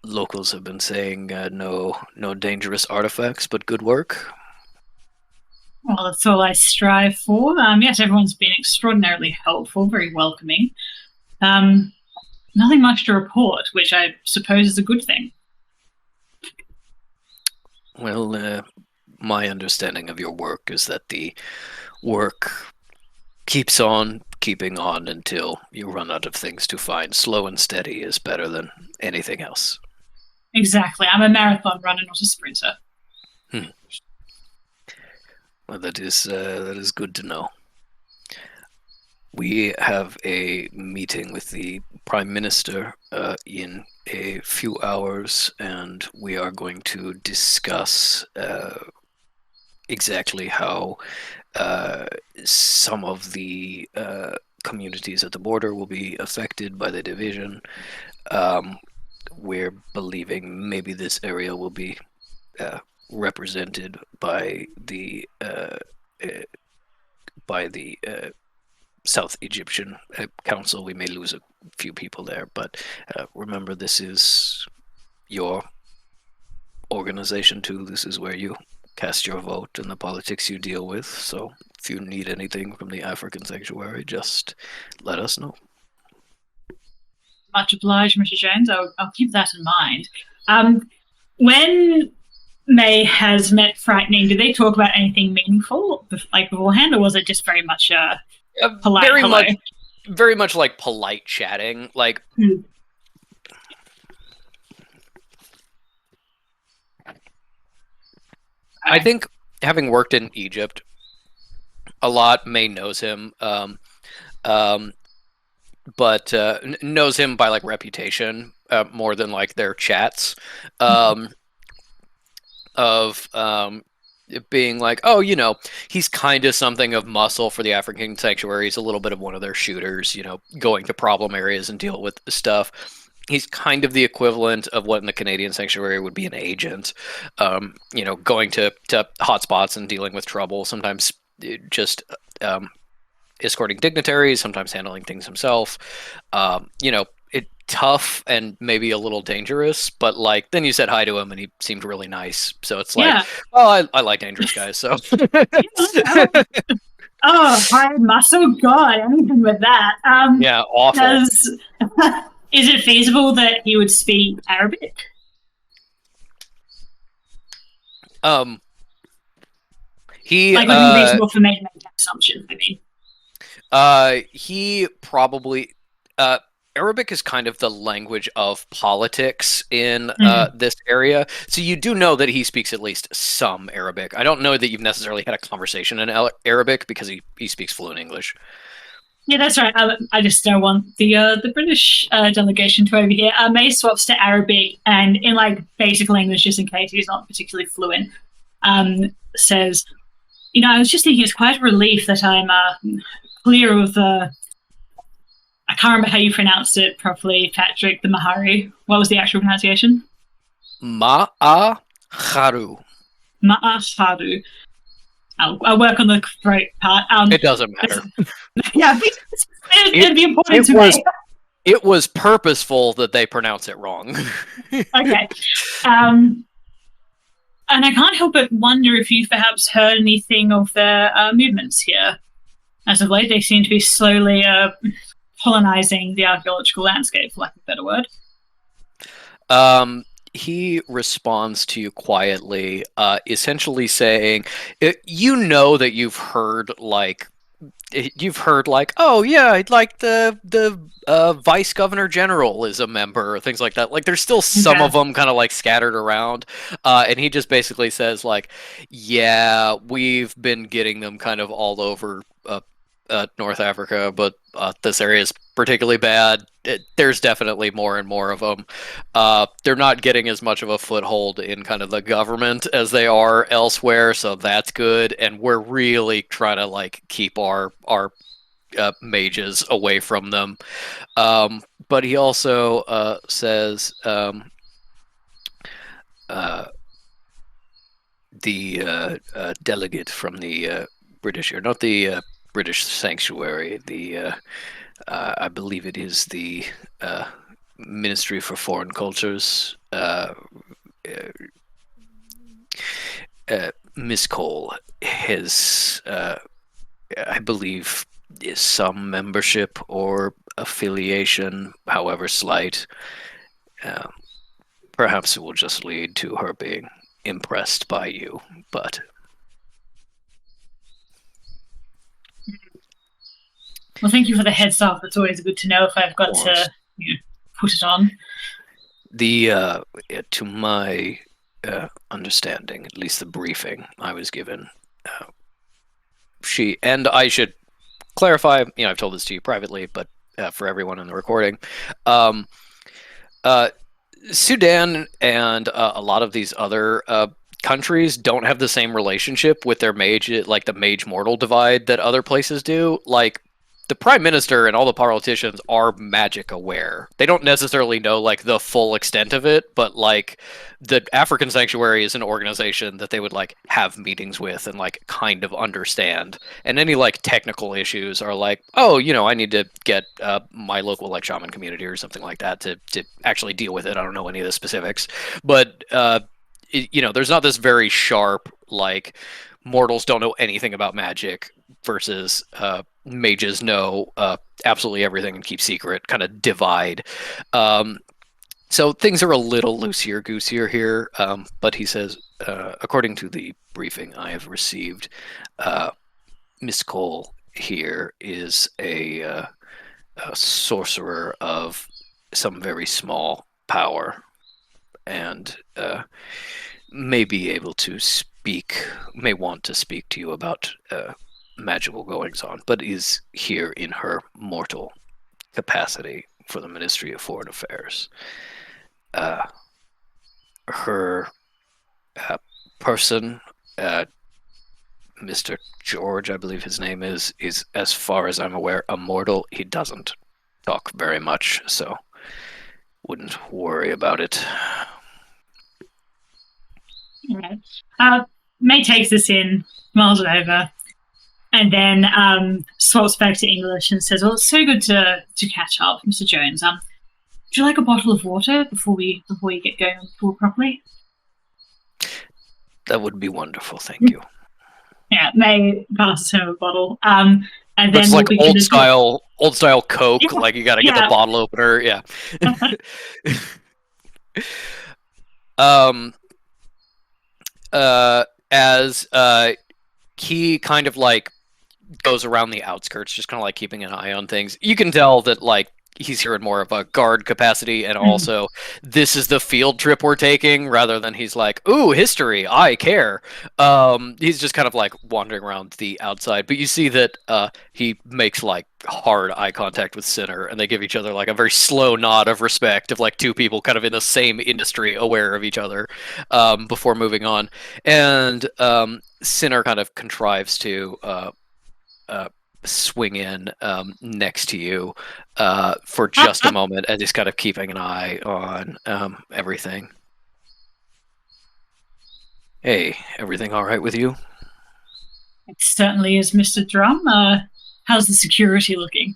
locals have been saying no dangerous artifacts, but good work. Well, that's all I strive for. Yes, everyone's been extraordinarily helpful, very welcoming. Nothing much to report, which I suppose is a good thing. Well, my understanding of your work is that the work keeps on keeping on until you run out of things to find. Slow and steady is better than anything else. Exactly. I'm a marathon runner, not a sprinter. Well, that is good to know. We have a meeting with the Prime Minister in a few hours, and we are going to discuss exactly how some of the communities at the border will be affected by the division. We're believing maybe this area will be represented by the South Egyptian Council. We may lose a few people there, but remember, this is your organization too. This is where you cast your vote and the politics you deal with. So if you need anything from the African Sanctuary, just let us know. Much obliged, Mr. Jones. I'll keep that in mind. When May has met Frightening, did they talk about anything meaningful like beforehand, or was it just very much polite? Very much like polite chatting. Like I think, having worked in Egypt a lot, May knows him, but knows him by like reputation more than like their chats. Of it being like, oh, you know, he's kind of something of muscle for the African Sanctuary. He's a little bit of one of their shooters, you know, going to problem areas and deal with stuff. He's kind of the equivalent of what in the Canadian Sanctuary would be an agent, you know, going to hotspots and dealing with trouble, sometimes just escorting dignitaries, sometimes handling things himself. You know, tough and maybe a little dangerous, but like then you said hi to him and he seemed really nice. So it's like, well, I like dangerous guys, so. Oh, hi, muscle god, anything with that. Yeah, awful. Is it feasible that he would speak Arabic? He like, would it be reasonable for me to make that assumption? I mean, he probably Arabic is kind of the language of politics in this area, so you do know that he speaks at least some Arabic. I don't know that you've necessarily had a conversation in Arabic because he speaks fluent English. Yeah, that's right. I just don't want the British delegation to overhear. May swaps to Arabic, and in like basic language, just in case he's not particularly fluent, says, you know, I was just thinking it's quite a relief that I'm clear of the. I can't remember how you pronounced it properly, Patrick, the Mahari. What was the actual pronunciation? Ma'aharu. Ma'aharu. I'll work on the throat part. It doesn't matter. Yeah, it'd be important to me. It was purposeful that they pronounce it wrong. Okay. And I can't help but wonder if you've perhaps heard anything of their movements here. As of late, they seem to be slowly colonizing the archaeological landscape, for lack of a better word. He responds to you quietly, essentially saying, you know that you've heard like, oh yeah, like the vice governor general is a member, or things like that. Like there's still some of them kind of like scattered around, and he just basically says like, yeah, we've been getting them kind of all over North Africa, but this area is particularly bad. There's definitely more and more of them. They're not getting as much of a foothold in kind of the government as they are elsewhere, so that's good. And we're really trying to like keep our mages away from them. But he also says the delegate from the British, or not the British Sanctuary, the I believe it is the Ministry for Foreign Cultures, Miss Cole has, I believe, some membership or affiliation, however slight. Perhaps it will just lead to her being impressed by you, but Well, thank you for the heads up. It's always good to know if I've got Of course. to put it on. To my understanding, at least the briefing I was given, she, and I should clarify, I've told this to you privately, but for everyone in the recording, Sudan and a lot of these other countries don't have the same relationship with their mage, like the mage mortal divide that other places do. Like, the prime minister and all the politicians are magic aware. They don't necessarily know like the full extent of it, but like the African Sanctuary is an organization that they would like have meetings with and like kind of understand. And any like technical issues are like, oh, I need to get my local like shaman community or something like that to actually deal with it. I don't know any of the specifics, but there's not this very sharp like mortals don't know anything about magic versus mages know absolutely everything and keep secret kind of divide. So things are a little loosier-goosier here, but he says, according to the briefing I have received, Miss Cole here is a sorcerer of some very small power and may be able to may want to speak to you about magical goings on, but is here in her mortal capacity for the Ministry of Foreign Affairs. Her person, Mr. George, I believe his name is as far as I'm aware, a mortal. He doesn't talk very much, so wouldn't worry about it. Right. May takes this in, mulls it over, and then swaps back to English and says, "Well, it's so good to catch up, Mr. Jones. Would you like a bottle of water before you get going on the tour properly?" That would be wonderful, thank you. Yeah, May passes him a bottle. And then it's like old style Coke. Yeah, like you got to get the bottle opener. Yeah. As he kind of like goes around the outskirts, just kind of like keeping an eye on things. You can tell that like he's here in more of a guard capacity, and also this is the field trip we're taking, rather than he's like, ooh, history, I care. He's just kind of like wandering around the outside, but you see that he makes like hard eye contact with Sinner, and they give each other like a very slow nod of respect of like two people kind of in the same industry aware of each other before moving on. And Sinner kind of contrives to swing in next to you for just a moment, and he's kind of keeping an eye on everything. Hey, everything all right with you? It certainly is, Mr. Drum. How's the security looking?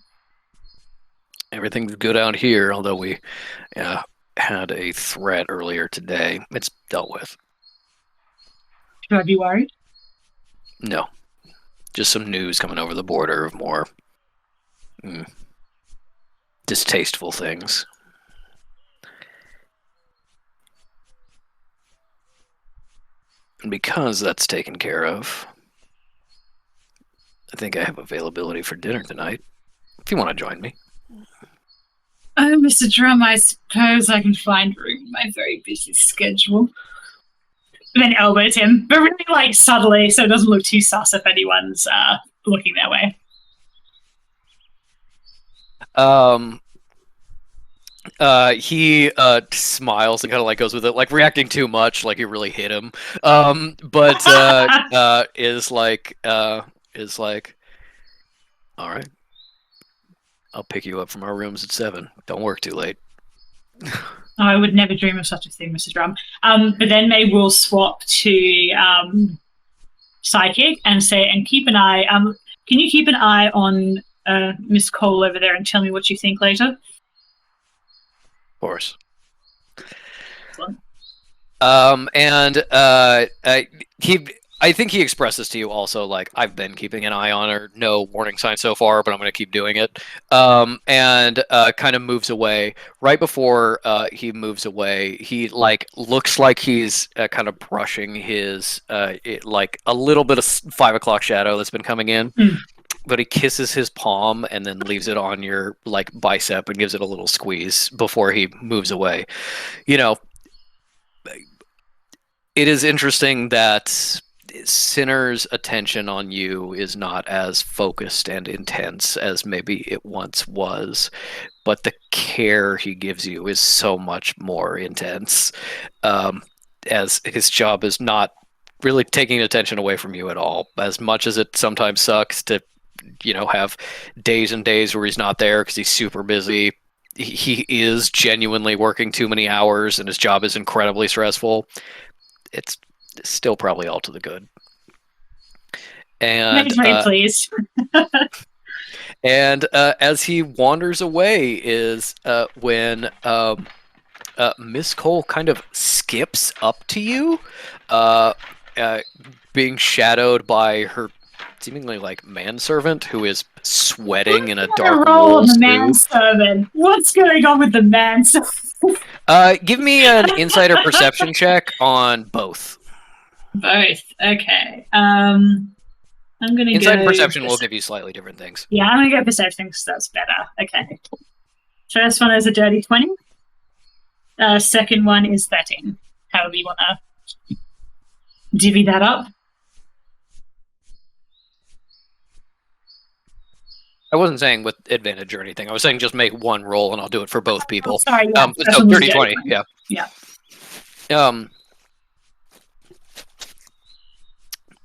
Everything's good out here, although we had a threat earlier today. It's dealt with. Should I be worried? No. Just some news coming over the border of more distasteful things. And because that's taken care of, I think I have availability for dinner tonight, if you want to join me. Oh, Mr. Drum, I suppose I can find room in my very busy schedule. Then elbows him, but really like subtly, so it doesn't look too sus if anyone's looking their way. He smiles and kind of like goes with it, like reacting too much, like you really hit him. But is like, all right, I'll pick you up from our rooms at 7. Don't work too late. Oh, I would never dream of such a thing, Mr. Drum. But then May will swap to Psychic and say, and keep an eye. Can you keep an eye on Miss Cole over there and tell me what you think later? Of course. Excellent. I think he expresses to you also, like, I've been keeping an eye on her. No warning sign so far, but I'm going to keep doing it. And kind of moves away. Right before he moves away, he, like, looks like he's kind of brushing his, like, a little bit of 5 o'clock shadow that's been coming in. but he kisses his palm and then leaves it on your like bicep and gives it a little squeeze before he moves away. You know, it is interesting that Sinner's attention on you is not as focused and intense as maybe it once was, but the care he gives you is so much more intense, as his job is not really taking attention away from you at all. As much as it sometimes sucks to, have days and days where he's not there because he's super busy, he is genuinely working too many hours and his job is incredibly stressful. It's still probably all to the good. And Make me please. and as he wanders away is when Miss Cole kind of skips up to you, being shadowed by her seemingly like manservant who is sweating in a dark roll wool on the suit. manservant. What's going on with the manservant? Give me an insider perception check on both. Both. Okay. I'm gonna Insider go. perception will give you slightly different things. Yeah, I'm gonna go perception because that's better. Okay. First one is a dirty 20. Second one is 13. However you wanna divvy that up. I wasn't saying with advantage or anything. I was saying just make one roll and I'll do it for both people. Oh, sorry, yeah. So 30-20, yeah. Yeah.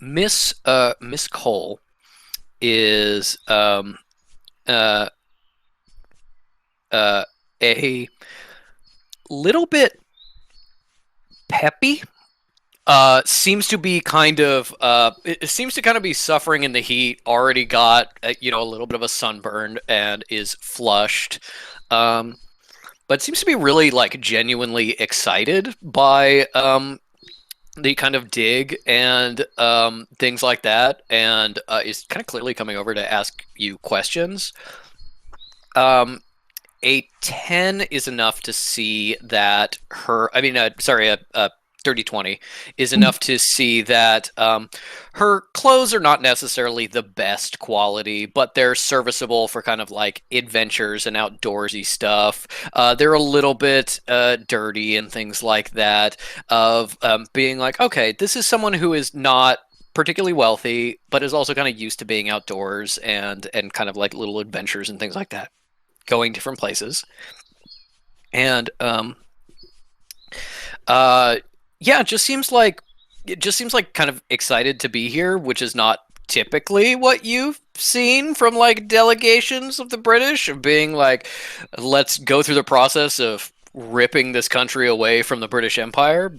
Miss Cole is a little bit peppy. Seems to be kind of it seems to kind of be suffering in the heat. Already got a little bit of a sunburn and is flushed. But seems to be really like genuinely excited by the kind of dig and things like that, and is kind of clearly coming over to ask you questions. A 10 is enough to see that a 30-20 is enough to see that her clothes are not necessarily the best quality, but they're serviceable for kind of like adventures and outdoorsy stuff. They're a little bit dirty and things like that, of being like, okay, this is someone who is not particularly wealthy, but is also kind of used to being outdoors and kind of like little adventures and things like that, going different places. And yeah, it just seems like kind of excited to be here, which is not typically what you've seen from like delegations of the British, of being like, let's go through the process of ripping this country away from the British Empire.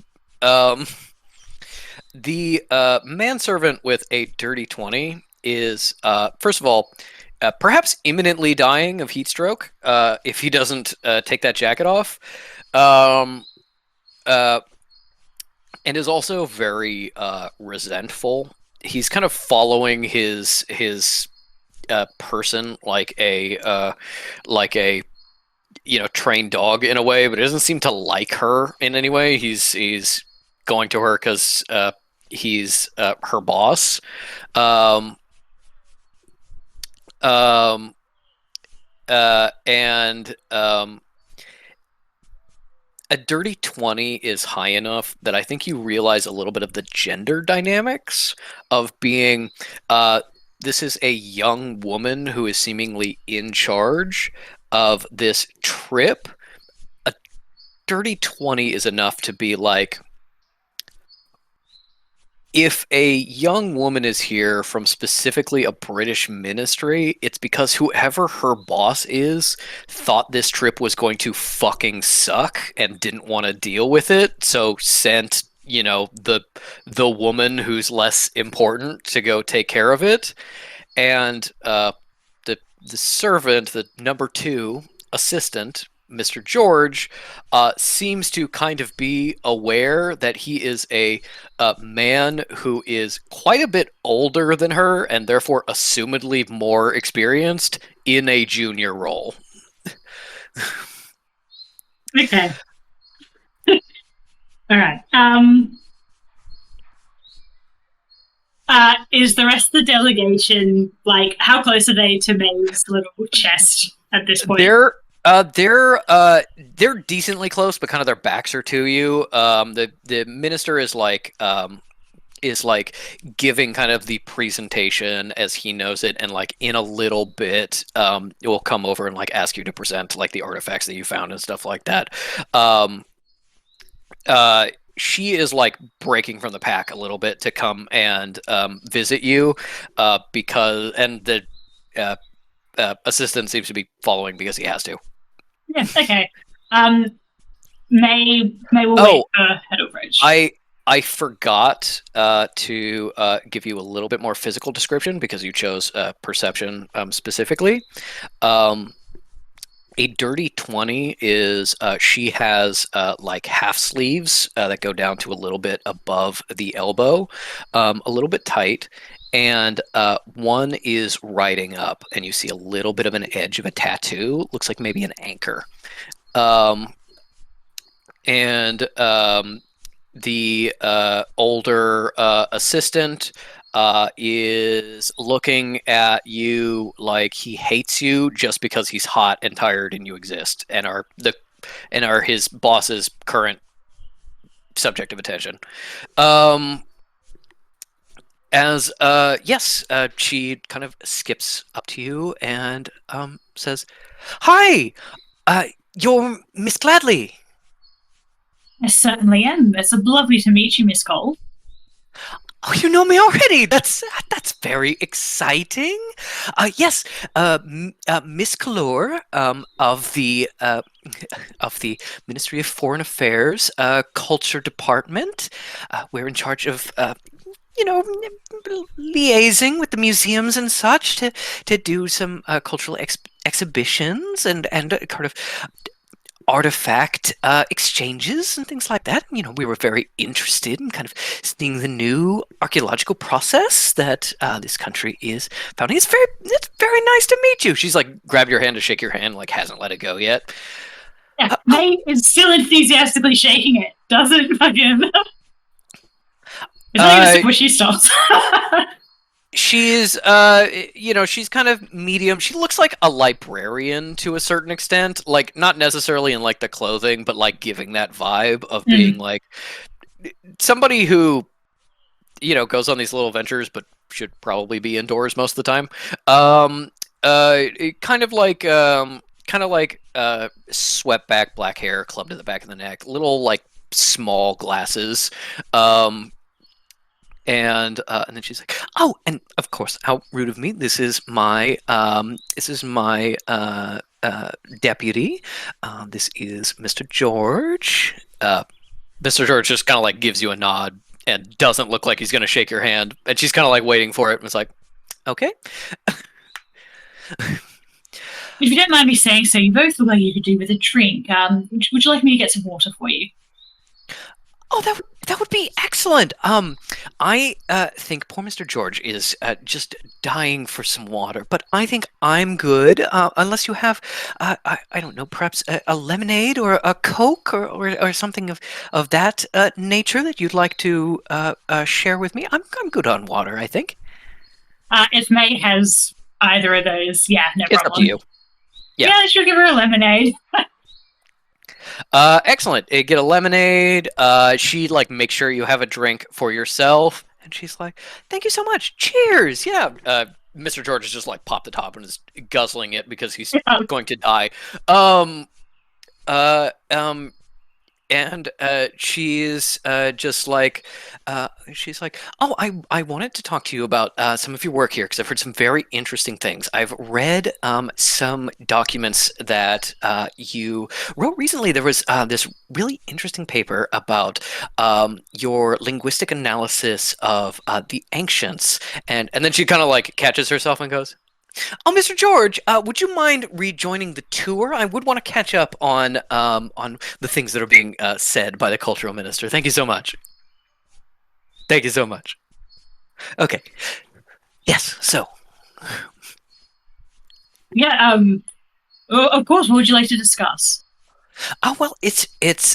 The manservant with a dirty 20 is first of all perhaps imminently dying of heat stroke if he doesn't take that jacket off. And is also very resentful. He's kind of following his person like a trained dog in a way, but it doesn't seem to like her in any way. He's going to her because he's her boss. A dirty 20 is high enough that I think you realize a little bit of the gender dynamics of being, this is a young woman who is seemingly in charge of this trip. A dirty 20 is enough to be like, if a young woman is here from specifically a British ministry, it's because whoever her boss is thought this trip was going to fucking suck and didn't want to deal with it, so sent, the woman who's less important to go take care of it. And the servant, the number 2 assistant, Mr. George, seems to kind of be aware that he is a man who is quite a bit older than her and therefore assumedly more experienced in a junior role. Okay. All right. Is the rest of the delegation, like, how close are they to May's little chest at this point? They're decently close, but kind of their backs are to you. The minister is like giving kind of the presentation as he knows it, and like in a little bit, it will come over and like ask you to present like the artifacts that you found and stuff like that. She is like breaking from the pack a little bit to come and visit you, because the assistant seems to be following because he has to. Yeah. Okay. May will wait for Headovridge. I forgot to give you a little bit more physical description because you chose perception specifically. A dirty 20 is she has like half sleeves that go down to a little bit above the elbow, a little bit tight, and one is riding up, and you see a little bit of an edge of a tattoo. Looks like maybe an anchor. The older assistant is looking at you like he hates you just because he's hot and tired and you exist and are his boss's current subject of attention. She kind of skips up to you and says, "Hi, you're Miss Gladley." I certainly am. It's lovely to meet you, Miss Cole. Oh, you know me already. That's very exciting. Yes, Miss Kalor of the Ministry of Foreign Affairs Culture Department. We're in charge of liaising with the museums and such to do some cultural exhibitions and kind of artifact exchanges and things like that. You know, we were very interested in kind of seeing the new archaeological process that this country is founding. It's very nice to meet you. She's like grabbed your hand to shake your hand, like hasn't let it go yet. Yeah, May is still enthusiastically shaking it. Doesn't fucking. It's not even squishy stops. She's, she's kind of medium. She looks like a librarian to a certain extent, like not necessarily in like the clothing, but like giving that vibe of being like somebody who, goes on these little ventures, but should probably be indoors most of the time. Kind of like swept back black hair clubbed to the back of the neck, little like small glasses. And then she's like, "Oh, and of course, how rude of me. This is my deputy. This is Mr. George." Mr. George just kind of like gives you a nod and doesn't look like he's going to shake your hand. And she's kind of like waiting for it. And it's like, okay. If you don't mind me saying so, you both look like you could do with a drink. Would you like me to get some water for you? Oh, that would be excellent. I think poor Mr. George is just dying for some water, but I think I'm good. Unless you have, I don't know, perhaps a lemonade or a Coke or something of that nature that you'd like to share with me. I'm good on water, I think. If May has either of those, yeah, no problem. It's up to you. Yeah, she'll give her a lemonade. Excellent. Get a lemonade. She like makes sure you have a drink for yourself, and she's like, "Thank you so much. Cheers." Yeah. Mr. George has just like popped the top and is guzzling it because he's going to die. And she's just like, "Oh, I wanted to talk to you about some of your work here because I've heard some very interesting things. I've read some documents that you wrote recently. There was this really interesting paper about your linguistic analysis of the ancients." And then she kind of like catches herself and goes, "Oh, Mr. George, would you mind rejoining the tour? I would want to catch up on the things that are being said by the cultural minister. Thank you so much." Thank you so much. Okay. Yes. So. Yeah. Of course. What would you like to discuss? Oh well, it's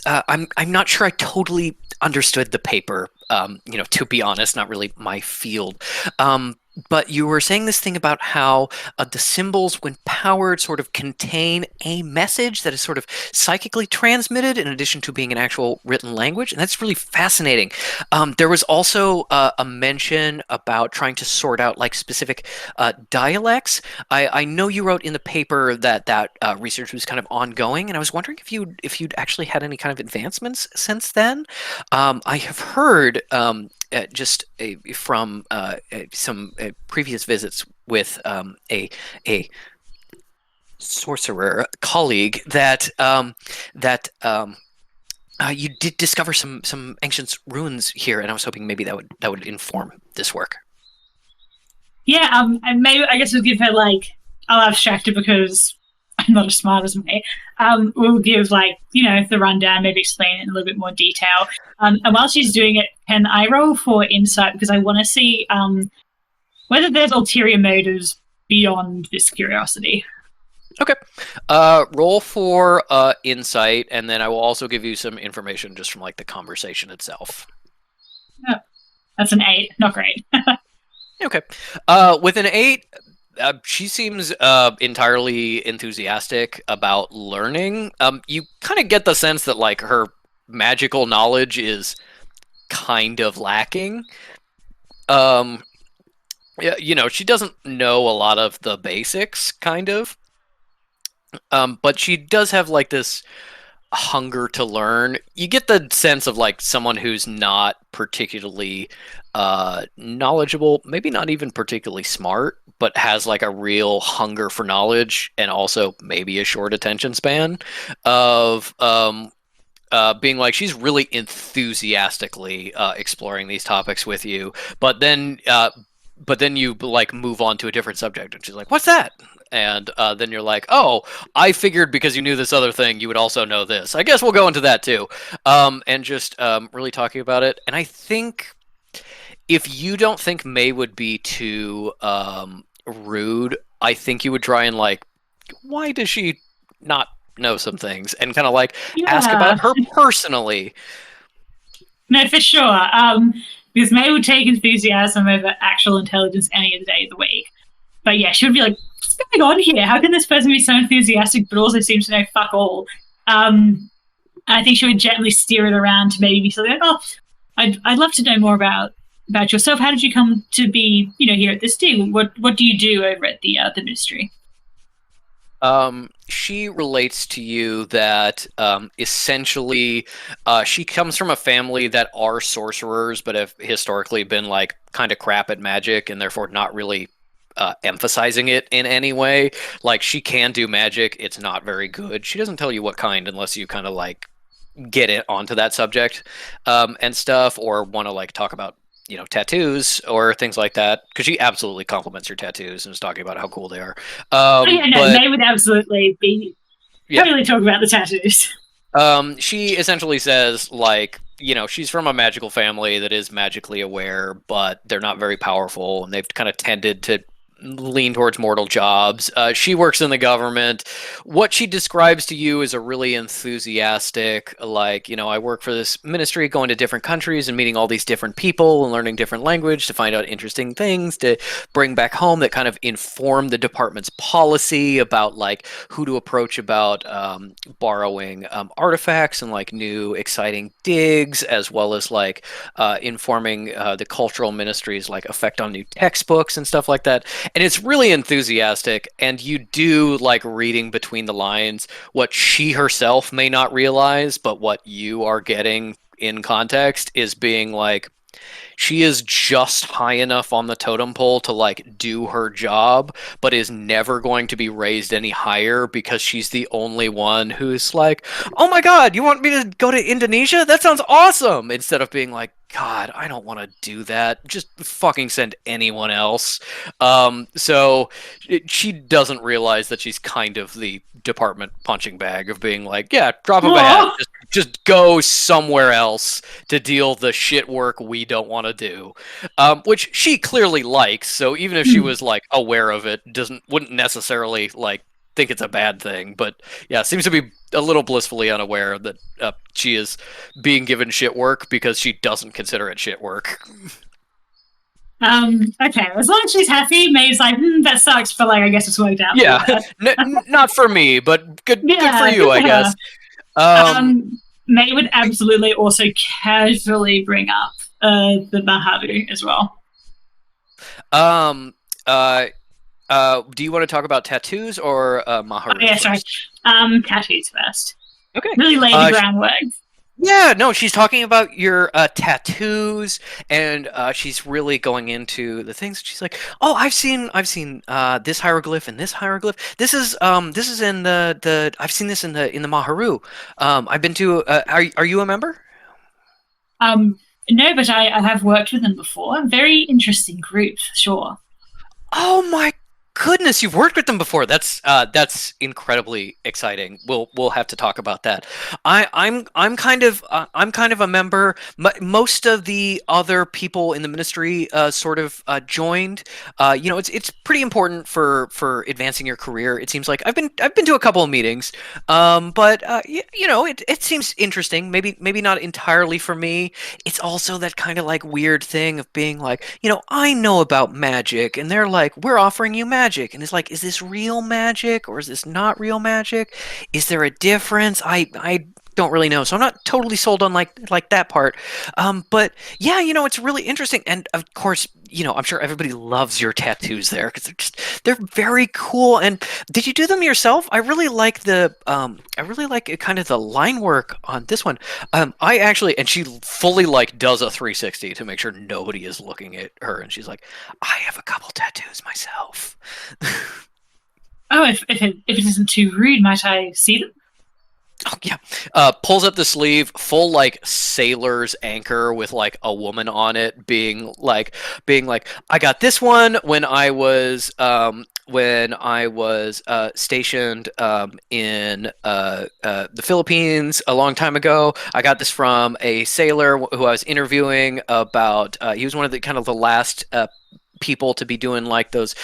I'm not sure I totally understood the paper. To be honest, not really my field. But you were saying this thing about how the symbols, when powered, sort of contain a message that is sort of psychically transmitted in addition to being an actual written language. And that's really fascinating. There was also a mention about trying to sort out like specific dialects. I know you wrote in the paper that research was kind of ongoing, and I was wondering if you'd actually had any kind of advancements since then. I have heard from some previous visits with a sorcerer colleague that you did discover some ancient ruins here, and I was hoping maybe that would inform this work. Yeah, and maybe I guess we'll give her like, I'll abstract it because I'm not as smart as me. We'll give like, the rundown, maybe explain it in a little bit more detail. And while she's doing it, can I roll for insight, because I want to see whether there's ulterior motives beyond this curiosity. Okay. Roll for insight, and then I will also give you some information just from like the conversation itself. Oh, that's an 8. Not great. Okay. With an 8, she seems entirely enthusiastic about learning. You kind of get the sense that like her magical knowledge is kind of lacking. She doesn't know a lot of the basics, kind of. But she does have like this hunger to learn. You get the sense of like someone who's not particularly knowledgeable, maybe not even particularly smart, but has like a real hunger for knowledge, and also maybe a short attention span of being like, she's really enthusiastically exploring these topics with you, but then you like move on to a different subject, and she's like, what's that? And then you're like, oh, I figured because you knew this other thing, you would also know this. I guess we'll go into that too. And just really talking about it. And I think if you don't think May would be too rude, I think you would try and like, why does she not know some things? And kind of like ask about her personally. No, for sure. Because May would take enthusiasm over actual intelligence any of the day of the week. But yeah, she would be like, what's going on here? How can this person be so enthusiastic but also seems to know fuck all? I think she would gently steer it around to maybe be something like, oh, I'd love to know more about yourself. How did you come to be, here at this team? What do you do over at the ministry? She relates to you that essentially she comes from a family that are sorcerers, but have historically been like kind of crap at magic, and therefore not really emphasizing it in any way. Like, she can do magic, it's not very good. She doesn't tell you what kind unless you kind of like get it onto that subject and stuff, or want to like talk about tattoos or things like that, because she absolutely compliments your tattoos and is talking about how cool they are. They would absolutely be totally talking about the tattoos. She essentially says like, she's from a magical family that is magically aware, but they're not very powerful, and they've kind of tended to lean towards mortal jobs. She works in the government. What she describes to you is a really enthusiastic, like, I work for this ministry, going to different countries and meeting all these different people and learning different language to find out interesting things to bring back home that kind of inform the department's policy about like who to approach about borrowing artifacts and like new exciting digs, as well as like informing the cultural ministry's like effect on new textbooks and stuff like that. And it's really enthusiastic, and you do like reading between the lines what she herself may not realize, but what you are getting in context is being like, she is just high enough on the totem pole to like do her job, but is never going to be raised any higher because she's the only one who's like, oh my god, you want me to go to Indonesia? That sounds awesome! Instead of being like, God, I don't want to do that. Just fucking send anyone else. So she doesn't realize that she's kind of the department punching bag of being like, yeah, drop of a hat. Just go somewhere else to deal the shit work we don't want to do. Which she clearly likes. So even if she was like aware of it, wouldn't necessarily like think it's a bad thing, but yeah, seems to be a little blissfully unaware that she is being given shit work because she doesn't consider it shit work. Okay, as long as she's happy, Mae's like, that sucks, but like, I guess it's worked out. Yeah, not for me, but good for you, I guess. Mae would absolutely also casually bring up the Maharu as well. Do you want to talk about tattoos or Maharu? Oh, yeah, sorry. First? Tattoos first. Okay. Really lay the groundwork. Yeah, no, she's talking about your tattoos, and she's really going into the things. She's like, "Oh, I've seen this hieroglyph and this hieroglyph. This is in the I've seen this in the Maharu. I've been to. Are you a member? No, but I have worked with them before. Very interesting group, sure. Oh my goodness, you've worked with them before. That's incredibly exciting. We'll have to talk about that. I'm kind of a member. Most of the other people in the ministry sort of joined. It's pretty important for advancing your career. It seems like I've been to a couple of meetings, but it seems interesting. Maybe not entirely for me. It's also that kind of like weird thing of being like, I know about magic, and they're like, we're offering you magic. And it's like, is this real magic or is this not real magic? Is there a difference? I don't really know, so I'm not totally sold on like that part. But yeah, it's really interesting, and of course, I'm sure everybody loves your tattoos there because they're very cool. And did you do them yourself? I really like kind of the line work on this one. I actually, and she fully like does a 360 to make sure nobody is looking at her, and she's like, I have a couple tattoos myself. Oh, if it isn't too rude, might I see them? Oh yeah. Pulls up the sleeve, full like sailor's anchor with like a woman on it, being like, I got this one when I was stationed in the Philippines a long time ago. I got this from a sailor who I was interviewing about. He was one of the kind of the last people to be doing like those,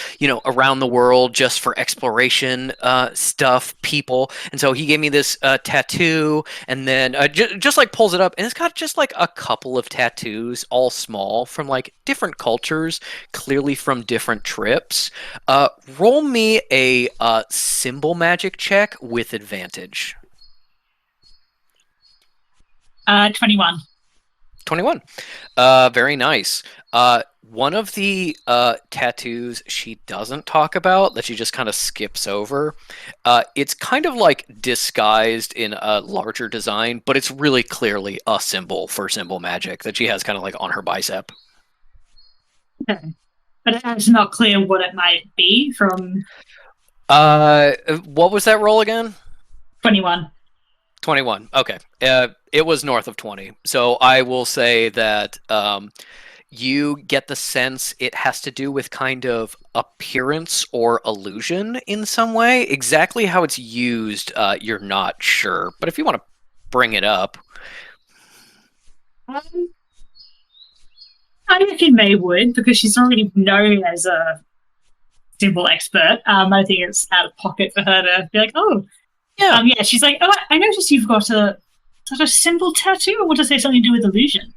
around the world just for exploration stuff people. And so he gave me this tattoo, and then just like pulls it up, and it's got just like a couple of tattoos, all small, from like different cultures, clearly from different trips. Roll me a symbol magic check with advantage. 21. 21. Very nice. One of the tattoos she doesn't talk about, that she just kind of skips over, it's kind of like disguised in a larger design, but it's really clearly a symbol for symbol magic that she has kind of like on her bicep. Okay. But it's not clear what it might be from... What was that roll again? 21. 21. Okay. It was north of 20. So I will say that you get the sense it has to do with kind of appearance or illusion in some way. Exactly how it's used, you're not sure. But if you want to bring it up. I reckon Mae would, because she's already known as a symbol expert. I think it's out of pocket for her to be like, oh, yeah. She's like, oh, I noticed you've got a symbol tattoo. I want to say something to do with illusion.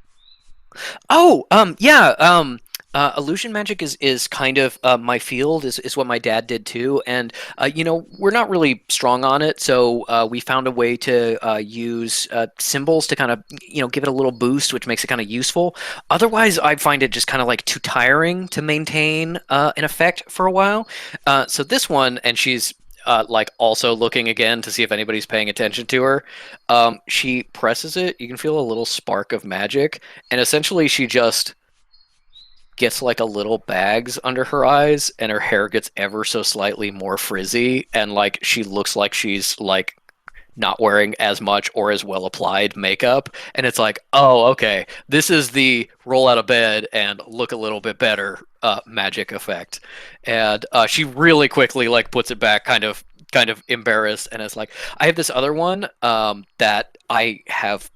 Oh, yeah. Illusion magic is kind of my field, is what my dad did too. And, we're not really strong on it. So we found a way to use symbols to kind of, give it a little boost, which makes it kind of useful. Otherwise, I find it just kind of like too tiring to maintain an effect for a while. So this one, and she's like also looking again to see if anybody's paying attention to her. She presses it. You can feel a little spark of magic, and essentially she just gets like a little bags under her eyes, and her hair gets ever so slightly more frizzy, and like she looks like she's like not wearing as much or as well applied makeup. And it's like, oh, okay, this is the roll out of bed and look a little bit better magic effect. And she really quickly like puts it back, kind of embarrassed, and it's like, I have this other one that I have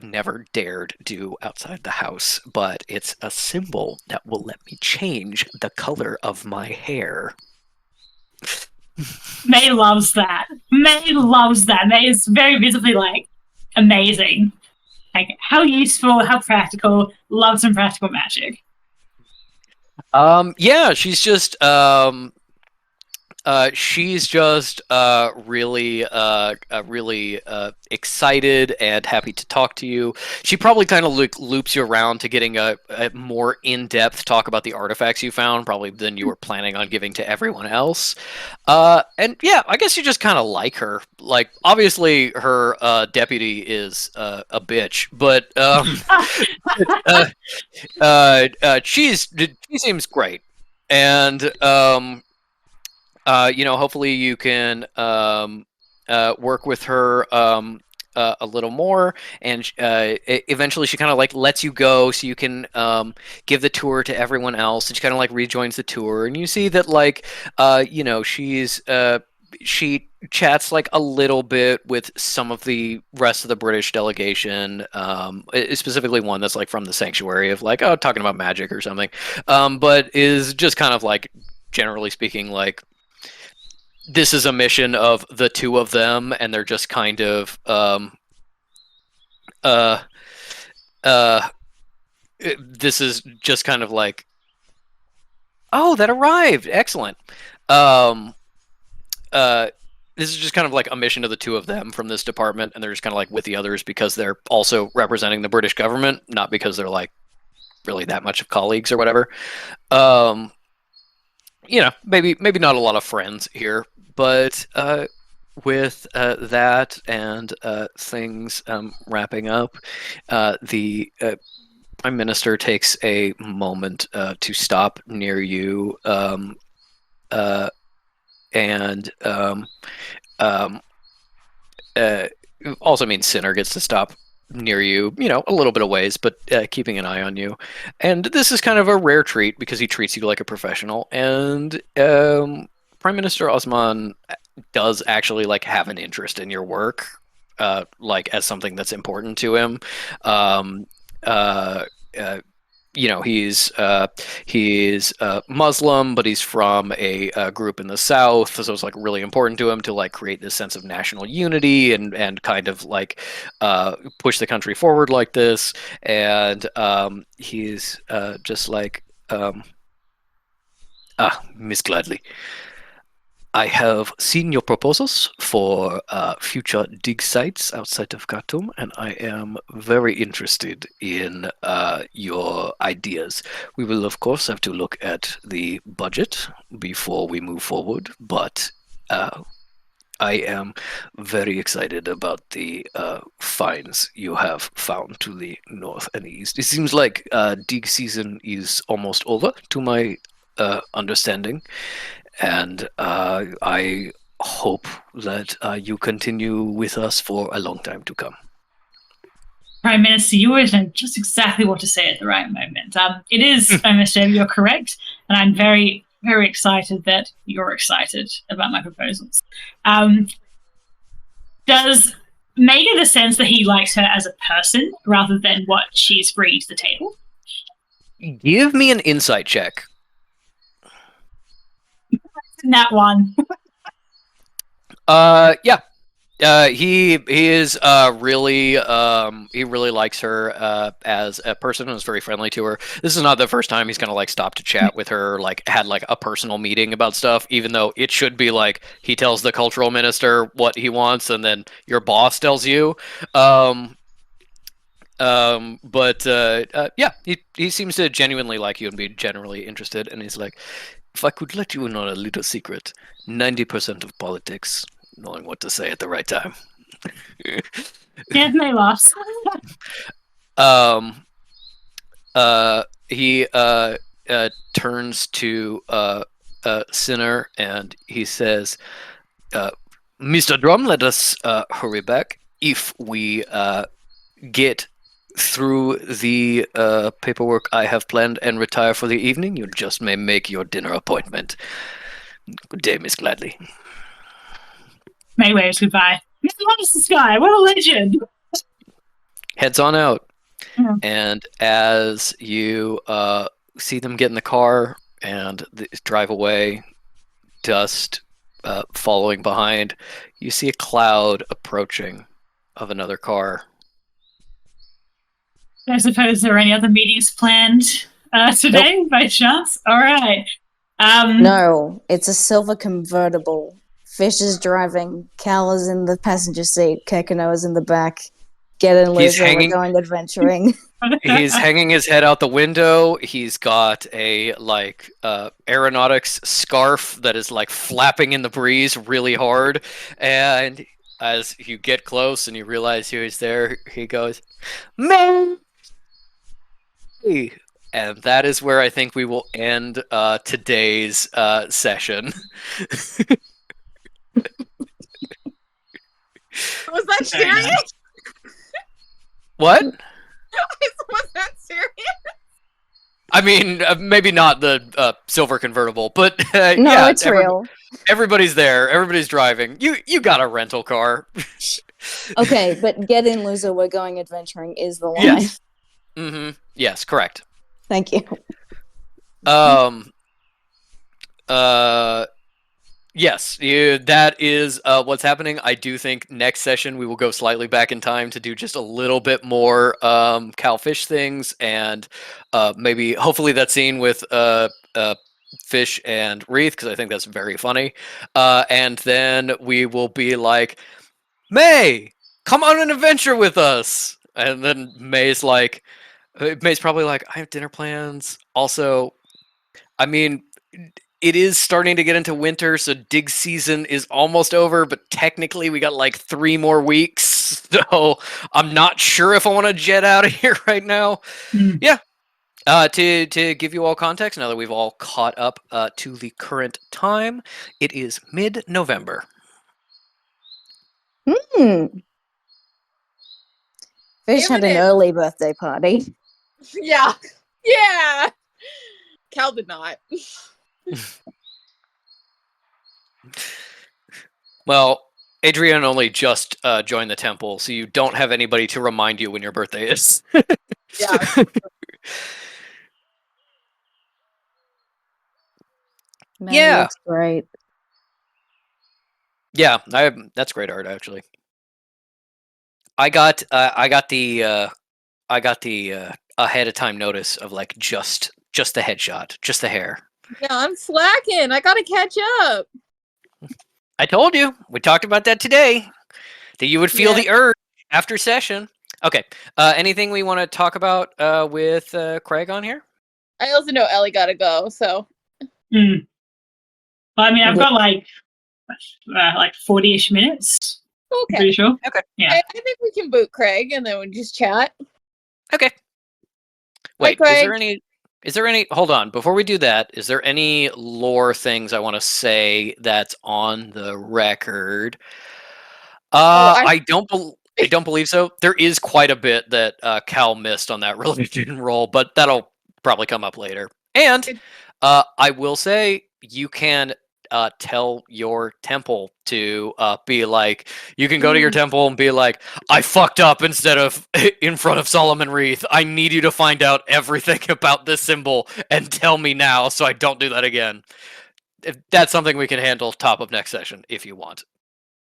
never dared do outside the house, but it's a symbol that will let me change the color of my hair. May loves that. May loves that. May is very visibly like amazing. Like how useful, how practical. Loves some practical magic. Yeah, she's just really excited and happy to talk to you. She probably kind of loops you around to getting a more in-depth talk about the artifacts you found, probably than you were planning on giving to everyone else. And yeah, I guess you just kind of like her. Like, obviously, her deputy is a bitch, but she seems great, and hopefully you can work with her a little more, and eventually she kind of like lets you go so you can give the tour to everyone else, and she kind of like rejoins the tour, and you see that like she chats like a little bit with some of the rest of the British delegation, specifically one that's like from the sanctuary of like, oh, talking about magic or something, but is just kind of like, generally speaking, like, this is a mission of the two of them, and they're just kind of this is just kind of like, oh, that arrived, excellent. This is just kind of like a mission of the two of them from this department, and they're just kind of like with the others because they're also representing the British government, not because they're like really that much of colleagues or whatever. Maybe not a lot of friends here, but with that and things wrapping up, the Prime Minister takes a moment to stop near you, and also means Sinner gets to stop near you, a little bit of ways, but keeping an eye on you. And this is kind of a rare treat because he treats you like a professional. And Prime Minister Osman does actually like have an interest in your work, like as something that's important to him. He's Muslim, but he's from a group in the South, so it's like really important to him to like create this sense of national unity and kind of like push the country forward like this. And he's just like, Miss Gladly, I have seen your proposals for future dig sites outside of Khartoum, and I am very interested in your ideas. We will, of course, have to look at the budget before we move forward, but I am very excited about the finds you have found to the north and east. It seems like dig season is almost over, to my understanding. And I hope that you continue with us for a long time to come. Prime Minister, you always know just exactly what to say at the right moment. It is, Prime Minister, you're correct, and I'm very, very excited that you're excited about my proposals. Does May get the sense that he likes her as a person rather than what she's bringing to the table? Give me an insight check. That one. Yeah. He is really he really likes her as a person and is very friendly to her. This is not the first time he's gonna like stop to chat with her, like had like a personal meeting about stuff, even though it should be like he tells the cultural minister what he wants and then your boss tells you. But yeah, he seems to genuinely like you and be generally interested, and he's like, if I could let you in on a little secret, 90% of politics, knowing what to say at the right time. Yeah, May laughs. He turns to Sinner and he says, Mr. Drum, let us hurry back. If we get through the paperwork I have planned and retire for the evening, you just may make your dinner appointment. Good day, Miss Gladly. May waves goodbye. Mr. Monster Sky, what a legend! Heads on out. Yeah. And as you see them get in the car and drive away, dust following behind, you see a cloud approaching of another car. I suppose there are any other meetings planned today by chance? All right. No, it's a silver convertible. Fish is driving. Cal is in the passenger seat. Kekano is in the back. Get in, He's loser. hanging- We're going adventuring. He's hanging his head out the window. He's got a aeronautics scarf that is like flapping in the breeze really hard. And as you get close and you realize who is there, he goes, "May!" And that is where I think we will end today's session. Was that serious? What? Was that serious? I mean, maybe not the silver convertible, but No, yeah, it's real. everybody's there. Everybody's driving. You got a rental car. Okay, but get in, loser. We're going adventuring is the line. Yes. Mm-hmm. Yes, correct. Thank you. Yes, that is what's happening. I do think next session we will go slightly back in time to do just a little bit more Calfish things, and maybe hopefully that scene with Fish and Wreath, because I think that's very funny. And then we will be like, May, come on an adventure with us. And then May's probably like, I have dinner plans. Also, I mean, it is starting to get into winter, so dig season is almost over, but technically we got like 3 more weeks. So I'm not sure if I want to jet out of here right now. Yeah. To give you all context, now that we've all caught up to the current time, it is mid-November. Fish had an early birthday party. Yeah. Yeah. Cal did not. Well, Adrian only just joined the temple, so you don't have anybody to remind you when your birthday is. Yeah. Man, Yeah. looks great. Yeah, that's great art actually. I got the ahead of time notice of like just the headshot, just the hair. Yeah, I'm slacking. I gotta catch up. I told you. We talked about that today. That you would feel the urge after session. Okay. Anything we want to talk about with Craig on here? I also know Ellie gotta go, so. Well, I mean, I've got like 40-ish minutes. Okay. Pretty sure. Okay. Yeah. I think we can boot Craig and then we just chat. Okay. Wait, Craig. is there any hold on, before we do that, is there any lore things I want to say that's on the record? I don't believe so. There is quite a bit that Cal missed on that religion roll, but that'll probably come up later. And I will say you can tell your temple to be like, you can go to your temple and be like, I fucked up instead of in front of Solomon Wreath. I need you to find out everything about this symbol and tell me now so I don't do that again. If that's something we can handle top of next session if you want.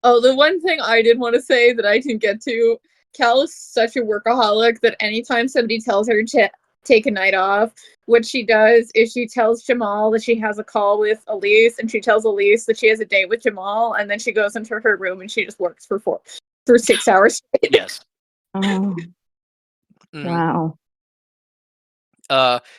Oh, the one thing I did want to say that I didn't get to, Cal is such a workaholic that anytime somebody tells her to take a night off, what she does is she tells Jamal that she has a call with Elise, and she tells Elise that she has a date with Jamal, and then she goes into her room and she just works for 6 hours. Yes. Oh, wow.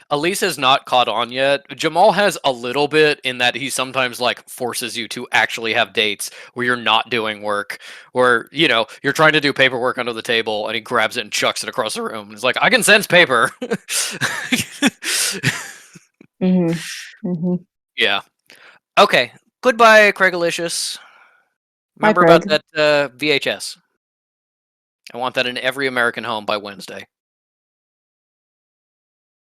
Elise has not caught on yet. Jamal has a little bit in that he sometimes like forces you to actually have dates where you're not doing work, where you're trying to do paperwork under the table and he grabs it and chucks it across the room. And he's like, I can sense paper. Yeah. Okay. Goodbye, Craigalicious. Remember Bye, about that VHS. I want that in every American home by Wednesday.